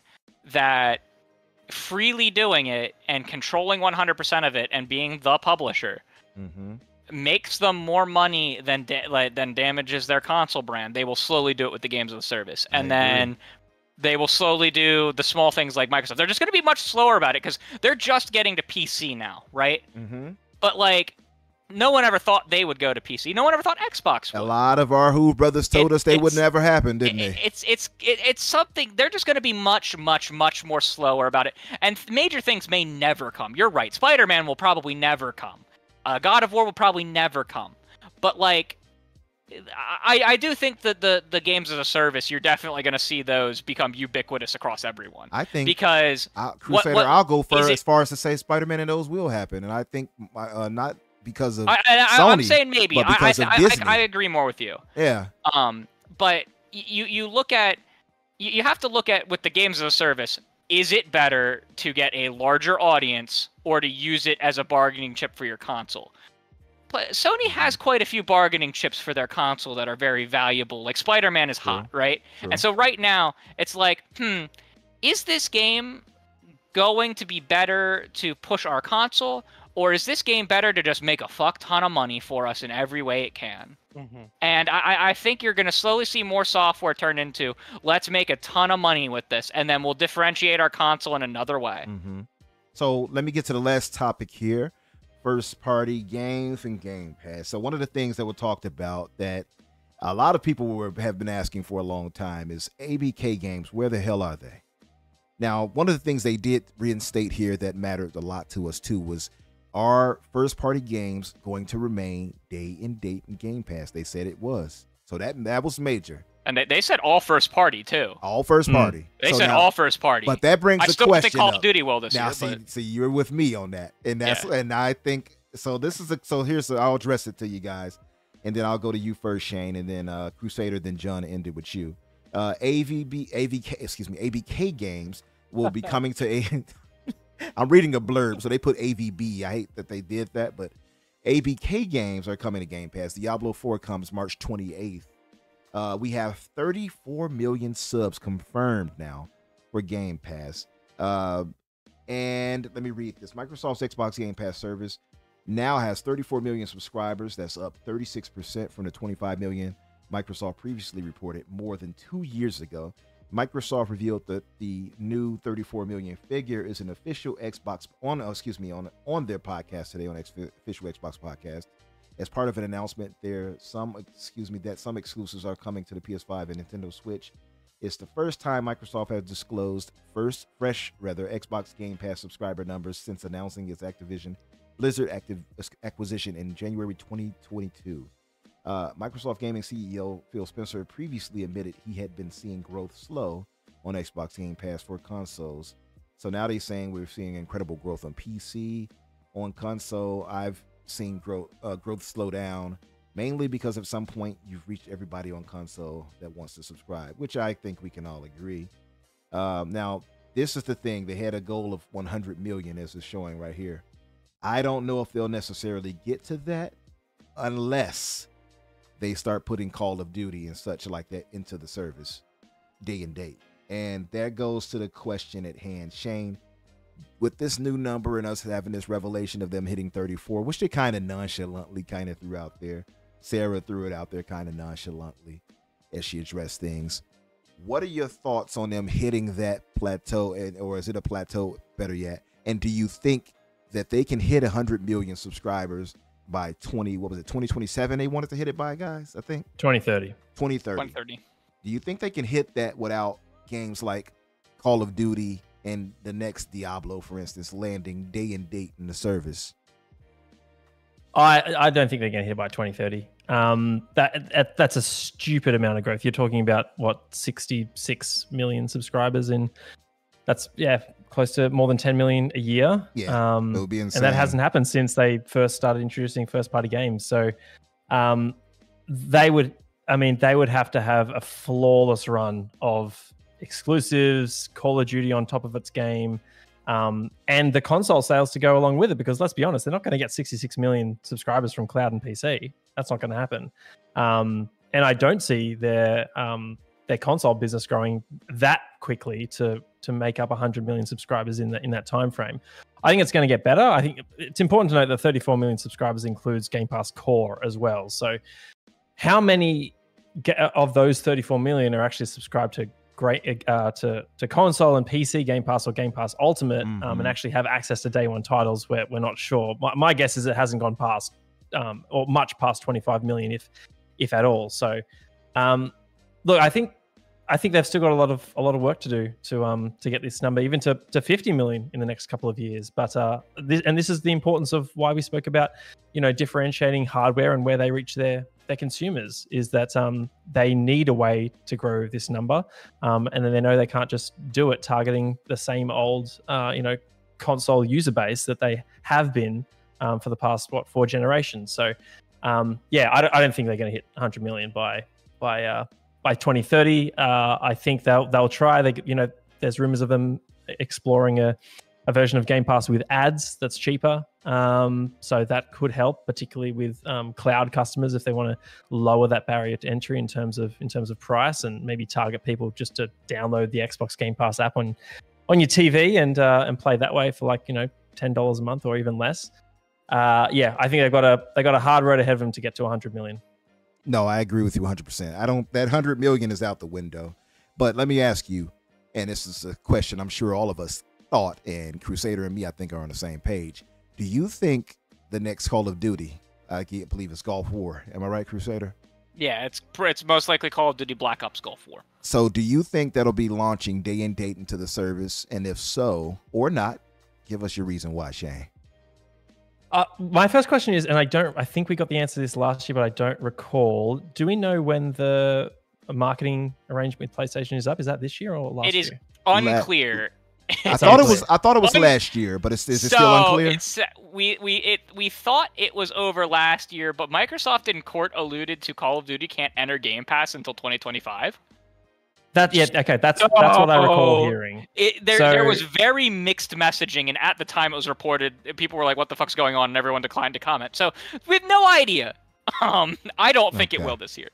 that freely doing it and controlling 100% of it and being the publisher makes them more money than damages their console brand, they will slowly do it with the games as a service. And then they will slowly do the small things like Microsoft. They're just going to be much slower about it because they're just getting to PC now, right? But no one ever thought they would go to PC. No one ever thought Xbox would. A lot of our Who brothers told us they would never happen, didn't they? It's something. They're just going to be much more slower about it. And major things may never come. You're right. Spider-Man will probably never come. God of War will probably never come. But I do think that the games as a service, you're definitely going to see those become ubiquitous across everyone. I think because Crusader, I'll go as far as to say Spider-Man and those will happen, and I think not because of Sony, I'm saying maybe, but because of Disney. I agree more with you. Yeah. But you look at you have to look at with the games as a service. Is it better to get a larger audience or to use it as a bargaining chip for your console? Sony has quite a few bargaining chips for their console that are very valuable. Like Spider-Man is hot, right? And so right now, it's like, is this game going to be better to push our console? Or is this game better to just make a fuck ton of money for us in every way it can? And I think you're going to slowly see more software turn into, let's make a ton of money with this, and then we'll differentiate our console in another way. So let me get to the last topic here. First-party games and Game Pass. So one of the things that were talked about that a lot of people have been asking for a long time is ABK games. Where the hell are they? Now, one of the things they did reinstate here that mattered a lot to us too was, are first-party games going to remain day and date in Game Pass? They said it was. So that was major. And they said all first party too. All first party. They said all first party. But that brings the question up. I still think Call of Duty will this year. See, you're with me on that, and and I think so. I'll address it to you guys, and then I'll go to you first, Shane, and then Crusader, then John ended with you. ABK games will be coming to I'm reading a blurb, so they put AVB. I hate that they did that, but ABK games are coming to Game Pass. Diablo 4 comes March 28th. We have 34 million subs confirmed now for Game Pass. And let me read this. Microsoft's Xbox Game Pass service now has 34 million subscribers. That's up 36% from the 25 million Microsoft previously reported more than 2 years ago. Microsoft revealed that the new 34 million figure is an official Xbox on their podcast today, on official Xbox podcast. As part of an announcement, that some exclusives are coming to the PS5 and Nintendo Switch. It's the first time Microsoft has disclosed fresh Xbox Game Pass subscriber numbers since announcing its Activision Blizzard acquisition in January 2022. Microsoft Gaming CEO Phil Spencer previously admitted he had been seeing growth slow on Xbox Game Pass for consoles. So now they're saying we're seeing incredible growth on PC. On console, I've seen growth slow down, mainly because at some point you've reached everybody on console that wants to subscribe, which I think we can all agree. Now, this is the thing. They had a goal of 100 million, as it's showing right here. I don't know if they'll necessarily get to that unless they start putting Call of Duty and such like that into the service day and date. And that goes to the question at hand. Shane, with this new number and us having this revelation of them hitting 34, which they kind of nonchalantly kind of threw out there. Sarah threw it out there kind of nonchalantly as she addressed things. What are your thoughts on them hitting that plateau, or is it a plateau, better yet? And do you think that they can hit 100 million subscribers by 2027 they wanted to hit it by, guys? I think 2030. 2030. Do you think they can hit that without games like Call of Duty and the next Diablo, for instance, landing day and date in the service? I don't think they're going to hit it by 2030. That's a stupid amount of growth. You're talking about what, 66 million subscribers in. That's close to more than 10 million a year. Yeah, it would be insane. And that hasn't happened since they first started introducing first-party games. So they would have to have a flawless run of exclusives, Call of Duty on top of its game, and the console sales to go along with it. Because let's be honest, they're not going to get 66 million subscribers from cloud and PC. That's not going to happen. And I don't see their console business growing that quickly to make up 100 million subscribers in that time frame. I think it's going to get better. I think it's important to note that 34 million subscribers includes Game Pass Core as well. So how many of those 34 million are actually subscribed to to console and PC Game Pass or Game Pass Ultimate, and actually have access to day one titles? Where we're not sure. My guess is it hasn't gone past or much past 25 million, if at all. So look, I think they've still got a lot of work to do to get this number even to 50 million in the next couple of years. But this is the importance of why we spoke about, differentiating hardware and where they reach their consumers, is that they need a way to grow this number, and then they know they can't just do it targeting the same old console user base that they have been for the past 4 generations. So I don't think they're going to hit 100 million by 2030. I think they'll try. There's rumors of them exploring a version of Game Pass with ads that's cheaper. So that could help, particularly with cloud customers, if they want to lower that barrier to entry in terms of price, and maybe target people just to download the Xbox Game Pass app on your TV and play that way for $10 a month or even less. I think they've got a hard road ahead of them to get to 100 million. No, I agree with you 100%. That 100 million is out the window. But let me ask you, and this is a question I'm sure all of us thought, and Crusader and me, I think, are on the same page. Do you think the next Call of Duty, I can't believe it's Gulf War, am I right, Crusader? Yeah, it's most likely Call of Duty Black Ops Gulf War. So do you think that'll be launching day and date into the service? And if so, or not, give us your reason why, Shane. My first question is, and I think we got the answer to this last year, but I don't recall. Do we know when the marketing arrangement with PlayStation is up? Is that this year or last year? It is unclear. I thought it was last year, but is it still unclear? We thought it was over last year, but Microsoft in court alluded to Call of Duty can't enter Game Pass until 2025. That's what I recall hearing. There was very mixed messaging, and at the time it was reported, people were like, "What the fuck's going on?" and everyone declined to comment. So we have no idea. I don't think it will this year.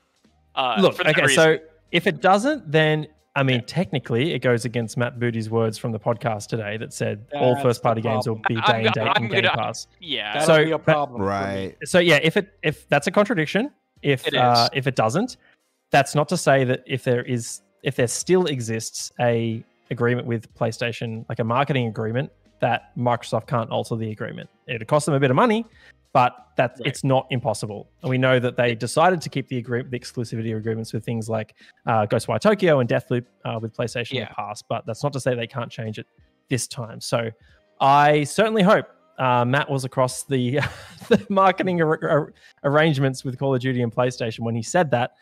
So if it doesn't, then I mean, technically, it goes against Matt Booty's words from the podcast today that said all first-party games will be day and date in Game Pass. Yeah, that'll be a problem. Right. So yeah, if that's a contradiction, if it doesn't, that's not to say that if there still exists a agreement with PlayStation, like a marketing agreement, that Microsoft can't alter the agreement. It'd cost them a bit of money, but it's not impossible. And we know that they decided to keep the exclusivity agreements with things like Ghostwire Tokyo and Deathloop with PlayStation in the past, but that's not to say they can't change it this time. So I certainly hope Matt was across the marketing arrangements with Call of Duty and PlayStation when he said that.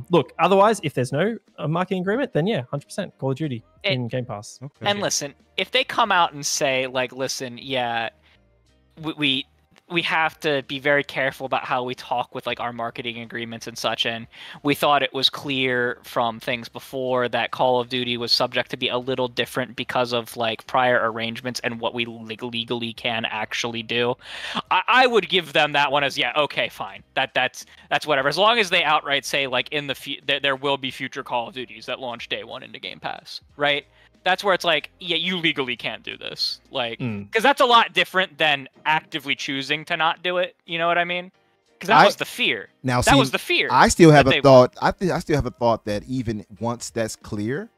Look, otherwise, if there's no marketing agreement, then 100% Call of Duty in Game Pass. Okay. And listen, if they come out and say, like, listen, we have to be very careful about how we talk with like our marketing agreements and such, and we thought it was clear from things before that Call of Duty was subject to be a little different because of like prior arrangements and what we legally can actually do. I would give them that one as okay, fine, that's whatever, as long as they outright say like in the there will be future Call of Duties that launch day one into Game Pass, right? That's where it's like, you legally can't do this. Like, because that's a lot different than actively choosing to not do it. You know what I mean? Because that was the fear. That was the fear. I still have a thought. I still have a thought that even once that's clear,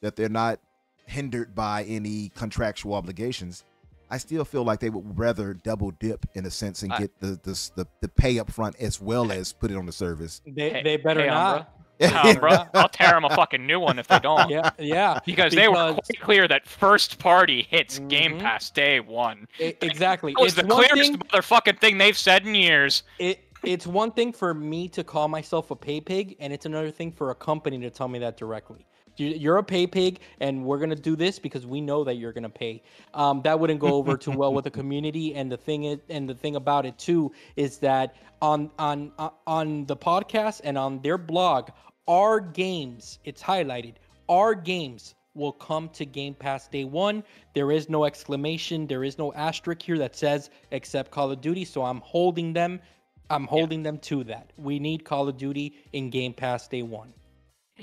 that they're not hindered by any contractual obligations, I still feel like they would rather double dip in a sense and get the pay up front as well as put it on the service. They better not. Bro, I'll tear them a fucking new one if they don't. Yeah. Because they were quite clear that first party hits Game Pass day one. Exactly. It was the clearest motherfucking thing they've said in years. It's one thing for me to call myself a pay pig, and it's another thing for a company to tell me that directly. You're a pay pig, and we're gonna do this because we know that you're gonna pay. That wouldn't go over too well with the community. And the thing about it too is that on the podcast and on their blog, our games, it's highlighted, our games will come to Game Pass day one. There is no exclamation, there is no asterisk here that says except Call of Duty. So I'm holding them to that. We need Call of Duty in Game Pass day one.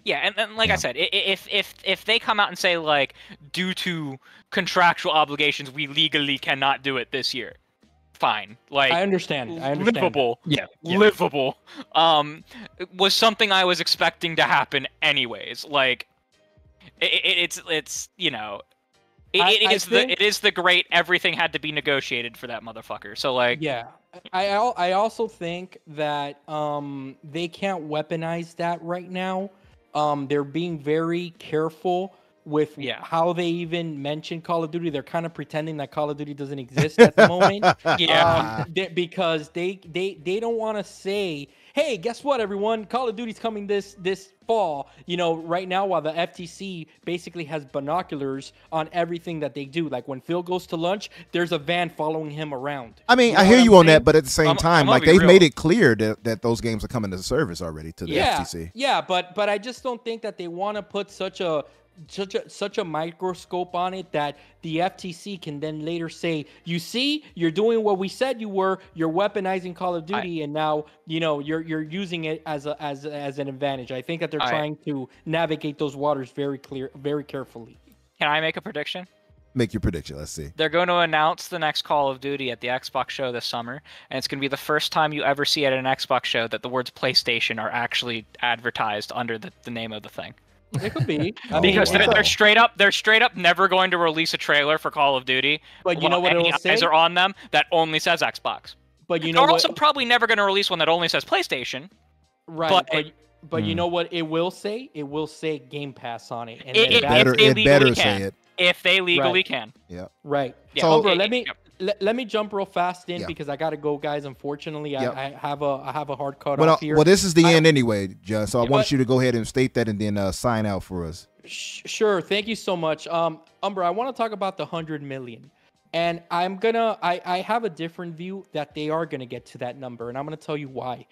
Yeah, and like I said, if they come out and say like, due to contractual obligations, we legally cannot do it this year, fine. Like, I understand. Livable. Yeah. Livable. Was something I was expecting to happen anyways. Like, it's you know, it is the great everything had to be negotiated for that motherfucker. So like, yeah. I also think that they can't weaponize that right now. They're being very careful with how they even mention Call of Duty. They're kind of pretending that Call of Duty doesn't exist at the moment. Because they don't want to say, hey, guess what, everyone? Call of Duty's coming this fall. You know, right now, while the FTC basically has binoculars on everything that they do. Like when Phil goes to lunch, there's a van following him around. I mean, I hear you on that, but at the same time, like they've made it clear that those games are coming to the service already to the FTC. Yeah, but I just don't think that they want to put such a microscope on it that the FTC can then later say, you see, you're doing what we said you were, you're weaponizing Call of Duty, and now you're using it as an advantage. I think that they're trying to navigate those waters very carefully. Can I make a prediction? Make your prediction. Let's see. They're going to announce the next Call of Duty at the Xbox show this summer, and it's going to be the first time you ever see at an Xbox show that the words PlayStation are actually advertised under the name of the thing. It could be. Because they're straight up never going to release a trailer for Call of Duty. But you know what it'll say? Eyes are on them that only says Xbox. But you know they're also probably never going to release one that only says PlayStation. Right. But you know what it will say? It will say Game Pass on it. And it better say it. If they legally can. Yeah. Right. Yeah. So let let me jump real fast in because I got to go, guys. Unfortunately, I have a hard cut off here. Well, this is the end anyway, John. So I want you to go ahead and state that and then sign out for us. Sure. Thank you so much. Umbra, I want to talk about the 100 million. And I have a different view that they are going to get to that number. And I'm going to tell you why.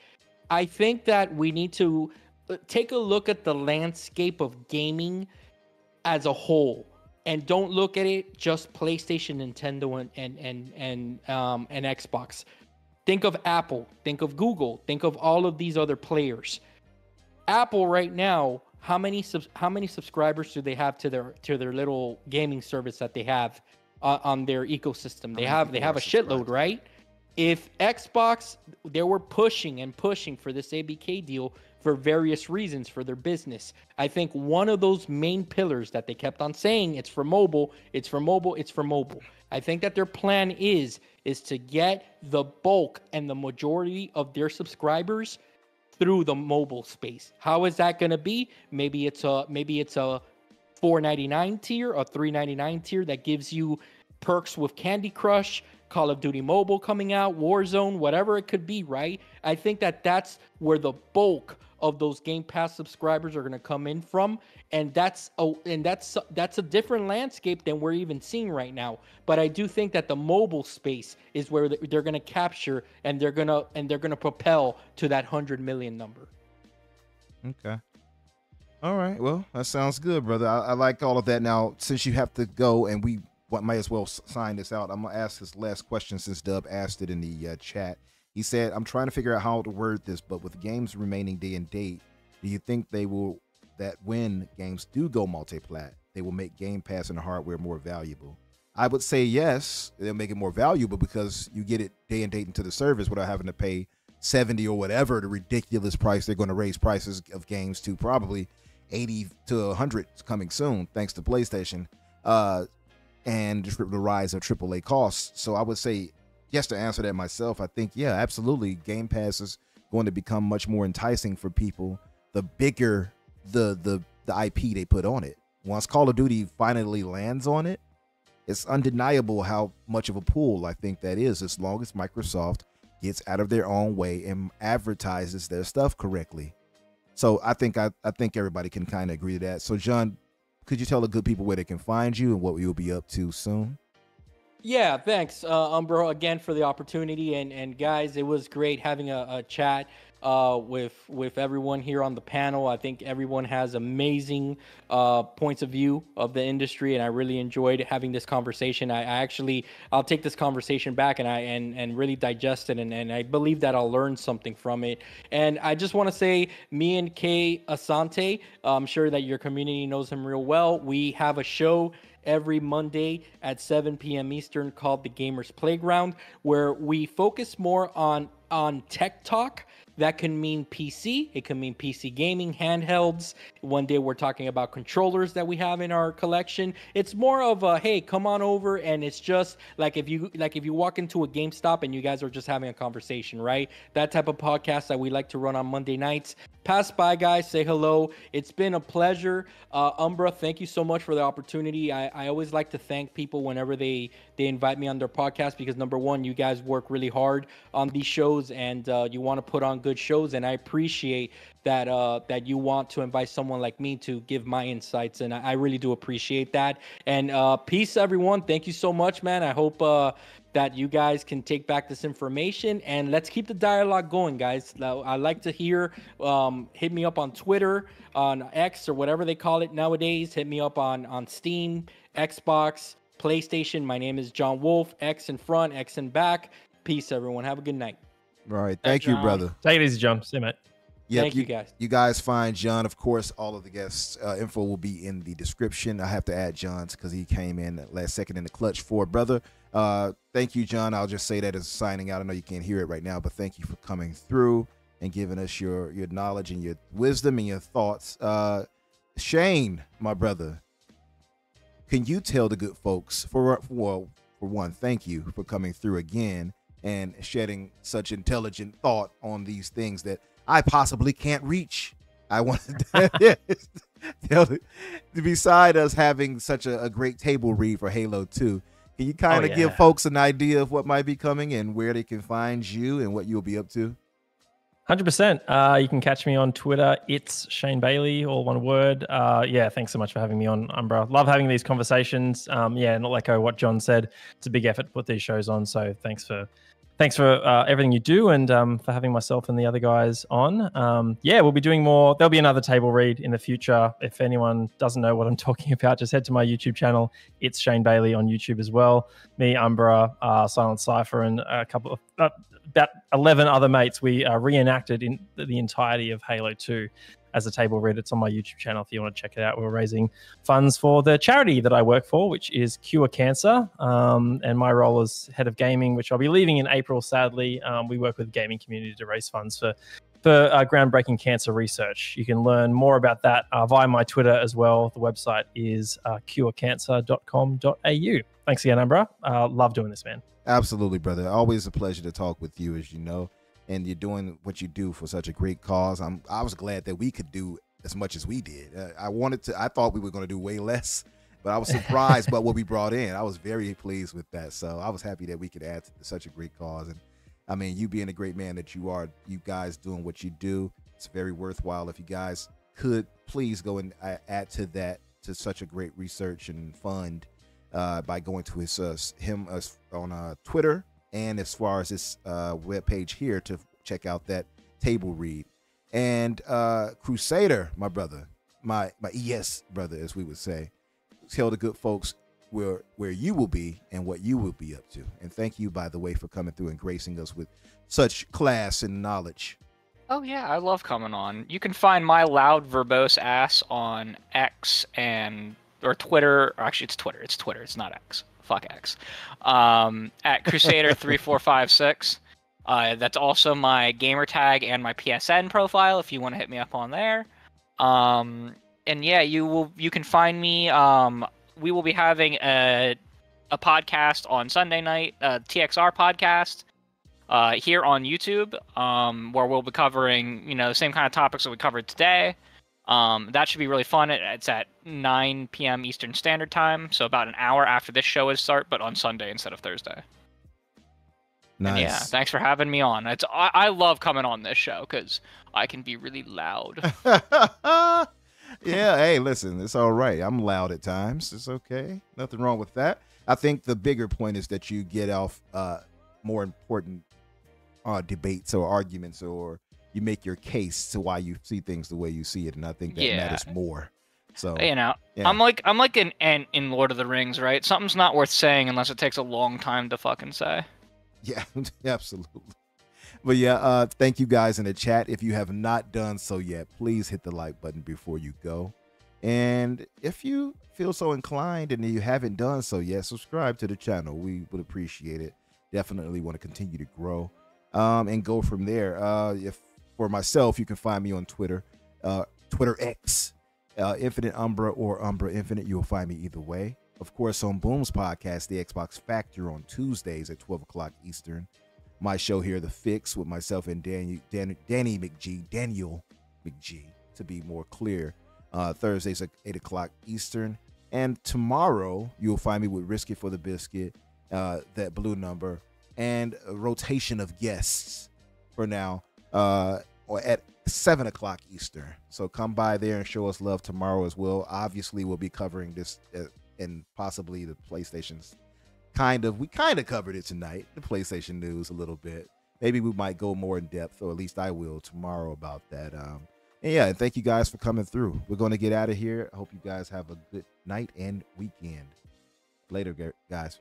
I think that we need to take a look at the landscape of gaming as a whole. And don't look at it just PlayStation, Nintendo, and Xbox. Think of Apple. Think of Google. Think of all of these other players. Apple right now, how many subscribers do they have to their little gaming service that they have on their ecosystem? They have a shitload, right? If Xbox, they were pushing for this ABK deal for various reasons for their business. I think one of those main pillars that they kept on saying, it's for mobile. I think that their plan is to get the bulk and the majority of their subscribers through the mobile space. How is that going to be? Maybe it's a $4.99 tier, a $3.99 tier that gives you perks with Candy Crush, Call of Duty Mobile coming out, Warzone, whatever it could be, right? I think that that's where the bulk of those Game Pass subscribers are going to come in from, and that's a different landscape than we're even seeing right now. But I do think that the mobile space is where they're going to capture, and they're going to propel to that 100 million number. Okay. All right. Well, that sounds good, brother. I like all of that. Now, since you have to go, and we might as well sign this out, I'm gonna ask this last question since Dub asked it in the chat. He said, I'm trying to figure out how to word this, but with games remaining day and date, do you think that when games do go multiplat, they will make Game Pass and the hardware more valuable? I would say yes, they'll make it more valuable because you get it day and date into the service without having to pay 70 or whatever, the ridiculous price they're going to raise prices of games to, probably 80 to 100 coming soon, thanks to PlayStation, and the rise of AAA costs. So I would say, yes, to answer that myself, I think, yeah, absolutely. Game Pass is going to become much more enticing for people the bigger the IP they put on it. Once Call of Duty finally lands on it, it's undeniable how much of a pull I think that is, as long as Microsoft gets out of their own way and advertises their stuff correctly. So I think everybody can kind of agree to that. So, John, could you tell the good people where they can find you and what you'll be up to soon? Yeah, thanks, Umbra, again for the opportunity. And guys, it was great having a chat with everyone here on the panel. I think everyone has amazing points of view of the industry, and I really enjoyed having this conversation. I'll take this conversation back and really digest it, and I believe that I'll learn something from it. And I just want to say, me and Kay Asante, I'm sure that your community knows him real well. We have a show every Monday at 7 p.m. Eastern called The Gamers Playground, where we focus more on tech talk. That can mean PC. It can mean PC gaming, handhelds. One day we're talking about controllers that we have in our collection. It's more of a, hey, come on over, and it's just like if you walk into a GameStop and you guys are just having a conversation, right? That type of podcast that we like to run on Monday nights. Pass by, guys, say hello. It's been a pleasure. Umbra, thank you so much for the opportunity. I always like to thank people whenever they invite me on their podcast, because number one, you guys work really hard on these shows, and you want to put on good shows, and I appreciate that you want to invite someone like me to give my insights, and I really do appreciate that. And peace, everyone. Thank you so much, man. I hope that you guys can take back this information, and let's keep the dialogue going, guys. I like to hear. Hit me up on Twitter, on X, or whatever they call it nowadays. Hit me up on Steam, Xbox, PlayStation. My name is John Wolf. X in front, X in back. Peace, everyone. Have a good night. All right. Thank you, brother. Take it easy, John. See you, mate. Yep, Thank you, guys. You guys find John, of course. All of the guests' info will be in the description. I have to add John's because he came in last second in the clutch for brother. Thank you, John. I'll just say that as signing out. I know you can't hear it right now, but thank you for coming through and giving us your knowledge and your wisdom and your thoughts. Shane, my brother, can you tell the good folks, for one, thank you for coming through again and shedding such intelligent thought on these things that I possibly can't reach. I want to tell beside us having such a great table read for Halo 2, Can you kind of give folks an idea of what might be coming and where they can find you and what you'll be up to? 100%. You can catch me on Twitter. It's Shane Bailey, all one word. Yeah, thanks so much for having me on, Umbra. Love having these conversations. Yeah, and I'll echo what John said. It's a big effort to put these shows on. So thanks for everything you do, and for having myself and the other guys on. Yeah, we'll be doing more. There'll be another table read in the future. If anyone doesn't know what I'm talking about, just head to my YouTube channel. It's Shane Bailey on YouTube as well. Me, Umbra, Silent Cypher, and a couple of about 11 other mates. We reenacted in the entirety of Halo 2 as a table read. It's on my YouTube channel if you want to check it out. We're raising funds for the charity that I work for, which is Cure Cancer. And my role is head of gaming, which I'll be leaving in April, sadly. We work with the gaming community to raise funds for groundbreaking cancer research. You can learn more about that via my Twitter as well. The website is curecancer.com.au. Thanks again, Umbra. Love doing this, man. Absolutely, brother. Always a pleasure to talk with you, as you know. And you're doing what you do for such a great cause. I was glad that we could do as much as we did. I thought we were going to do way less, but I was surprised by what we brought in. I was very pleased with that. So I was happy that we could add to such a great cause. And I mean, you being a great man that you are, you guys doing what you do, it's very worthwhile. If you guys could please go and add to that, to such a great research and fund by going to his on Twitter, and as far as this webpage here to check out that table read. And Crusader, my brother, my ES brother, as we would say, tell the good folks where you will be and what you will be up to. And thank you, by the way, for coming through and gracing us with such class and knowledge. Oh yeah, I love coming on. You can find my loud verbose ass on X or Twitter. Or actually, it's Twitter. It's Twitter. It's not X. Fuck X. At Crusader3456. That's also my gamer tag and my PSN profile if you want to hit me up on there. And yeah, you can find me. We will be having a podcast on Sunday night, TXR podcast, here on YouTube, where we'll be covering, the same kind of topics that we covered today. That should be really fun. It's at 9 p.m. Eastern Standard Time, so about an hour after this show is start, but on Sunday instead of Thursday. Nice. And yeah, thanks for having me on. I love coming on this show because I can be really loud. Yeah, hey, listen, it's all right. I'm loud at times. It's okay. Nothing wrong with that. I think the bigger point is that you get off more important debates or arguments, or you make your case to why you see things the way you see it, and I think that matters more. So yeah. I'm like an ant in Lord of the Rings, right? Something's not worth saying unless it takes a long time to fucking say. Yeah, absolutely. But yeah, thank you guys in the chat. If you have not done so yet, please hit the like button before you go. And if you feel so inclined and you haven't done so yet, subscribe to the channel. We would appreciate it. Definitely want to continue to grow and go from there. If for myself, you can find me on Twitter, Twitter X, Infinite Umbra or Umbra Infinite. You'll find me either way. Of course, on Boom's podcast, The Xbox Factor, on Tuesdays at 12 o'clock Eastern. My show here, The Fix, with myself and Daniel McGee, to be more clear, Thursdays at 8 o'clock Eastern. And tomorrow, you'll find me with Risk It for the Biscuit, that blue number, and a rotation of guests for now, or at 7 o'clock Eastern. So come by there and show us love tomorrow as well. Obviously, we'll be covering this and possibly the PlayStation's we kind of covered it tonight, the PlayStation news a little bit. Maybe we might go more in depth, or at least I will tomorrow about that. And yeah, and thank you guys for coming through. We're going to get out of here. I hope you guys have a good night and weekend. Later, guys.